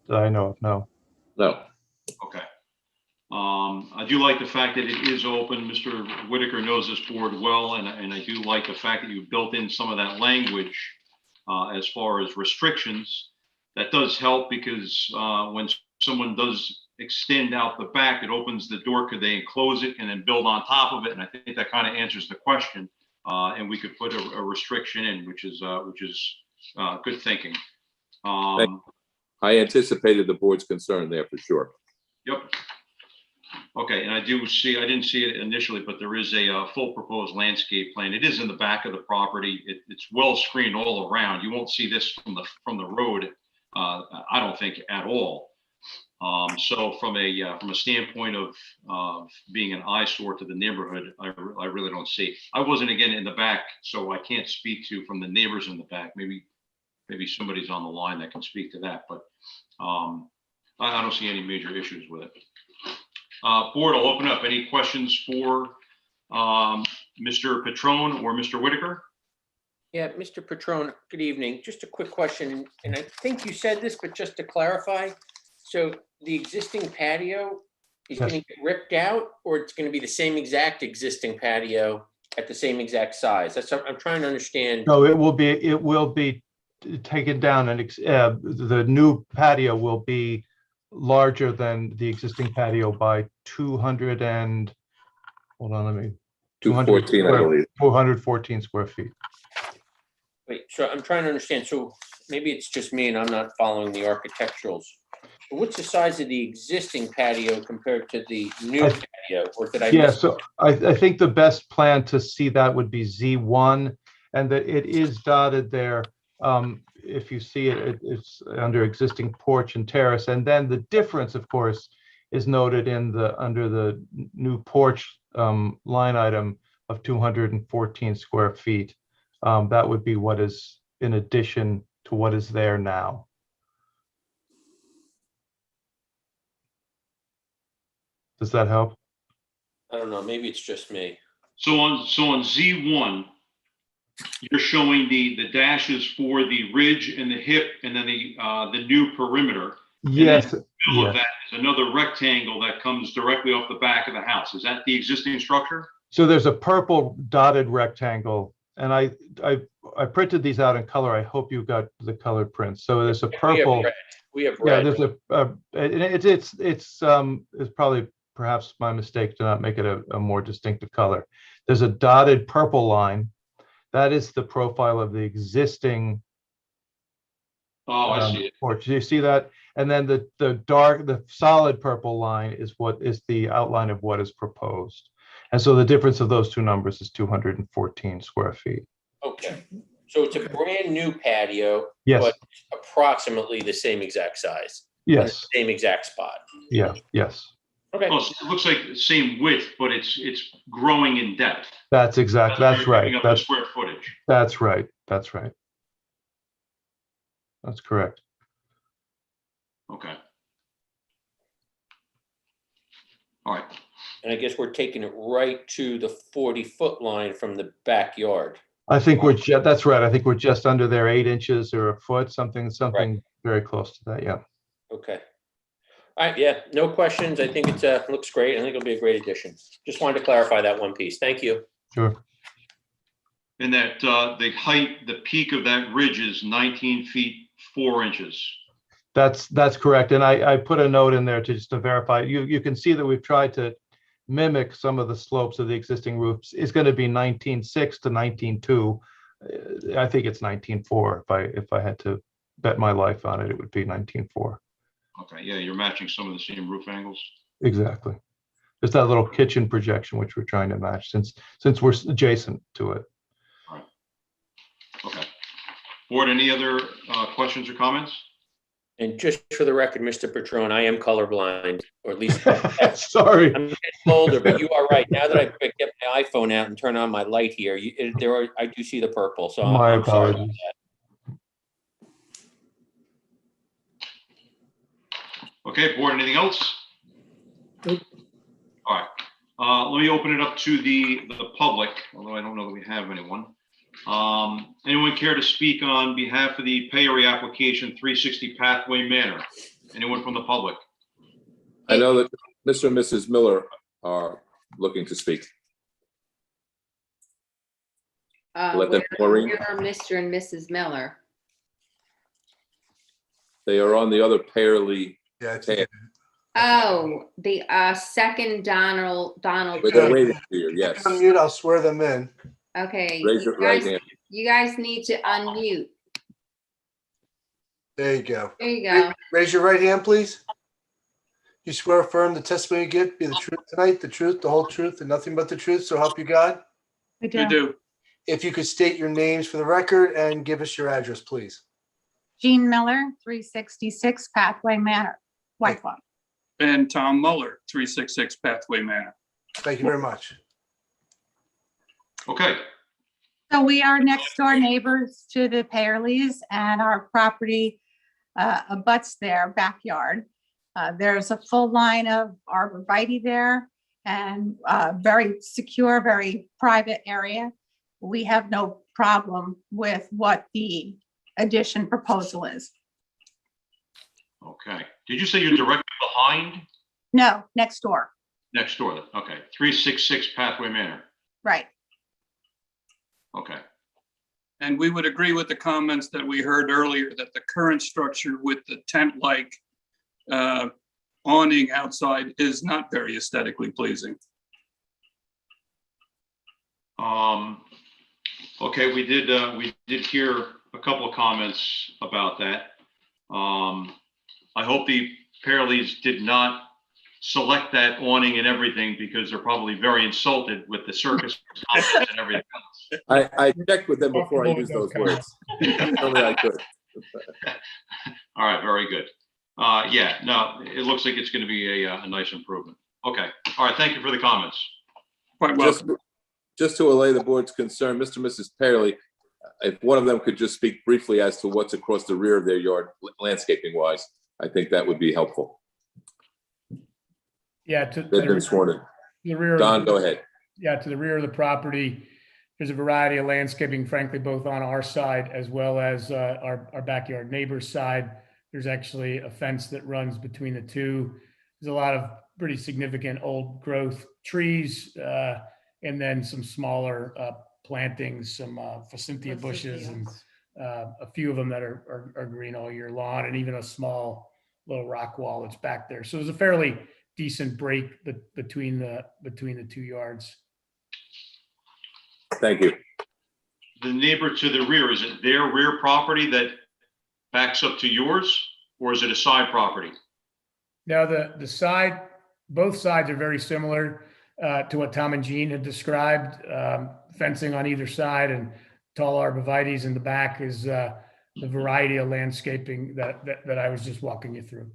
I know of, no. No. Okay. I do like the fact that it is open. Mr. Whitaker knows this board well, and I do like the fact that you built in some of that language as far as restrictions. That does help because when someone does extend out the back, it opens the door. Could they enclose it and then build on top of it? And I think that kind of answers the question. And we could put a restriction in, which is good thinking. I anticipated the board's concern there for sure. Yep. Okay, and I didn't see it initially, but there is a full proposed landscape plan. It is in the back of the property. It's well screened all around. You won't see this from the road, I don't think at all. So from a standpoint of being an eyesore to the neighborhood, I really don't see. I wasn't again in the back, so I can't speak to from the neighbors in the back. Maybe somebody's on the line that can speak to that, but I don't see any major issues with it. Board, I'll open up. Any questions for Mr. Petrone or Mr. Whitaker? Yeah, Mr. Petrone, good evening. Just a quick question, and I think you said this, but just to clarify, so the existing patio is going to get ripped out, or it's going to be the same exact existing patio at the same exact size? That's what I'm trying to understand. No, it will be taken down, and the new patio will be larger than the existing patio by 200 and, hold on, let me, 214, I believe. 414 square feet. Wait, so I'm trying to understand. So maybe it's just me and I'm not following the architecturals. But what's the size of the existing patio compared to the new patio? Or did I Yeah, miss so I think the best plan to see that would be Z1, and that it is dotted there. If you see it, it's under existing porch and terrace. And then the difference, of course, is noted under the new porch line item of 214 square feet. That would be what is in addition to what is there now. Does that help? I don't know. Maybe it's just me. So on Z1, you're showing the dashes for the ridge and the hip, and then the new perimeter. Yes. And in the middle of that is another rectangle that comes directly off the back of the house. Is that the existing structure? So there's a purple dotted rectangle, and I printed these out in color. I hope you got the colored prints. So there's a purple. We have red. Yeah, there's it's probably perhaps my mistake to not make it a more distinctive color. There's a dotted purple line. That is the profile of the existing. Oh, I see it. Porch. Do you see that? And then the solid purple line is what is the outline of what is proposed. And so the difference of those two numbers is 214 square feet. Okay. So it's a brand new patio, Yes. but approximately the same exact size. Yes. And the same exact spot. Yeah. Yes. Okay. Oh, so it looks like the same width, but it's growing in depth. That's exact. That's right. Picking up the square footage. That's right. That's right. That's correct. Okay. All right. And I guess we're taking it right to the 40-foot line from the backyard. I think that's right. I think we're just under there, 8 inches or a foot, something very close to that. Yeah. Okay. All right, yeah, no questions. I think it looks great. I think it'll be a great addition. Just wanted to clarify that one piece. Thank you. Sure. And that the height, the peak of that ridge is 19 feet 4 inches. That's correct. And I put a note in there just to verify. You can see that we've tried to mimic some of the slopes of the existing roofs. It's going to be 19.6 to 19.2. I think it's 19.4. If I had to bet my life on it, it would be 19.4. Okay, yeah, you're matching some of the same roof angles. Exactly. Just that little kitchen projection, which we're trying to match since we're adjacent to it. All right. Okay. Board, any other questions or comments? And just for the record, Mr. Patron, I am colorblind, or at least sorry. I'm getting older, but you are right. Now that I get my iPhone out and turn on my light here, I do see the purple. So My I'm sorry about apologies. that. Okay, board, anything else? Nope. All right. Let me open it up to the public, although I don't know that we have anyone. Anyone care to speak on behalf of the Payary application 360 Pathway Manor? Anyone from the public? I know that Mr. and Mrs. Miller are looking to speak. Let them, Maureen. Where are Mr. and Mrs. Miller? They are on the other Payerly. Yeah. tab. Oh, the second Donald. But they're waiting for you, yes. Unmute, I'll swear them in. Okay. Raise your right hand. You guys need to unmute. There you go. There you go. Raise your right hand, please. You swear affirm the testimony you give be the truth tonight, the truth, the whole truth, and nothing but the truth, so help you God? I do. If you could state your names for the record and give us your address, please. Jean Miller, 366 Pathway Manor, Whitelaw. And Tom Muller, 366 Pathway Manor. Thank you very much. Okay. So we are next door neighbors to the Payerleys, and our property abuts their backyard. There's a full line of arborvitae there and very secure, very private area. We have no problem with what the addition proposal is. Okay. Did you say you're directly behind? No, next door, Next door. Okay. 366 Pathway Manor. right. Okay. And we would agree with the comments that we heard earlier, that the current structure with the tent-like awning outside is not very aesthetically pleasing. Okay, we did hear a couple of comments about that. I hope the Payerleys did not select that awning and everything, because they're probably very insulted with the circus and everything else. I checked with them before I used those words. Only I could. All right, very good. Yeah, no, it looks like it's going to be a nice improvement. Okay, all right, thank you for the comments. Quite welcome. Just to allay the board's concern, Mr. and Mrs. Payerly, if one of them could just speak briefly as to what's across the rear of their yard, landscaping wise, I think that would be helpful. Yeah, to They've been sworn in. the rear. Don, go ahead. Yeah, to the rear of the property, there's a variety of landscaping, frankly, both on our side as well as our backyard neighbor's side. There's actually a fence that runs between the two. There's a lot of pretty significant old growth trees, and then some smaller plantings, some forsythia bushes, and a few of them that are green all year long, and even a small little rock wall that's back there. So there's a fairly decent break between the 2 yards. Thank you. The neighbor to the rear, is it their rear property that backs up to yours, or is it a side property? Now, the side, both sides are very similar to what Tom and Jean had described. Fencing on either side and tall arborvitaes in the back is the variety of landscaping that I was just walking you through.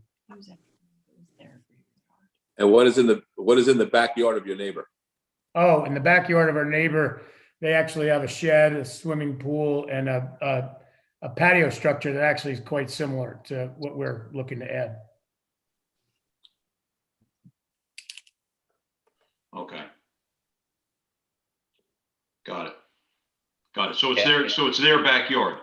And what is in the backyard of your neighbor? Oh, in the backyard of our neighbor, they actually have a shed, a swimming pool, and a a patio structure that actually is quite similar to what we're looking to add. Okay. Got it. Got it. So it's Yeah. their backyard.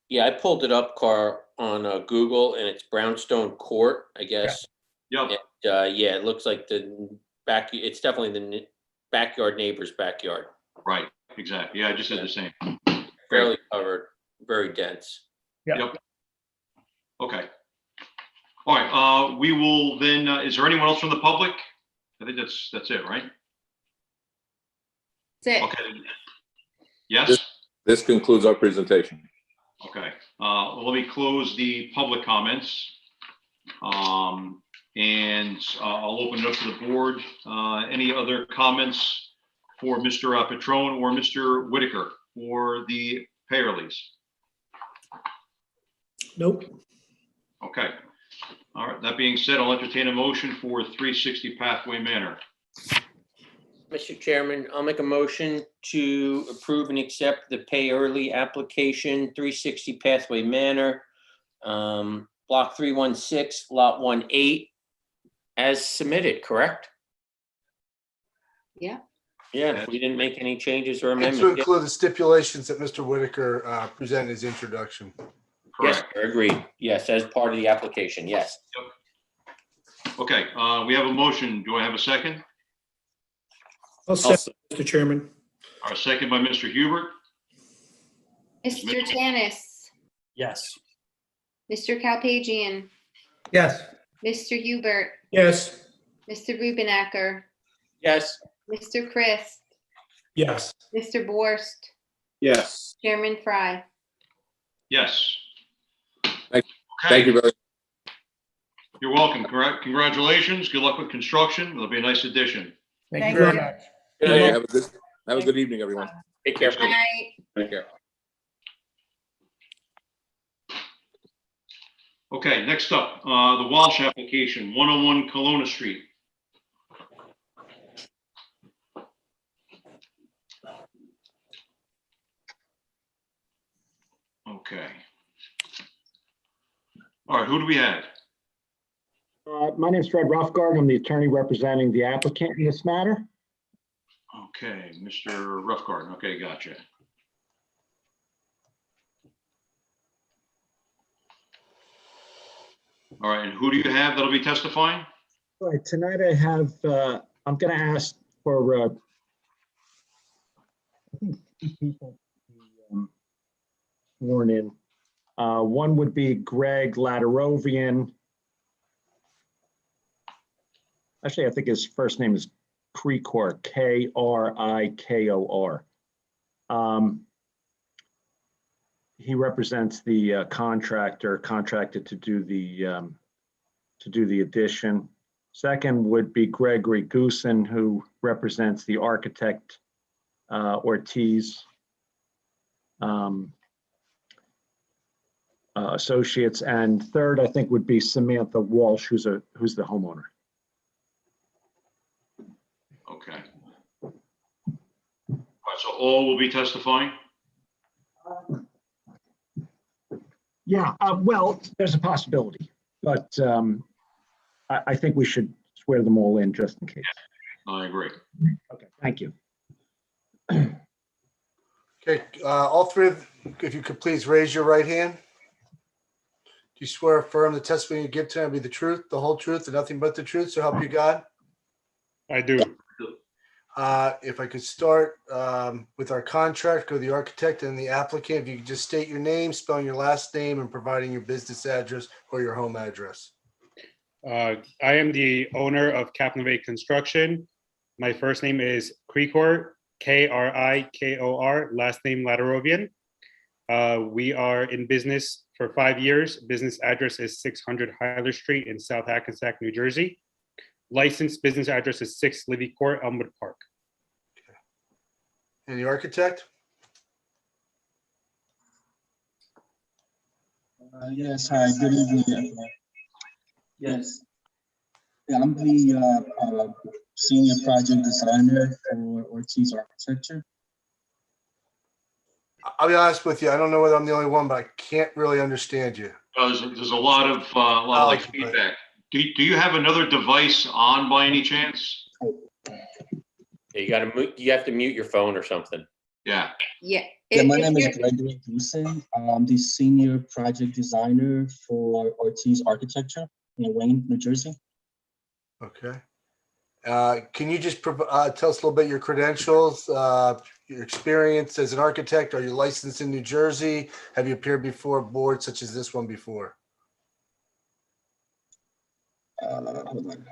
Yeah, I pulled it up, Carr, on Google, and it's Brownstone Court, I guess. Yep. Yeah, it looks like it's definitely the backyard neighbor's backyard. Right, exactly. Yeah, I just did the same. Fairly covered, very dense. Yep. Okay. All right, we will then, is there anyone else from the public? I think that's it, right? That's it. Okay. Yes? This concludes our presentation. Okay, well, let me close the public comments. And I'll open it up to the board. Any other comments for Mr. Petrone or Mr. Whitaker for the Payerleys? Nope. Okay. All right, that being said, I'll entertain a motion for 360 Pathway Manor. Mr. Chairman, I'll make a motion to approve and accept the pay early application, 360 Pathway Manor, block 316, lot 18, as submitted, correct? Yeah. Yeah, we didn't make any changes or And amendments. to include the stipulations that Mr. Whitaker presented in his introduction. Yes, agreed. Yes, as part of the application, yes. Okay, we have a motion. Do I have a second? I'll second, Mr. Chairman. Our second by Mr. Hubert. Mr. Tanis, Yes. Mr. Kalpagian, Yes. Mr. Hubert, Yes. Mr. Rubenacker, Yes. Mr. Christ, Yes. Mr. Borst, Yes. Chairman Fry. Yes. Thank you very. You're welcome. Correct. Congratulations. Good luck with construction. It'll be a nice addition. Thank you very much. Good night. Have a good evening, everyone. Take care. Good night. Take care. Okay, next up, the Walsh application, 101 Kelowna Street. Okay. All right, who do we have? My name is Fred Roughgarden. I'm the attorney representing the applicant in this matter. Okay, Mr. Roughgarden. Okay, gotcha. All right, and who do you have that'll be testifying? All right, tonight I have, I'm going to ask for, I think 2 people to be sworn in. One would be Greg Ladarovian. Actually, I think his first name is Krikor, Krikor. He represents the contractor contracted to do the addition. Second would be Gregory Goosen, who represents the architect Ortiz Associates. And third, I think, would be Samantha Walsh, who's the homeowner. Okay. All right, so all will be testifying? Yeah, well, there's a possibility, but I think we should swear them all in just in case. I agree. Okay, thank you. Okay, all three of, if you could please raise your right hand. Do you swear or affirm the testimony you give tonight will be the truth, the whole truth, and nothing but the truth, so help you God? I do. If I could start with our contractor, the architect, and the applicant, if you could just state your name, spelling your last name, and providing your business address or your home address. I am the owner of Captain Bay Construction. My first name is Krikor, Krikor, last name Ladarovian. We are in business for 5 years. Business address is 600 Hyler Street in South Hackensack, New Jersey. Licensed business address is 6 Livy Court, Elmwood Park. Okay. And the architect? Yes, hi, good evening, everyone. Yes. Yeah, I'm the senior project designer for Ortiz Architecture. I'll be honest with you, I don't know whether I'm the only one, but I can't really understand you. There's a lot of like feedback. Do you have another device on by any chance? Yeah, you have to mute your phone or something. Yeah. Yeah. Yeah, my If name is you're- Gregory Goosen. I'm the senior project designer for Ortiz Architecture in Wayne, New Jersey. Okay. Can you just tell us a little bit your credentials, your experience as an architect? Are you licensed in New Jersey? Have you appeared before boards such as this one before? Hold on.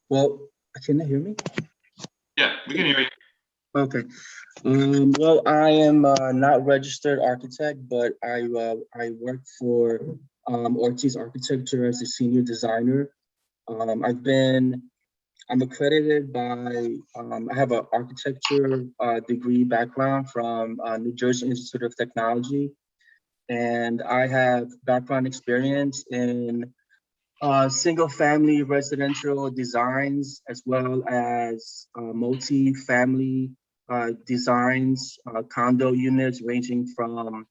Well, can you hear me? Yeah, we can hear you. Okay. Well, I am not registered architect, but I work for Ortiz Architecture as a senior designer. I'm accredited by, I have an architecture degree background from New Jersey Institute of Technology. And I have background experience in single-family residential designs, as well as multi-family designs, condo units ranging from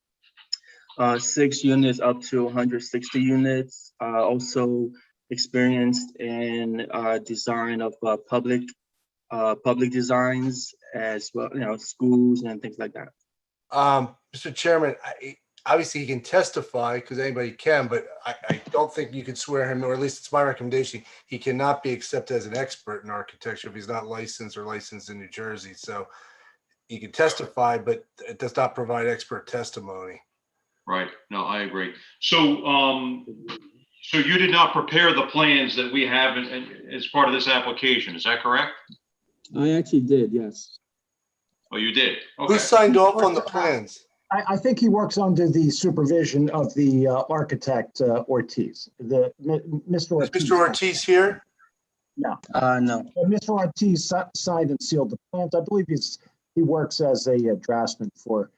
6 units up to 160 units. Also experienced in design of public designs, as well, schools and things like that. Mr. Chairman, obviously he can testify because anybody can, but I don't think you could swear him, or at least it's my recommendation. He cannot be accepted as an expert in architecture if he's not licensed in New Jersey. So he can testify, but it does not provide expert testimony. Right. No, I agree. So, so you did not prepare the plans that we have as part of this application. Is that correct? I actually did, yes. Oh, you did? Okay. Who signed off on the plans? I think he works under the supervision of the architect Ortiz. Mr. Ortiz. Is Mr. Ortiz here? No. No. Mr. Ortiz signed and sealed the plans. I believe he works as a draftsman for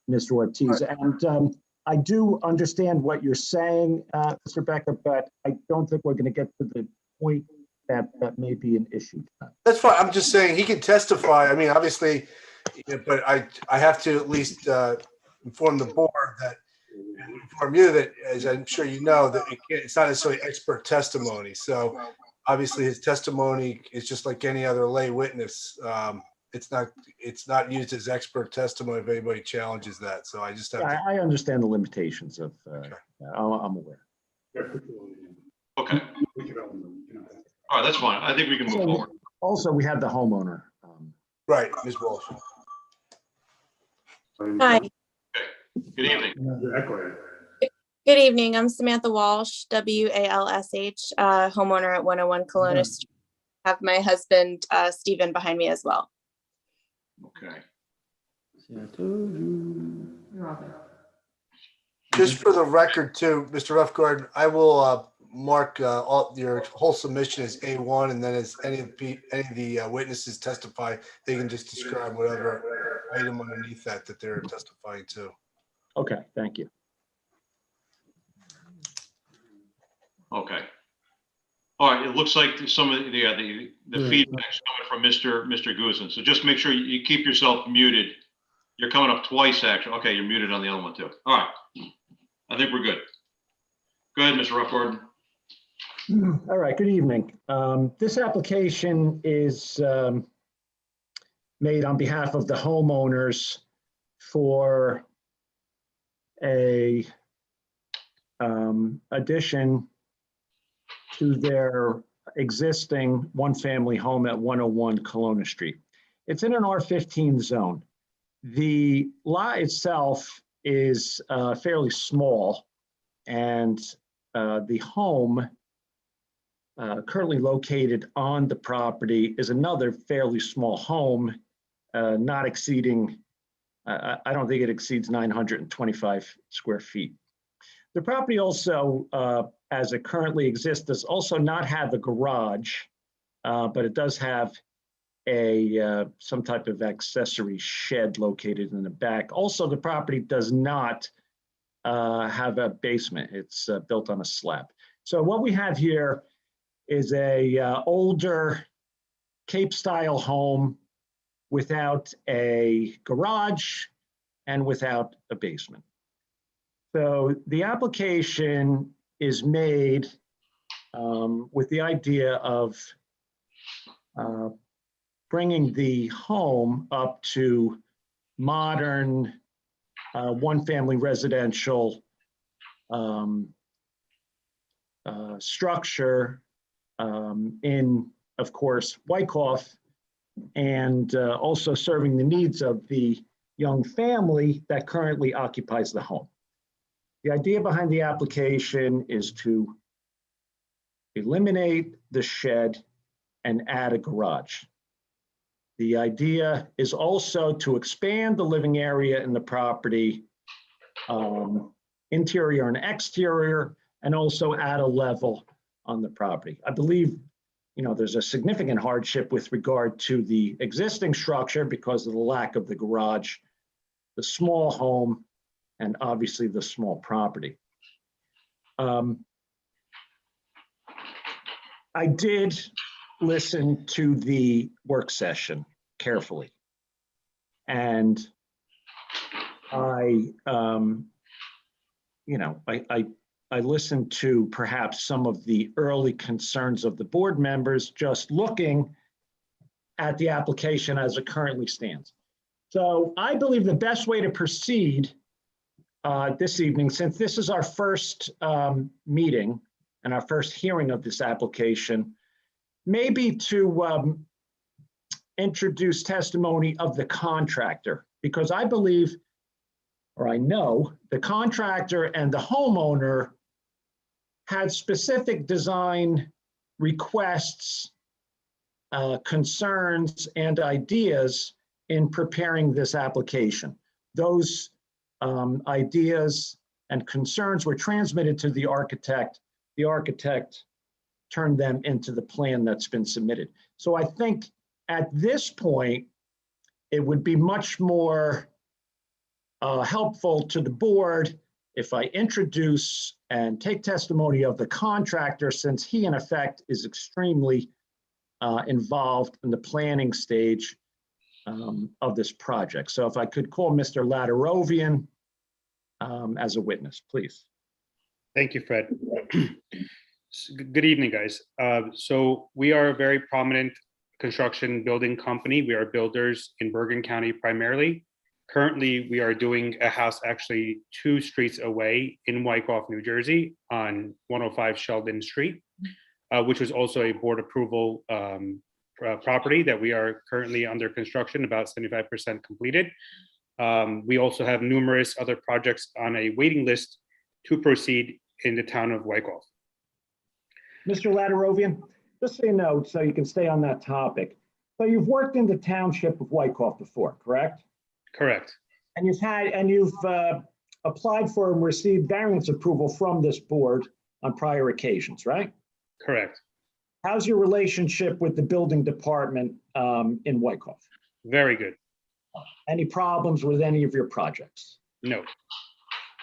Mr. Ortiz. Right. And I do understand what you're saying, Mr. Becker, but I don't think we're going to get to the point that may be an issue. That's fine. I'm just saying he can testify. I mean, obviously, but I have to at least inform the board inform you that, as I'm sure you know, that it's not necessarily expert testimony. So obviously his testimony is just like any other lay witness. It's not used as expert testimony if anybody challenges that. So I just have to. I understand the limitations of, I'm aware. Okay. All right, that's fine. I think we can move forward. Also, we have the homeowner. Right, Ms. Walsh. Hi, Good evening. good evening. I'm Samantha Walsh, WALSH, homeowner at 101 Kelowna Street. I have my husband, Stephen, behind me as well. Okay. Just for the record too, Mr. Roughgarden, I will mark all your whole submission as A1, and then as any of the witnesses testify, they can just describe whatever item underneath that they're testifying to. Okay, thank you. Okay. All right, it looks like some of the feedback's coming from Mr. Goosen. So just make sure you keep yourself muted. You're coming up twice, actually. Okay, you're muted on the other one too. All right. I think we're good. Go ahead, Mr. Roughgarden. All right, good evening. This application is made on behalf of the homeowners for a addition to their existing one-family home at 101 Kelowna Street. It's in an R15 zone. The lot itself is fairly small, and the home currently located on the property is another fairly small home, not exceeding, I don't think it exceeds 925 square feet. The property also, as it currently exists, does also not have a garage, but it does have some type of accessory shed located in the back. Also, the property does not have a basement. It's built on a slab. So what we have here is a older Cape-style home without a garage and without a basement. So the application is made with the idea of bringing the home up to modern one-family residential structure in, of course, Wyckoff, and also serving the needs of the young family that currently occupies the home. The idea behind the application is to eliminate the shed and add a garage. The idea is also to expand the living area in the property, interior and exterior, and also add a level on the property. I believe, there's a significant hardship with regard to the existing structure because of the lack of the garage, the small home, and obviously the small property. I did listen to the work session carefully. And I listened to perhaps some of the early concerns of the board members just looking at the application as it currently stands. So I believe the best way to proceed this evening, since this is our first meeting and our first hearing of this application, maybe to introduce testimony of the contractor, because I believe, or I know, the contractor and the homeowner had specific design requests, concerns, and ideas in preparing this application. Those ideas and concerns were transmitted to the architect. The architect turned them into the plan that's been submitted. So I think at this point, it would be much more helpful to the board if I introduce and take testimony of the contractor, since he in effect is extremely involved in the planning stage of this project. So if I could call Mr. Ladarovian as a witness, please. Thank you, Fred. Good evening, guys. So we are a very prominent construction building company. We are builders in Bergen County primarily. Currently, we are doing a house actually 2 streets away in Wyckoff, New Jersey on 105 Sheldon Street, which was also a board approval property that we are currently under construction, about 75% completed. We also have numerous other projects on a waiting list to proceed in the town of Wyckoff. Mr. Ladarovian, just so you know, so you can stay on that topic. So you've worked in the township of Wyckoff before, correct? Correct. And you've applied for and received variance approval from this board on prior occasions, right? Correct. How's your relationship with the building department in Wyckoff? Very good. Any problems with any of your projects? No.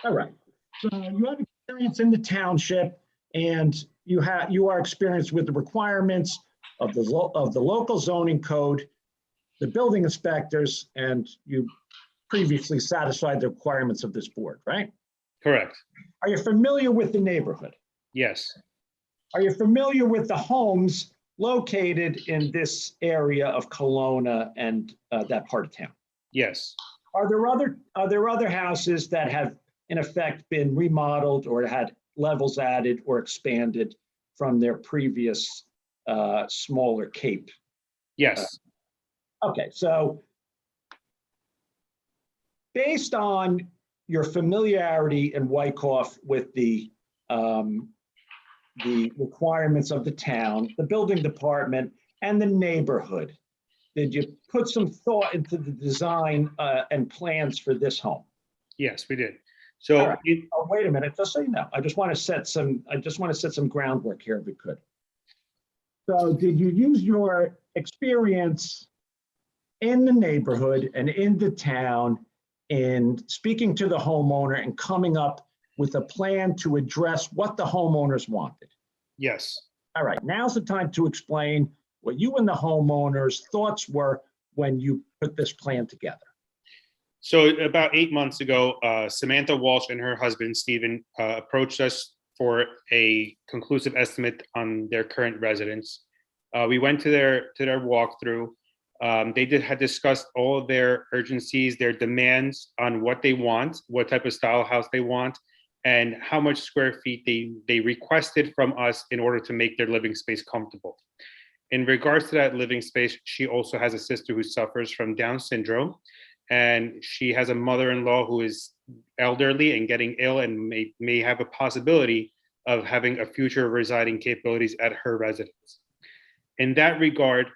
All right. So you have experience in the township, and you are experienced with the requirements of the local zoning code, the building inspectors, and you previously satisfied the requirements of this board, right? Correct. Are you familiar with the neighborhood? Yes. Are you familiar with the homes located in this area of Kelowna and that part of town? Yes. Are there other houses that have in effect been remodeled or had levels added or expanded from their previous smaller cape? Yes. Okay, so based on your familiarity in Wyckoff with the requirements of the town, the building department, and the neighborhood, did you put some thought into the design and plans for this home? Yes, we did. So right. Wait a minute, just so you know, I just want to set some groundwork here if we could. So did you use your experience in the neighborhood and in the town in speaking to the homeowner and coming up with a plan to address what the homeowners wanted? Yes. All right, now's the time to explain what you and the homeowners' thoughts were when you put this plan together? So about 8 months ago, Samantha Walsh and her husband, Stephen, approached us for a conclusive estimate on their current residence. We went to their walkthrough. They had discussed all of their urgencies, their demands on what they want, what type of style house they want, and how much square feet they requested from us in order to make their living space comfortable. In regards to that living space, she also has a sister who suffers from Down syndrome, and she has a mother-in-law who is elderly and getting ill and may have a possibility of having a future residing capabilities at her residence. In that regard,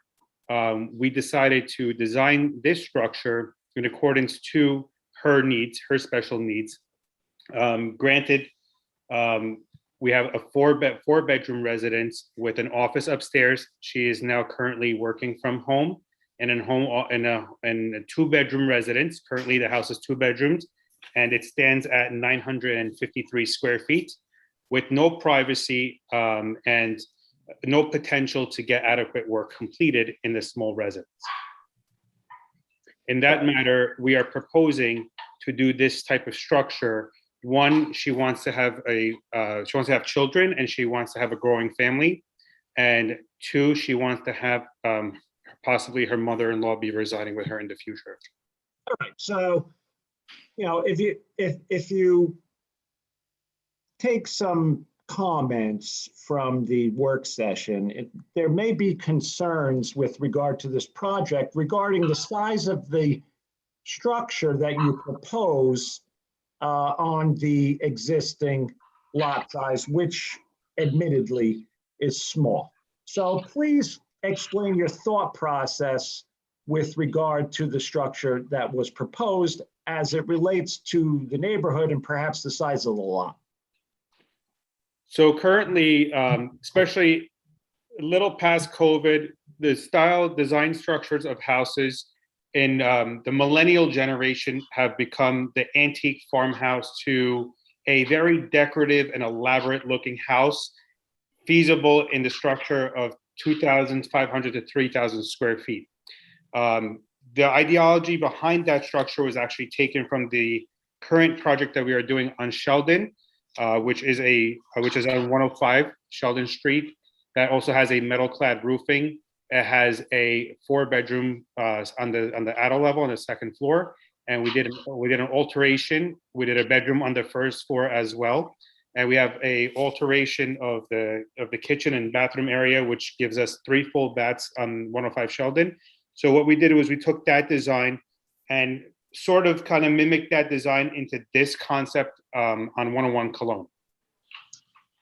we decided to design this structure in accordance to her needs, her special needs. Granted, we have a four-bedroom residence with an office upstairs. She is now currently working from home, and in a two-bedroom residence. Currently, the house is 2 bedrooms, and it stands at 953 square feet, with no privacy and no potential to get adequate work completed in the small residence. In that matter, we are proposing to do this type of structure. One, she wants to have children, and she wants to have a growing family. And 2, she wants to have possibly her mother-in-law be residing with her in the future. All right, so, if you take some comments from the work session, there may be concerns with regard to this project regarding the size of the structure that you propose on the existing lot size, which admittedly is small. So please explain your thought process with regard to the structure that was proposed as it relates to the neighborhood and perhaps the size of the lot. So currently, especially a little past COVID, the style design structures of houses in the millennial generation have become the antique farmhouse to a very decorative and elaborate looking house, feasible in the structure of 2,500 to 3,000 square feet. The ideology behind that structure was actually taken from the current project that we are doing on Sheldon, which is on 105 Sheldon Street. That also has a metal clad roofing. It has a 4-bedroom on the attic level on the second floor, and we did an alteration. We did a bedroom on the first floor as well, and we have a alteration of the kitchen and bathroom area, which gives us 3 full baths on 105 Sheldon. So what we did was we took that design and sort of kind of mimicked that design into this concept on 101 Cologne.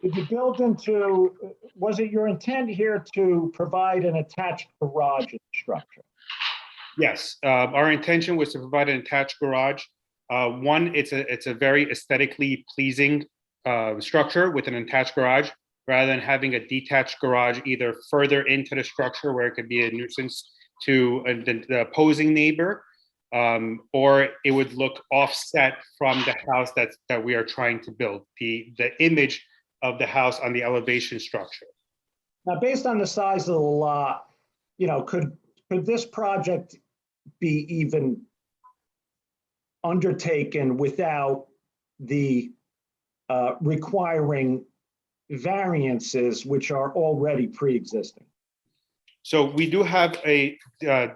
Did you build into, was it your intent here to provide an attached garage in the structure? Yes, our intention was to provide an attached garage. One, it's a very aesthetically pleasing structure with an attached garage, rather than having a detached garage either further into the structure where it could be a nuisance to the opposing neighbor, or it would look offset from the house that we are trying to build, the image of the house on the elevation structure. Now, based on the size of the lot, could this project be even undertaken without the requiring variances which are already pre-existing? So we do have a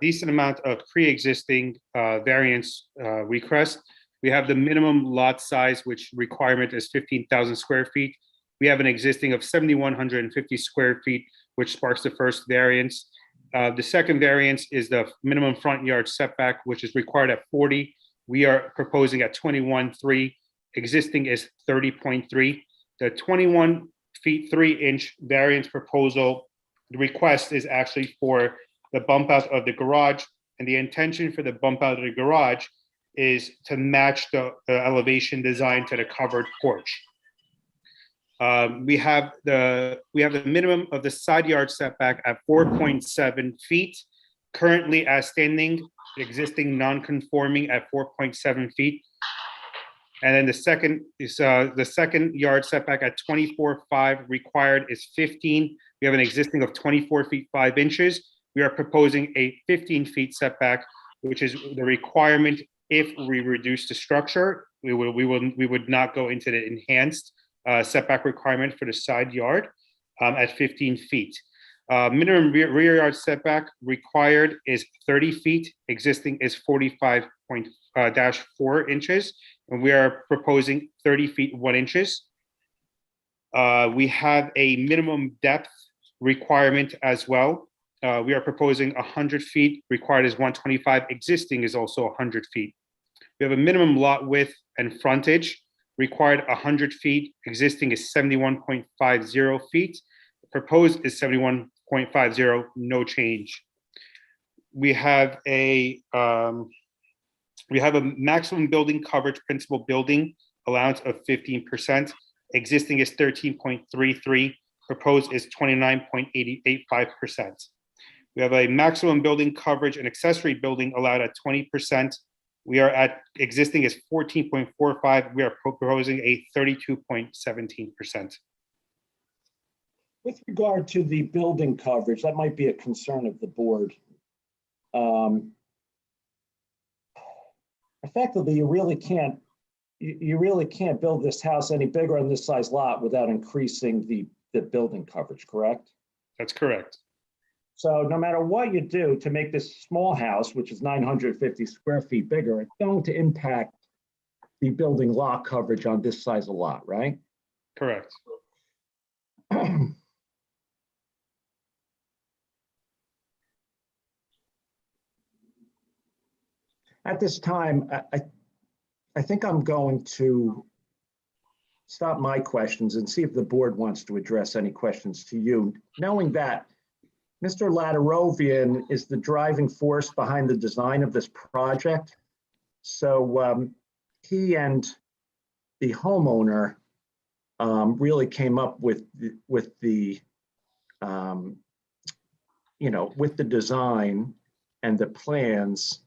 decent amount of pre-existing variance requests. We have the minimum lot size, which requirement is 15,000 square feet. We have an existing of 7,150 square feet, which sparks the first variance. The second variance is the minimum front yard setback, which is required at 40. We are proposing at 21.3. Existing is 30.3. The 21 feet 3 inch variance proposal, the request is actually for the bump out of the garage. And the intention for the bump out of the garage is to match the elevation design to the covered porch. We have the minimum of the side yard setback at 4.7 feet. Currently as standing, existing non-conforming at 4.7 feet. And then the second is the second yard setback at 24.5, required is 15. We have an existing of 24 feet 5 inches. we are proposing a 15 feet setback, which is the requirement. If we reduce the structure, we would not go into the enhanced setback requirement for the side yard at 15 feet. Minimum rear yard setback required is 30 feet. Existing is 45.4 inches, and we are proposing 30 feet 1 inches. We have a minimum depth requirement as well. We are proposing 100 feet. Required is 125. Existing is also 100 feet. We have a minimum lot width and frontage. Required 100 feet. Existing is 71.50 feet. Proposed is 71.50, no change. We have a maximum building coverage principal building allowance of 15%. Existing is 13.33. Proposed is 29.85%. We have a maximum building coverage and accessory building allowed at 20%. We are at existing is 14.45. We are proposing a 32.17%. With regard to the building coverage, that might be a concern of the board. Effectively, you really can't build this house any bigger on this size lot without increasing the building coverage, correct? That's correct. So no matter what you do to make this small house, which is 950 square feet bigger, it's going to impact the building lot coverage on this size of lot, right? Correct. At this time, I think I'm going to stop my questions and see if the board wants to address any questions to you. Knowing that Mr. Ladarovian is the driving force behind the design of this project. So he and the homeowner really came up with the design and the plans.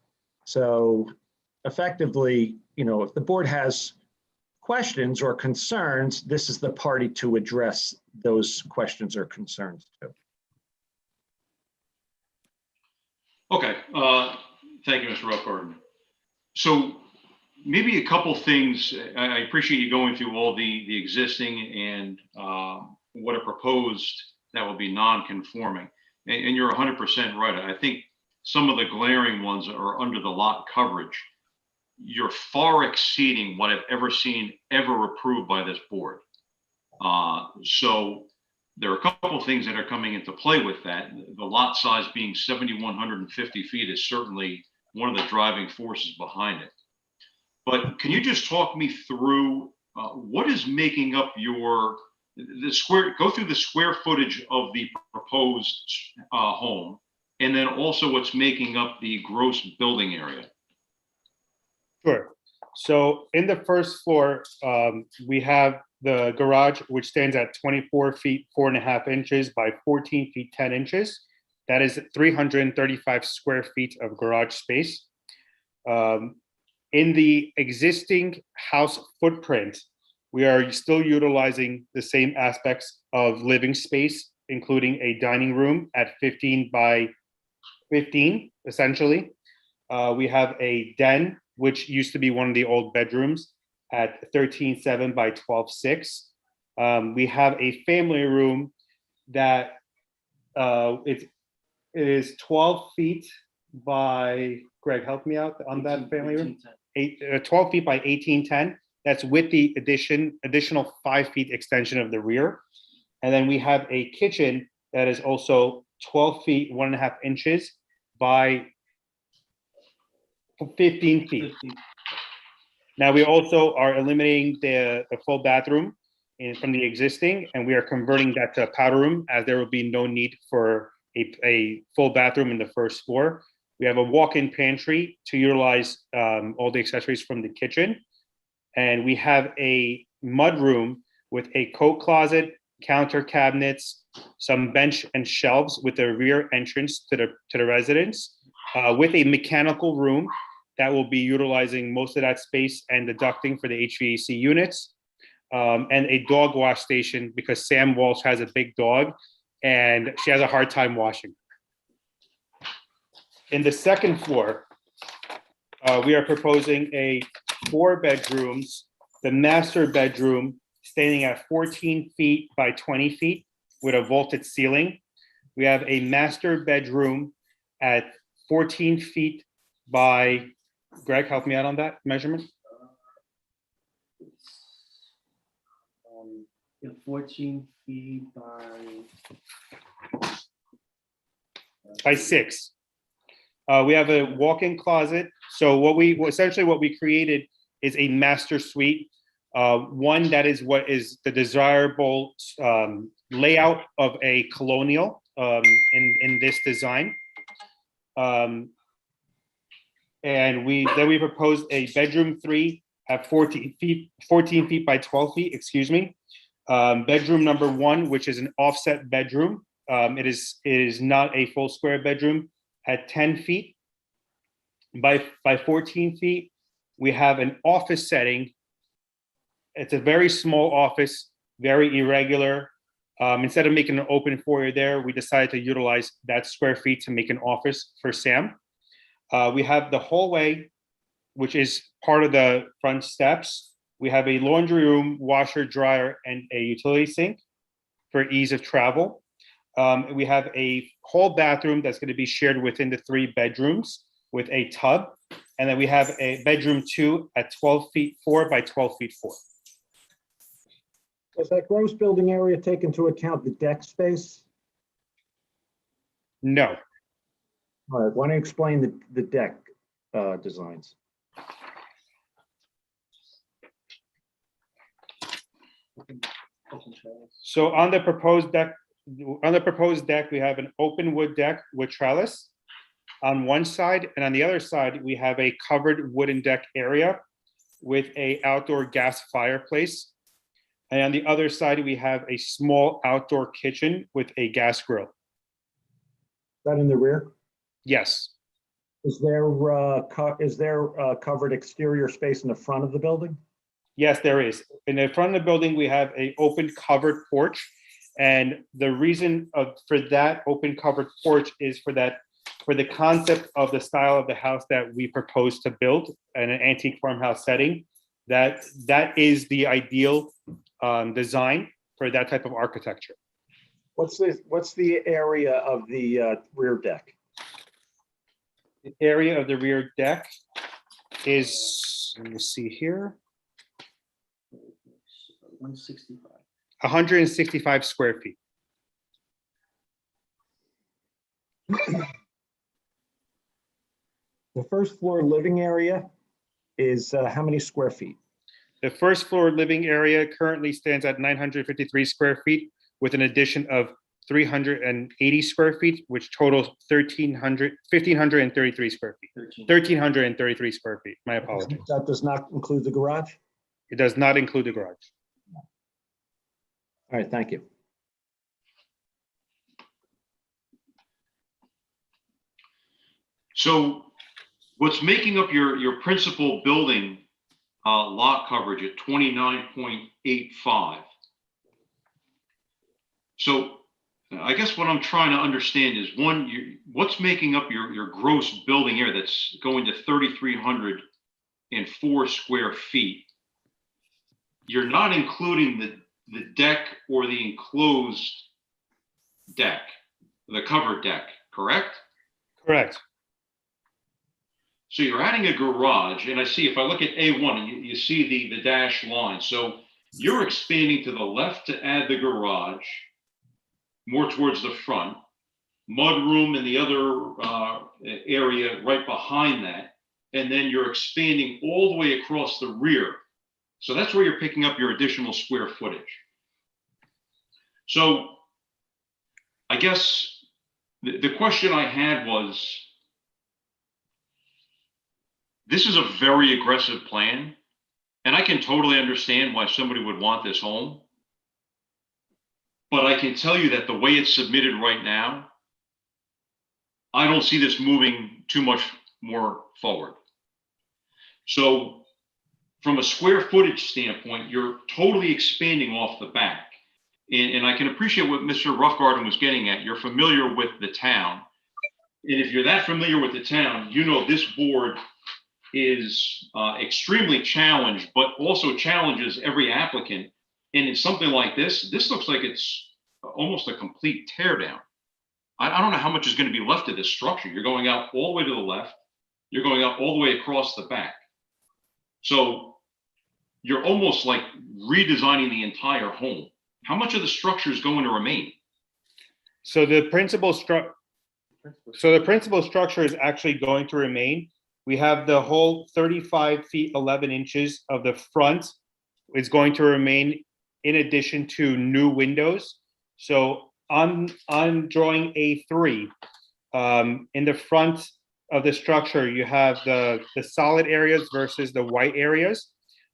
So effectively, if the board has questions or concerns, this is the party to address those questions or concerns to. Okay, thank you, Mr. Rothgarten. So maybe a couple things. I appreciate you going through all the existing and what are proposed that will be non-conforming. And you're 100% right. I think some of the glaring ones are under the lot coverage. You're far exceeding what I've ever seen ever approved by this board. So there are a couple of things that are coming into play with that. The lot size being 7,150 feet is certainly one of the driving forces behind it. But can you just talk me through what is making up go through the square footage of the proposed home, and then also what's making up the gross building area? Sure. So in the first floor, we have the garage, which stands at 24 feet, 4.5 inches by 14 feet, 10 inches. That is 335 square feet of garage space. In the existing house footprint, we are still utilizing the same aspects of living space, including a dining room at 15 by 15, essentially. We have a den, which used to be one of the old bedrooms, at 13.7 by 12.6. We have a family room that it is 12 feet by, Greg, help me out on that family room. 12 feet by 18.10. That's with the additional 5 feet extension of the rear. And then we have a kitchen that is also 12 feet, 1.5 inches by 15 feet. Now we also are eliminating the full bathroom from the existing, and we are converting that to a powder room, as there will be no need for a full bathroom in the first floor. We have a walk-in pantry to utilize all the accessories from the kitchen. And we have a mud room with a coat closet, counter cabinets, some bench and shelves with a rear entrance to the residence, with a mechanical room that will be utilizing most of that space and the ducting for the HVAC units, and a dog wash station because Sam Walsh has a big dog and she has a hard time washing. In the second floor, we are proposing a 4 bedrooms, the master bedroom standing at 14 feet by 20 feet with a vaulted ceiling. We have a master bedroom at 14 feet by, Greg, help me out on that measurement. 14 feet By 6. We have a walk-in closet. So essentially what we created is a master suite. One that is what is the desirable layout of a colonial in this design. And then we proposed a bedroom 3 at 14 feet by 12 feet, excuse me. Bedroom number 1, which is an offset bedroom. It is not a full square bedroom, at 10 feet by 14 feet. We have an office setting. It's a very small office, very irregular. Instead of making an open foyer there, we decided to utilize that square feet to make an office for Sam. We have the hallway, which is part of the front steps. We have a laundry room, washer, dryer, and a utility sink for ease of travel. We have a hall bathroom that's going to be shared within the 3 bedrooms with a tub. And then we have a bedroom 2 at 12 feet 4 by 12 feet 4. Does that gross building area take into account the deck space? No. All right, why don't you explain the deck designs? So on the proposed deck, we have an open wood deck with trellis on one side, and on the other side, we have a covered wooden deck area with a outdoor gas fireplace. And on the other side, we have a small outdoor kitchen with a gas grill. That in the rear? Yes. Is there covered exterior space in the front of the building? Yes, there is. In the front of the building, we have an open covered porch. And the reason for that open covered porch is for the concept of the style of the house that we propose to build in an antique farmhouse setting. That is the ideal design for that type of architecture. What's the area of the rear deck? The area of the rear deck is, let me see here, 165 square feet. The first floor living area is how many square feet? The first floor living area currently stands at 953 square feet with an addition of 380 square feet, which totals 1,533 square feet. 1,333 square feet. My apologies. That does not include the garage? It does not include the garage. All right, thank you. So what's making up your principal building lot coverage at 29.85? So I guess what I'm trying to understand is, one, what's making up your gross building area that's going to 3,304 square feet? You're not including the deck or the enclosed deck, the covered deck, correct? Correct. So you're adding a garage, and I see, if I look at A1, you see the dashed line. So you're expanding to the left to add the garage, more towards the front, mudroom in the other area right behind that, and then you're expanding all the way across the rear. So that's where you're picking up your additional square footage. So I guess the question I had was, this is a very aggressive plan, and I can totally understand why somebody would want this home. But I can tell you that the way it's submitted right now, I don't see this moving too much more forward. So from a square footage standpoint, you're totally expanding off the back. And I can appreciate what Mr. Roughgarden was getting at. You're familiar with the town. And if you're that familiar with the town, you know this board is extremely challenged, but also challenges every applicant. And in something like this looks like it's almost a complete tear down. I don't know how much is going to be left of this structure. You're going out all the way to the left. You're going out all the way across the back. So you're almost like redesigning the entire home. How much of the structure is going to remain? So the principal structure is actually going to remain. We have the whole 35 feet 11 inches of the front is going to remain, in addition to new windows. So on drawing A3, in the front of the structure, you have the solid areas versus the white areas.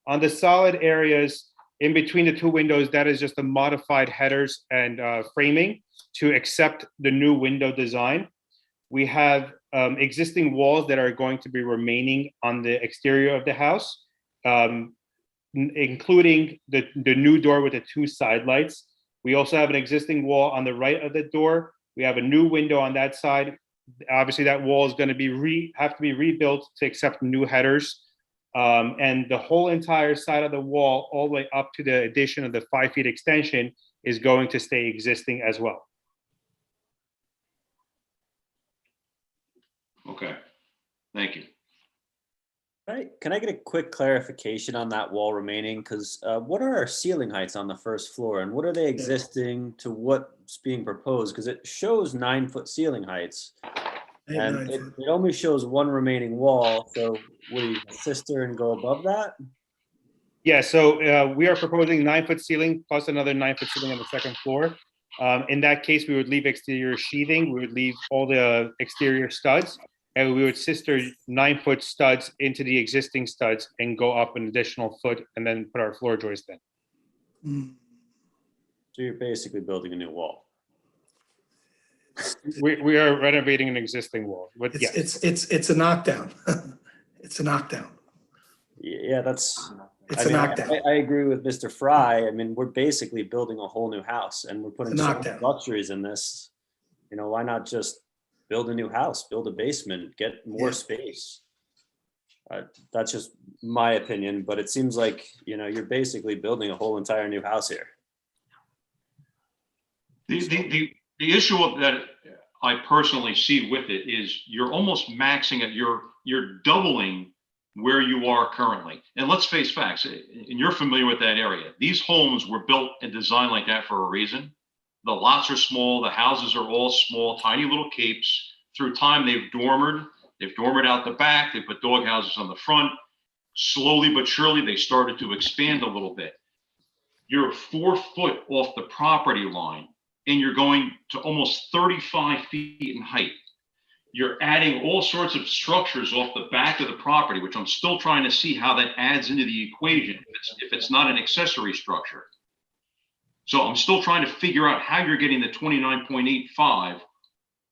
On the solid areas, in between the two windows, that is just the modified headers and framing to accept the new window design. We have existing walls that are going to be remaining on the exterior of the house, including the new door with the two side lights. We also have an existing wall on the right of the door. We have a new window on that side. Obviously, that wall is going to have to be rebuilt to accept new headers. And the whole entire side of the wall, all the way up to the addition of the 5 feet extension, is going to stay existing as well. Okay, thank you. All right, can I get a quick clarification on that wall remaining? Because what are our ceiling heights on the first floor, and what are they existing to what's being proposed? Because it shows 9-foot ceiling heights, and it only shows one remaining wall. So would you assist her and go above that? Yeah, so we are proposing 9-foot ceiling plus another 9-foot ceiling on the second floor. In that case, we would leave exterior sheathing. We would leave all the exterior studs, and we would sister 9-foot studs into the existing studs and go up an additional foot and then put our floor joist in. So you're basically building a new wall. We are renovating an existing wall. But yeah. It's a knockdown. It's a knockdown. Yeah, that's. It's a knockdown. I agree with Mr. Fry. I mean, we're basically building a whole new house, and we're putting so many luxuries in this. You know, why not just build a new house, build a basement, get more space? That's just my opinion, but it seems like, you know, you're basically building a whole entire new house here. The issue that I personally see with it is you're almost maxing it. You're doubling where you are currently. And let's face facts, and you're familiar with that area. These homes were built and designed like that for a reason. The lots are small, the houses are all small, tiny little capes. Through time, they've dormered out the back, they put dog houses on the front. Slowly but surely, they started to expand a little bit. You're 4 foot off the property line, and you're going to almost 35 feet in height. You're adding all sorts of structures off the back of the property, which I'm still trying to see how that adds into the equation if it's not an accessory structure. So I'm still trying to figure out how you're getting the 29.85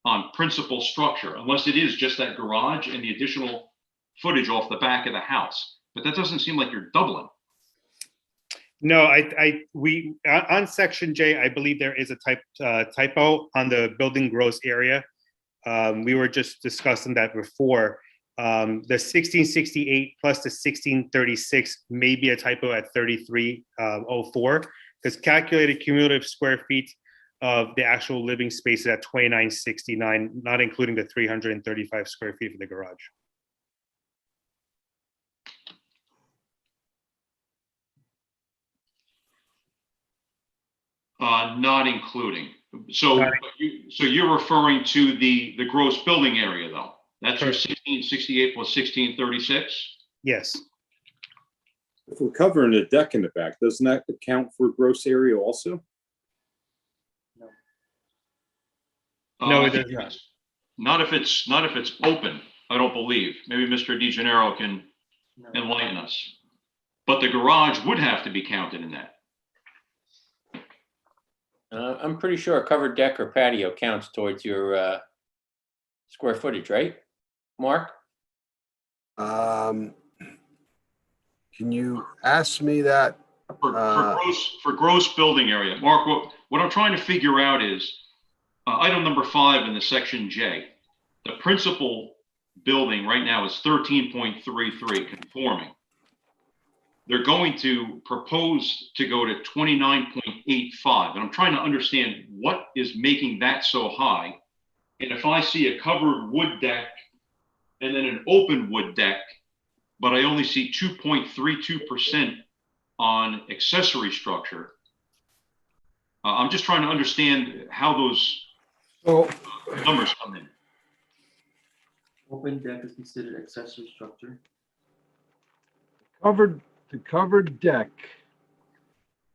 on principal structure, unless it is just that garage and the additional footage off the back of the house. But that doesn't seem like you're doubling. No, we on section J, I believe there is a typo on the building gross area. We were just discussing that before. The 1668 plus the 1636 may be a typo at 3304, because calculated cumulative square feet of the actual living space is at 2969, not including the 335 square feet for the garage. Not including. So you're referring to the gross building area, though. That's your 1668 plus 1636? Yes. If we're covering a deck in the back, doesn't that account for gross area also? No, it does not. Not if it's open, I don't believe. Maybe Mr. DeGennaro can enlighten us. But the garage would have to be counted in that. I'm pretty sure a covered deck or patio counts towards your square footage, right, Mark? Can you ask me that? For gross building area, Mark, what I'm trying to figure out is item number 5 in the section J. the principal building right now is 13.33 conforming. They're going to propose to go to 29.85. And I'm trying to understand what is making that so high. And if I see a covered wood deck and then an open wood deck, but I only see 2.32% on accessory structure, I'm just trying to understand how those numbers come in. Open deck is considered accessory structure. The covered deck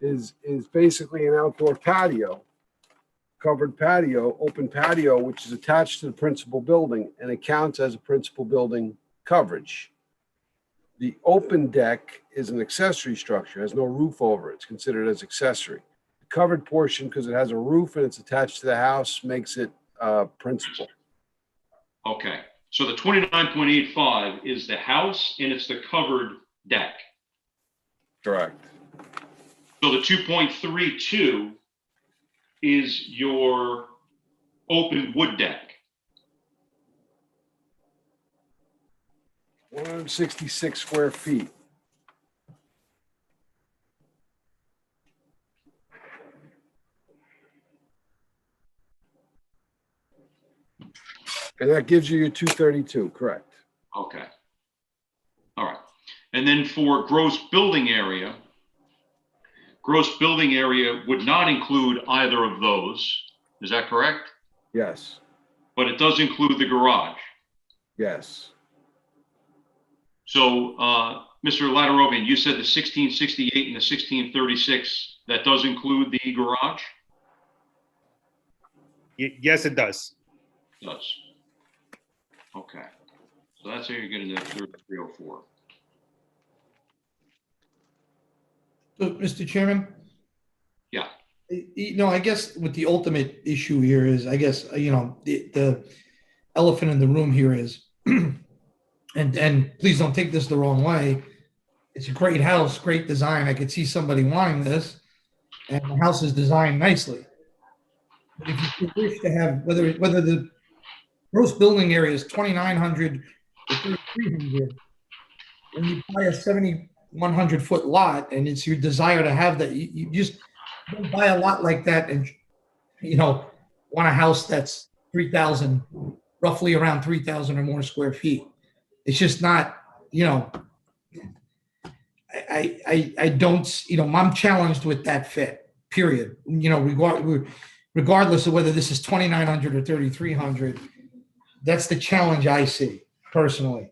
is basically an outdoor patio, covered patio, open patio, which is attached to the principal building, and it counts as a principal building coverage. The open deck is an accessory structure, has no roof over it. It's considered as accessory. The covered portion, because it has a roof and it's attached to the house, makes it principal. Okay, so the 29.85 is the house and it's the covered deck. Correct. So the 2.32 is your open wood deck. 166 square feet. And that gives you your 232, correct? Okay. All right. And then for gross building area would not include either of those. Is that correct? Yes. But it does include the garage. Yes. So, Mr. Ladarovian, you said the 1668 and the 1636, that does include the garage? Yes, it does. It does. Okay. So that's how you're getting to 3304. So, Mr. Chairman? Yeah. I guess what the ultimate issue here is, I guess, the elephant in the room here is, and please don't take this the wrong way. It's a great house, great design. I could see somebody wanting this, and the house is designed nicely. But if you wish to have, whether the gross building area is 2,900 or 3,300, when you buy a 7,100-foot lot and it's your desire to have that, you just don't buy a lot like that and, want a house that's 3,000, roughly around 3,000 or more square feet. It's just not, I don't, I'm challenged with that fit, period. Regardless of whether this is 2,900 or 3,300, that's the challenge I see personally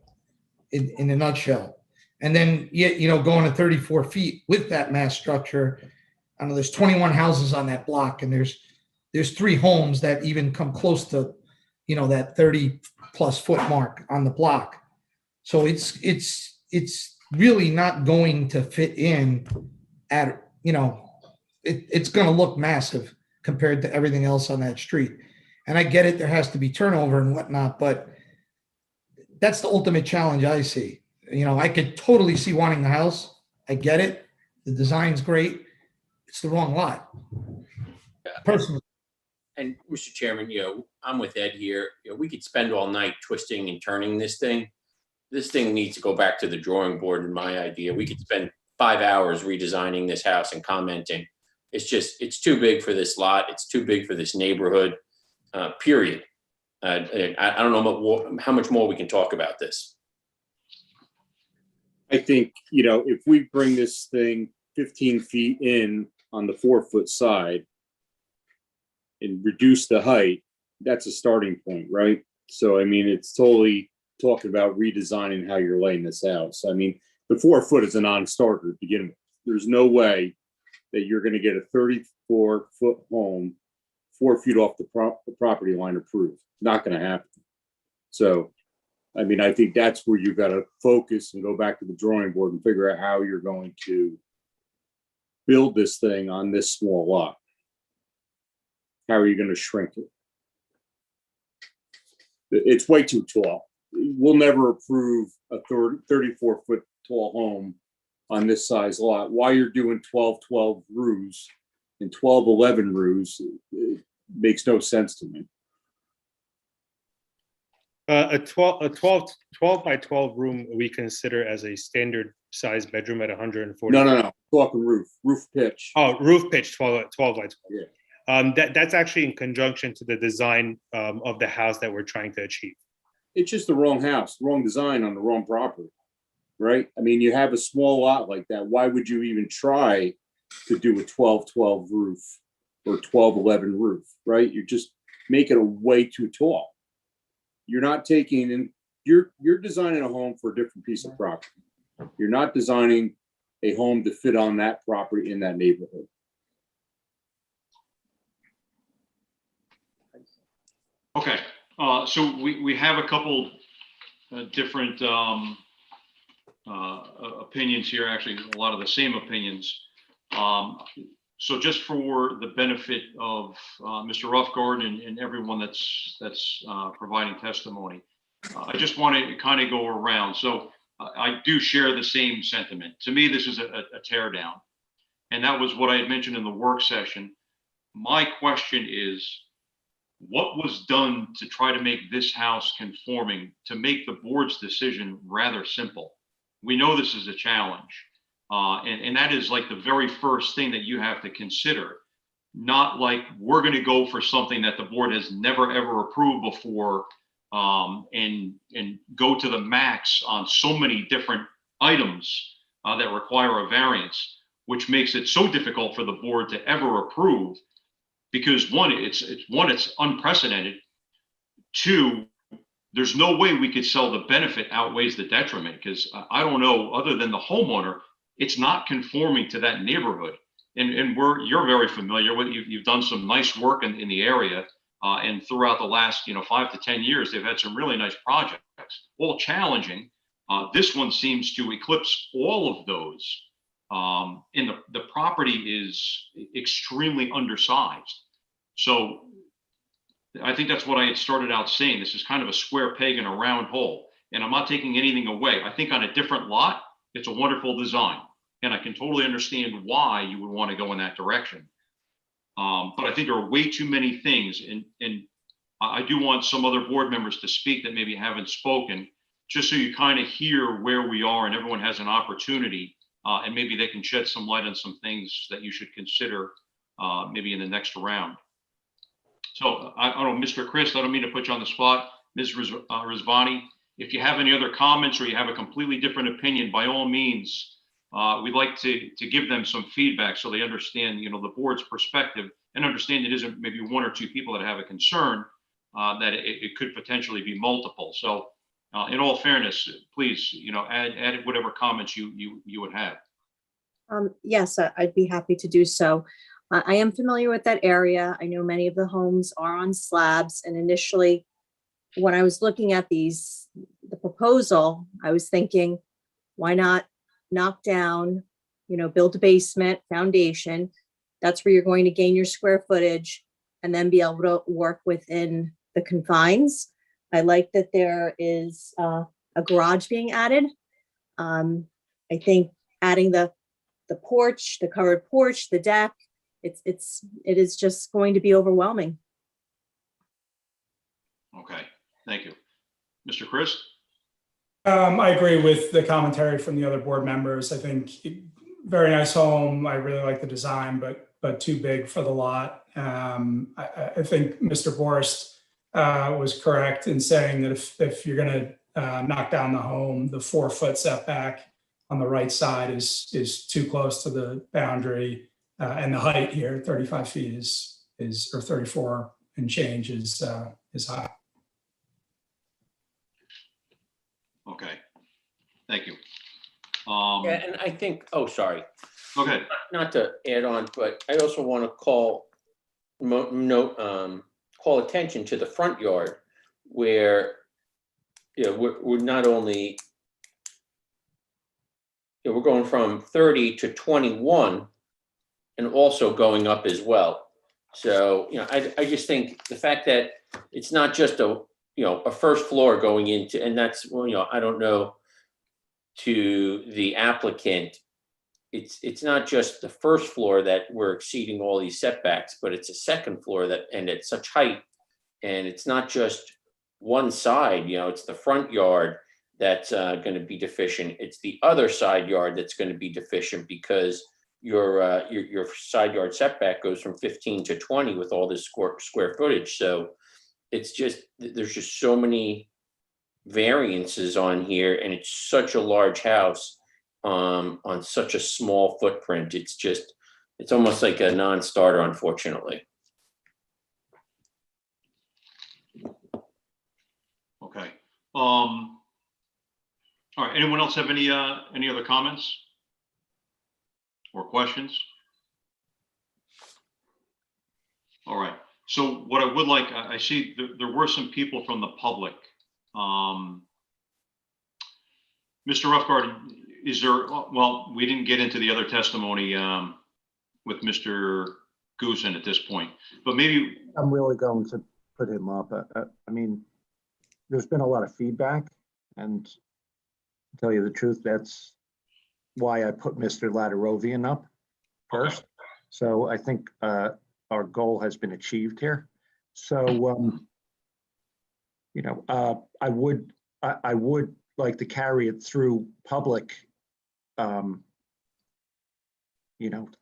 in a nutshell. And then, going to 34 feet with that mass structure, I know there's 21 houses on that block, and there's 3 homes that even come close to, that 30+ foot mark on the block. So it's really not going to fit in at, it's going to look massive compared to everything else on that street. And I get it, there has to be turnover and whatnot, but that's the ultimate challenge I see. I could totally see wanting the house. I get it. The design's great. It's the wrong lot. Personally. And Mr. Chairman, I'm with Ed here. We could spend all night twisting and turning this thing. This thing needs to go back to the drawing board, in my idea. We could spend 5 hours redesigning this house and commenting. It's too big for this lot. It's too big for this neighborhood, period. I don't know how much more we can talk about this. I think, if we bring this thing 15 feet in on the 4-foot side and reduce the height, that's a starting point, right? So, it's totally talking about redesigning how you're laying this out. So, the 4-foot is a non-starter to begin with. There's no way that you're going to get a 34-foot home 4 feet off the property line approved. Not going to happen. So, I think that's where you've got to focus and go back to the drawing board and figure out how you're going to build this thing on this small lot. How are you going to shrink it? It's way too tall. We'll never approve a 34-foot tall home on this size lot. Why you're doing 12-12 roofs and 12-11 roofs, it makes no sense to me. A 12 by 12 room we consider as a standard size bedroom at 140. No. Talking roof pitch. Oh, roof pitch 12 by 12. Yeah. That's actually in conjunction to the design of the house that we're trying to achieve. It's just the wrong house, wrong design on the wrong property, right? I mean, you have a small lot like that. Why would you even try to do a 12-12 roof or 12-11 roof, right? You're just making it way too tall. You're not taking in, you're designing a home for a different piece of property. You're not designing a home to fit on that property in that neighborhood. Okay, so we have a couple different opinions here, actually a lot of the same opinions. So just for the benefit of Mr. Roughgarden and everyone that's providing testimony, I just want to kind of go around. So I do share the same sentiment. To me, this is a tear down. And that was what I had mentioned in the work session. My question is, what was done to try to make this house conforming, to make the board's decision rather simple? We know this is a challenge. And that is like the very first thing that you have to consider. Not like we're going to go for something that the board has never, ever approved before and go to the max on so many different items that require a variance, which makes it so difficult for the board to ever approve. Because one, it's unprecedented. Two, there's no way we could sell the benefit outweighs the detriment, because I don't know, other than the homeowner, it's not conforming to that neighborhood. And you're very familiar with, you've done some nice work in the area, and throughout the last 5 to 10 years, they've had some really nice projects, all challenging. This one seems to eclipse all of those. And the property is extremely undersized. So I think that's what I had started out saying. This is kind of a square peg in a round hole. And I'm not taking anything away. I think on a different lot, it's a wonderful design. And I can totally understand why you would want to go in that direction. But I think there are way too many things. And I do want some other board members to speak that maybe haven't spoken, just so you kind of hear where we are and everyone has an opportunity. And maybe they can shed some light on some things that you should consider maybe in the next round. So I don't know, Mr. Chris, I don't mean to put you on the spot. Ms. Rizvani, if you have any other comments or you have a completely different opinion, by all means, we'd like to give them some feedback so they understand, the board's perspective, and understand it isn't maybe one or two people that have a concern, that it could potentially be multiple. So in all fairness, please, add whatever comments you would have. Yes, I'd be happy to do so. I am familiar with that area. I know many of the homes are on slabs, and initially, when I was looking at the proposal, I was thinking, why not knock down, build a basement foundation. That's where you're going to gain your square footage and then be able to work within the confines. I like that there is a garage being added. I think adding the porch, the covered porch, the deck, it is just going to be overwhelming. Okay, thank you. Mr. Chris? I agree with the commentary from the other board members. I think very nice home. I really like the design, but too big for the lot. I think Mr. Borst was correct in saying that if you're going to knock down the home, the 4-foot setback on the right side is too close to the boundary, and the height here, 35 feet is or 34 and change is high. Okay, thank you. Yeah, and I think, sorry. Okay. Not to add on, but I also want to call attention to the front yard where, we're not only, we're going from 30 to 21 and also going up as well. So, I just think the fact that it's not just a first floor going into, and that's, I don't know, to the applicant, it's not just the first floor that we're exceeding all these setbacks, but it's a second floor and at such height. And it's not just one side, it's the front yard that's going to be deficient. It's the other side yard that's going to be deficient because your side yard setback goes from 15 to 20 with all this square footage. So it's just, there's just so many variances on here, and it's such a large house on such a small footprint. It's almost like a non-starter, unfortunately. Okay. All right. Anyone else have any other comments or questions? All right. So what I would like, I see there were some people from the public. Mr. Roughguard, is there, well, we didn't get into the other testimony with Mr. Goosen at this point, but maybe. I'm really going to put him up. I mean, there's been a lot of feedback, and to tell you the truth, that's why I put Mr. Ladarovian up first. Okay. So I think our goal has been achieved here. So, I would like to carry it through public. I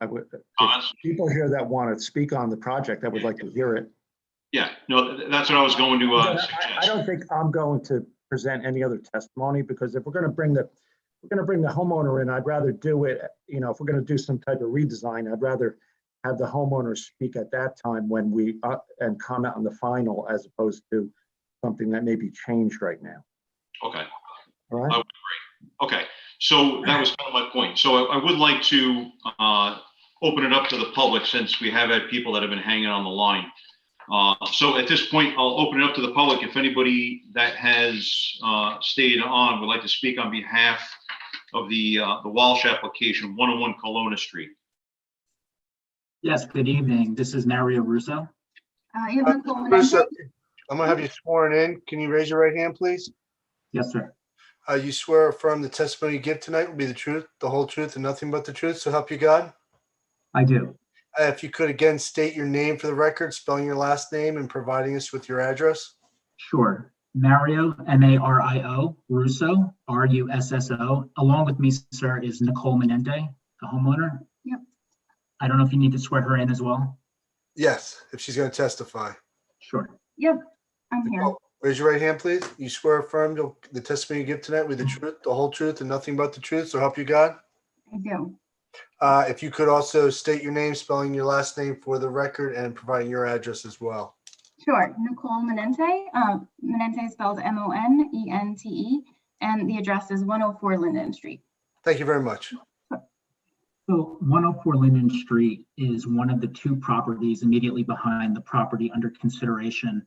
would, if people here that want to speak on the project, I would like to hear it. Yeah, no, that's what I was going to suggest. I don't think I'm going to present any other testimony, because if we're going to bring the homeowner in, I'd rather do it, if we're going to do some type of redesign, I'd rather have the homeowner speak at that time when we and comment on the final, as opposed to something that may be changed right now. Okay. All right. I would agree. Okay. So that was kind of my point. So I would like to open it up to the public, since we have had people that have been hanging on the line. So at this point, I'll open it up to the public. If anybody that has stayed on would like to speak on behalf of the Walsh application, 101 Colonna Street. Yes, good evening. This is Mario Russo. Russo, I'm gonna have you sworn in. Can you raise your right hand, please? Yes, sir. You swear or affirm the testimony you give tonight will be the truth, the whole truth, and nothing but the truth, so help you God? I do. If you could again state your name for the record, spelling your last name, and providing us with your address. Sure. Mario, M-A-R-I-O, Russo, R-U-S-S-O. Along with me, sir, is Nicole Menente, the homeowner. Yep. I don't know if you need to swear her in as well. Yes, if she's going to testify. Sure. Yep, I'm here. Raise your right hand, please. You swear or affirm the testimony you give tonight with the truth, the whole truth, and nothing but the truth, so help you God? I do. If you could also state your name, spelling your last name for the record, and providing your address as well. Sure. Nicole Menente. Menente is spelled M-O-N-E-N-T-E, and the address is 104 Linden Street. Thank you very much. So 104 Linden Street is one of the two properties immediately behind the property under consideration.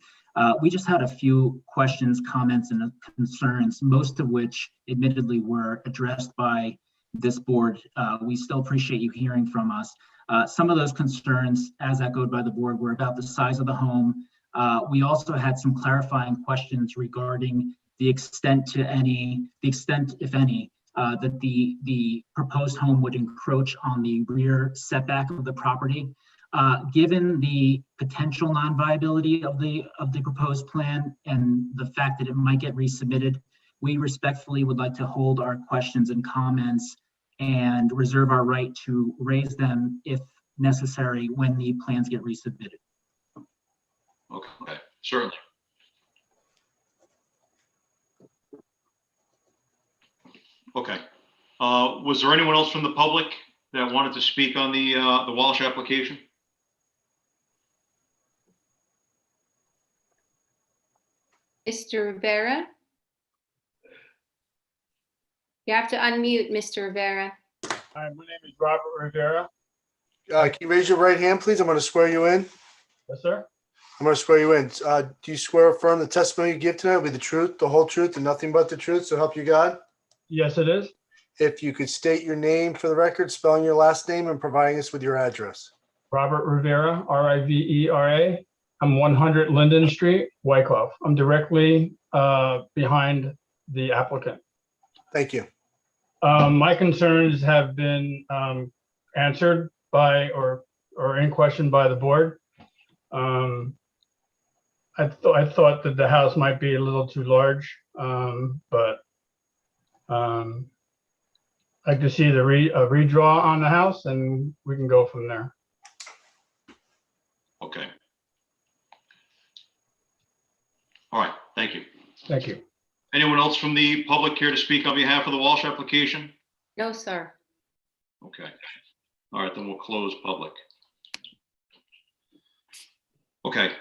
We just had a few questions, comments, and concerns, most of which admittedly were addressed by this board. We still appreciate you hearing from us. Some of those concerns, as echoed by the board, were about the size of the home. We also had some clarifying questions regarding the extent, if any, that the proposed home would encroach on the rear setback of the property. Given the potential non-viability of the proposed plan and the fact that it might get resubmitted, we respectfully would like to hold our questions and comments and reserve our right to raise them if necessary when the plans get resubmitted. Okay, certainly. Okay. Was there anyone else from the public that wanted to speak on the Walsh application? Mr. Rivera? You have to unmute, Mr. Rivera. Hi, my name is Robert Rivera. Can you raise your right hand, please? I'm going to swear you in. Yes, sir. I'm going to swear you in. Do you swear or affirm the testimony you give tonight will be the truth, the whole truth, and nothing but the truth, so help you God? Yes, it is. If you could state your name for the record, spelling your last name, and providing us with your address. Robert Rivera, R-I-V-E-R-A. I'm 100 Linden Street, Wyckoff. I'm directly behind the applicant. Thank you. My concerns have been answered by or in question by the board. I thought that the house might be a little too large, but I could see a redraw on the house, and we can go from there. Okay. All right, thank you. Thank you. Anyone else from the public care to speak on behalf of the Walsh application? No, sir. Okay. All right, then we'll close public. Okay.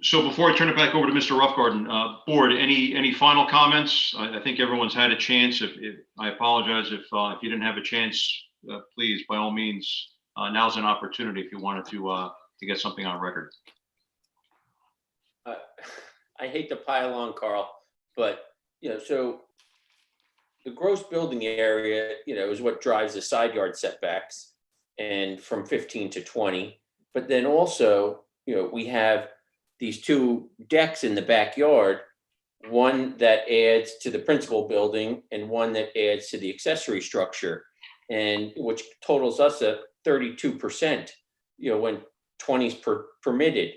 So before I turn it back over to Mr. Roughgarden, board, any final comments? I think everyone's had a chance. If I apologize if you didn't have a chance, please, by all means, now's an opportunity if you wanted to get something on record. I hate to pile on, Carl, but, so the gross building area, is what drives the side yard setbacks and from 15 to 20. But then also, we have these two decks in the backyard, one that adds to the principal building and one that adds to the accessory structure, and which totals us at 32%, when 20 is permitted,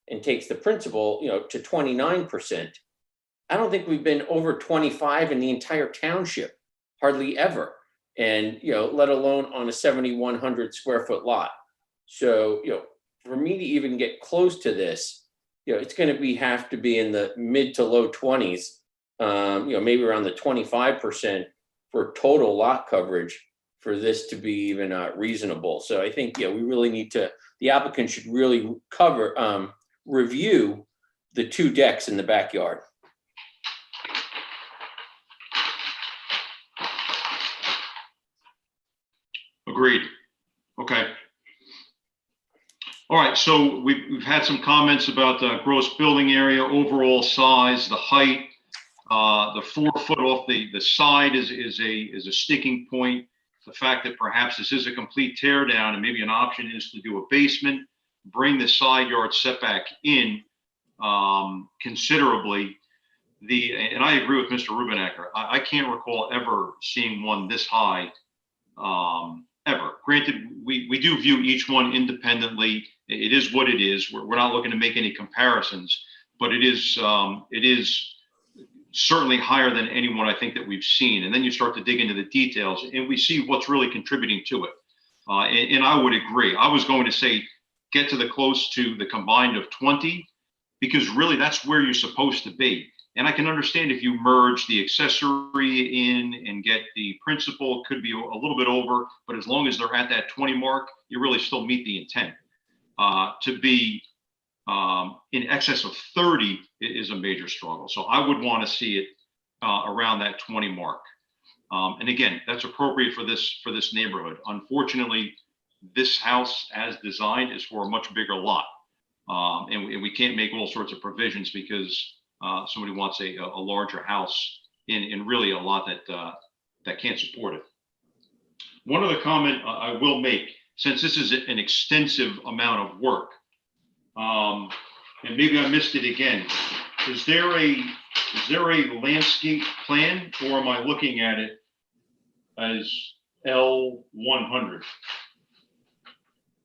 and takes the principal, to 29%. I don't think we've been over 25 in the entire township, hardly ever. And, let alone on a 7,100 square foot lot. So, for me to even get close to this, it's going to have to be in the mid to low 20s, maybe around the 25% for total lot coverage for this to be even reasonable. So I think, we really need to, the applicant should really review the two decks in the backyard. Agreed. Okay. All right, so we've had some comments about the gross building area, overall size, the height, the 4 foot off the side is a sticking point. The fact that perhaps this is a complete tear down and maybe an option is to do a basement, bring the side yard setback in considerably. And I agree with Mr. Rubenacker. I can't recall ever seeing one this high ever. Granted, we do view each one independently. It is what it is. We're not looking to make any comparisons, but it is certainly higher than anyone I think that we've seen. And then you start to dig into the details and we see what's really contributing to it. And I would agree. I was going to say, get to the close to the combined of 20, because really that's where you're supposed to be. And I can understand if you merge the accessory in and get the principal, it could be a little bit over, but as long as they're at that 20 mark, you really still meet the intent. To be in excess of 30 is a major struggle. So I would want to see it around that 20 mark. And again, that's appropriate for this neighborhood. Unfortunately, this house as designed is for a much bigger lot. And we can't make all sorts of provisions because somebody wants a larger house in really a lot that can't support it. One other comment I will make, since this is an extensive amount of work, and maybe I missed it again, is there a landscape plan, or am I looking at it as L100?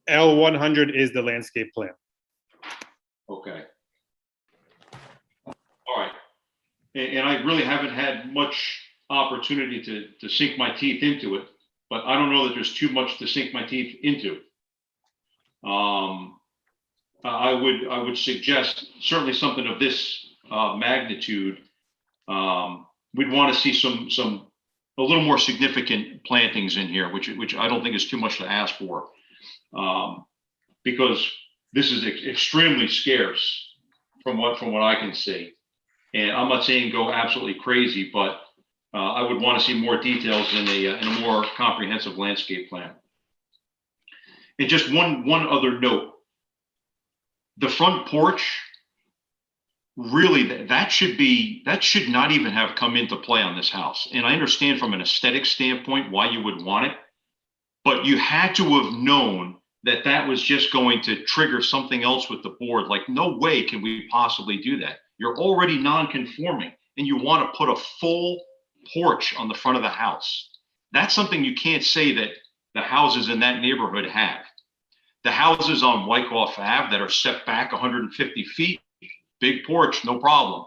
L100 is the landscape plan. Okay. All right. And I really haven't had much opportunity to sink my teeth into it, but I don't know that there's too much to sink my teeth into. I would suggest certainly something of this magnitude. We'd want to see some a little more significant plantings in here, which I don't think is too much to ask for, because this is extremely scarce from what I can see. And I'm not saying go absolutely crazy, but I would want to see more details in a more comprehensive landscape plan. And just one other note, the front porch, really, that should not even have come into play on this house. And I understand from an aesthetic standpoint why you would want it, but you had to have known that was just going to trigger something else with the board. Like, no way can we possibly do that. You're already non-conforming and you want to put a full porch on the front of the house. That's something you can't say that the houses in that neighborhood have. The houses on Wyckoff Ave that are set back 150 feet, big porch, no problem.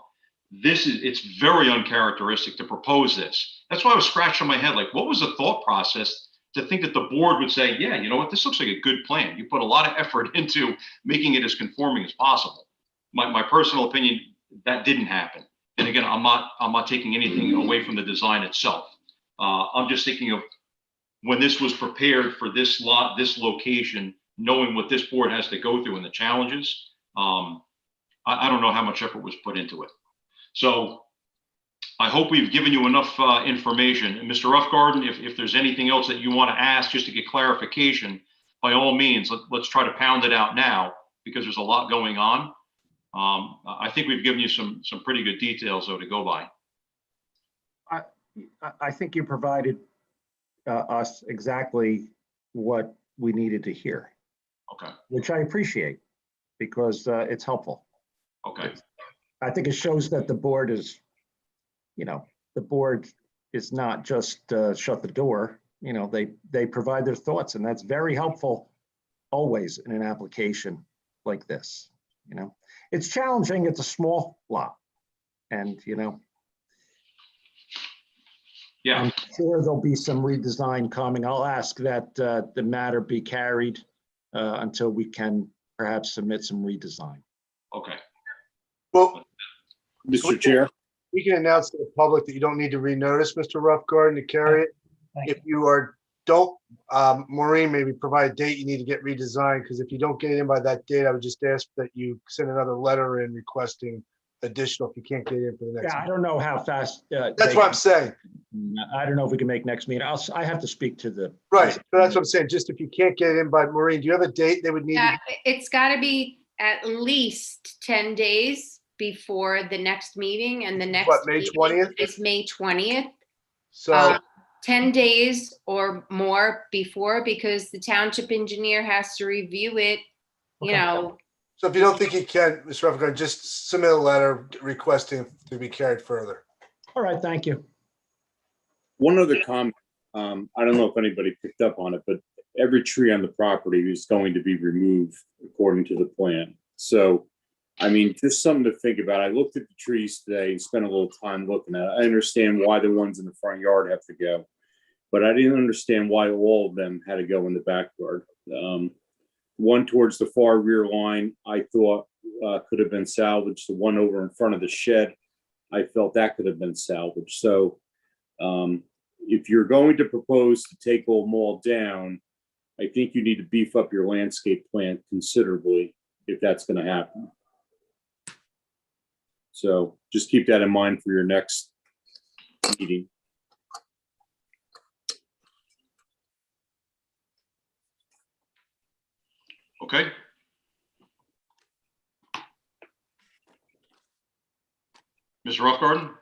It's very uncharacteristic to propose this. That's why I was scratching my head, like, what was the thought process to think that the board would say, yeah, you know what, this looks like a good plan. You put a lot of effort into making it as conforming as possible. My personal opinion, that didn't happen. And again, I'm not taking anything away from the design itself. I'm just thinking of when this was prepared for this lot, this location, knowing what this board has to go through and the challenges. I don't know how much effort was put into it. So I hope we've given you enough information. And Mr. Roughgarden, if there's anything else that you want to ask just to get clarification, by all means, let's try to pound it out now because there's a lot going on. I think we've given you some pretty good details though to go by. I think you provided us exactly what we needed to hear. Okay. Which I appreciate because it's helpful. Okay. I think it shows that the board is, the board is not just shut the door. They provide their thoughts, and that's very helpful always in an application like this. It's challenging. It's a small lot, and yeah, I'm sure there'll be some redesign coming. I'll ask that the matter be carried until we can perhaps submit some redesign. Okay. Well, Mr. Chair. We can announce to the public that you don't need to renotice, Mr. Roughgarden, to carry it. If you don't, Maureen, maybe provide a date you need to get redesigned, because if you don't get it in by that date, I would just ask that you send another letter in requesting additional if you can't get it in for the next. Yeah, I don't know how fast. That's what I'm saying. I don't know if we can make next meeting. I have to speak to the. Right, so that's what I'm saying. Just if you can't get it in by, Maureen, do you have a date they would need? Yeah, it's got to be at least 10 days before the next meeting, and the next What, May meeting 20th? is May 20th. So 10 days or more before, because the township engineer has to review it, So if you don't think you can, Mr. Roughgarden, just submit a letter requesting to be carried further. All right, thank you. One other comment, I don't know if anybody picked up on it, but every tree on the property is going to be removed according to the plan. So, I mean, just something to think about. I looked at the trees today and spent a little time looking at it. I understand why the ones in the front yard have to go, but I didn't understand why all of them had to go in the backyard. One towards the far rear line, I thought could have been salvaged. The one over in front of the shed, I felt that could have been salvaged. So if you're going to propose to take Old Mall down, I think you need to beef up your landscape plan considerably if that's going to happen. So just keep that in mind for your next meeting. Okay. Mr. Roughgarden?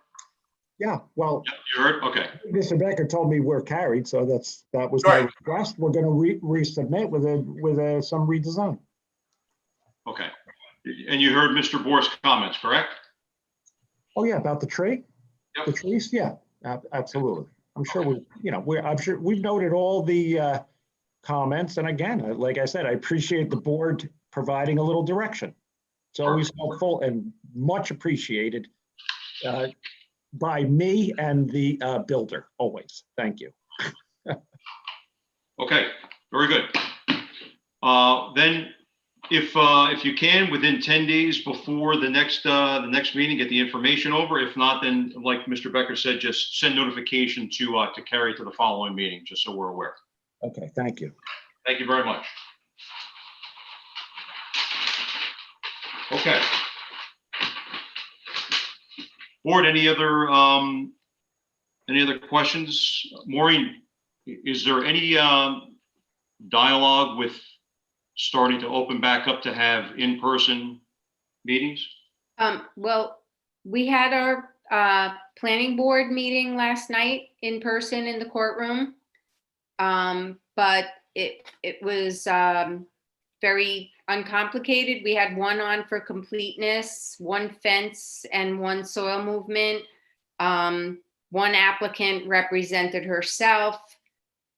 Yeah, well. You heard? Okay. Mr. Becker told me we're carried, so that was my request. We're going to resubmit with some redesign. Okay. And you heard Mr. Boer's comments, correct? Oh yeah, about the tree? Yep. The trees? Yeah, absolutely. I'm sure I'm sure we've noted all the comments. And again, like I said, I appreciate the board providing a little direction. It's always helpful and much appreciated by me and the builder, always. Thank you. Okay, very good. Then if you can, within 10 days before the next meeting, get the information over. If not, then like Mr. Becker said, just send notification to carry to the following meeting, just so we're aware. Okay, thank you. Thank you very much. Okay. Board, any other questions? Maureen, is there any dialogue with starting to open back up to have in-person meetings? Well, we had our planning board meeting last night in person in the courtroom. But it was very uncomplicated. We had one on for completeness, one fence, and one soil movement. One applicant represented herself.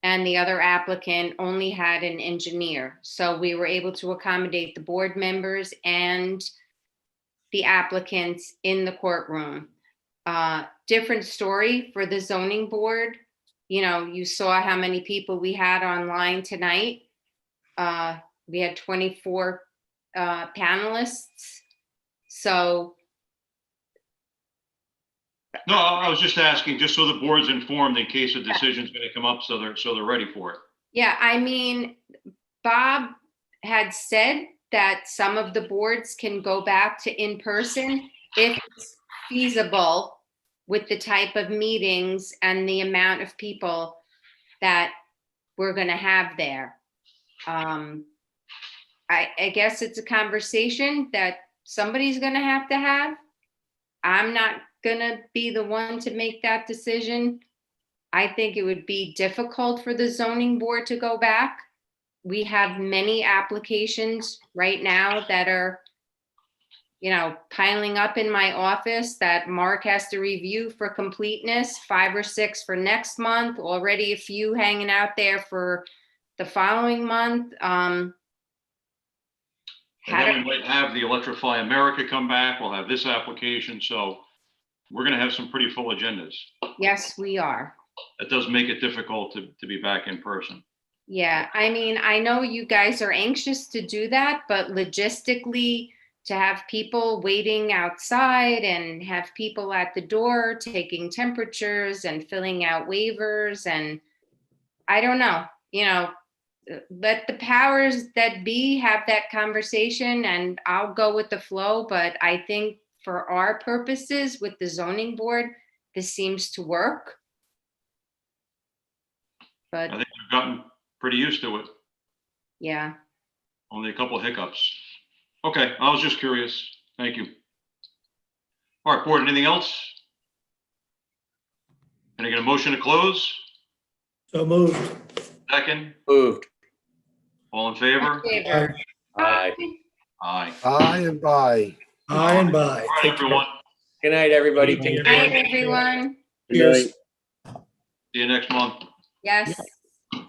and the other applicant only had an engineer. So we were able to accommodate the board members and the applicants in the courtroom. Different story for the zoning board. You know, you saw how many people we had online tonight. We had 24 panelists. So No, I was just asking, just so the board's informed in case a decision's gonna come up, so they're ready for it. yeah, I mean, Bob had said that some of the boards can go back to in-person if it's feasible with the type of meetings and the amount of people that we're gonna have there. I guess it's a conversation that somebody's gonna have to have. I'm not gonna be the one to make that decision. I think it would be difficult for the zoning board to go back. We have many applications right now that are, you know, piling up in my office that Mark has to review for completeness, 5 or 6 for next month, already a few hanging out there for the following month. And then we might have the Electrify America come back. We'll have this application, so we're gonna have some pretty full agendas. Yes, we are. That does make it difficult to be back in person. Yeah, I mean, I know you guys are anxious to do that, but logistically, to have people waiting outside and have people at the door taking temperatures and filling out waivers, and I don't know, you know, let the powers that be have that conversation and I'll go with the flow, but I think for our purposes with the zoning board, this seems to work. But I think we've gotten pretty used to it. yeah, Only a couple of hiccups. Okay, I was just curious. Thank you. All right, board, anything else? Can I get a motion to close? So moved. Second, Moved. all in favor? favor. Aye. Aye. Aye and bye. Aye and bye. All right, everyone. Good night, everybody. Take Good care. night, everyone. Good night. Cheers. See you next month. Yes.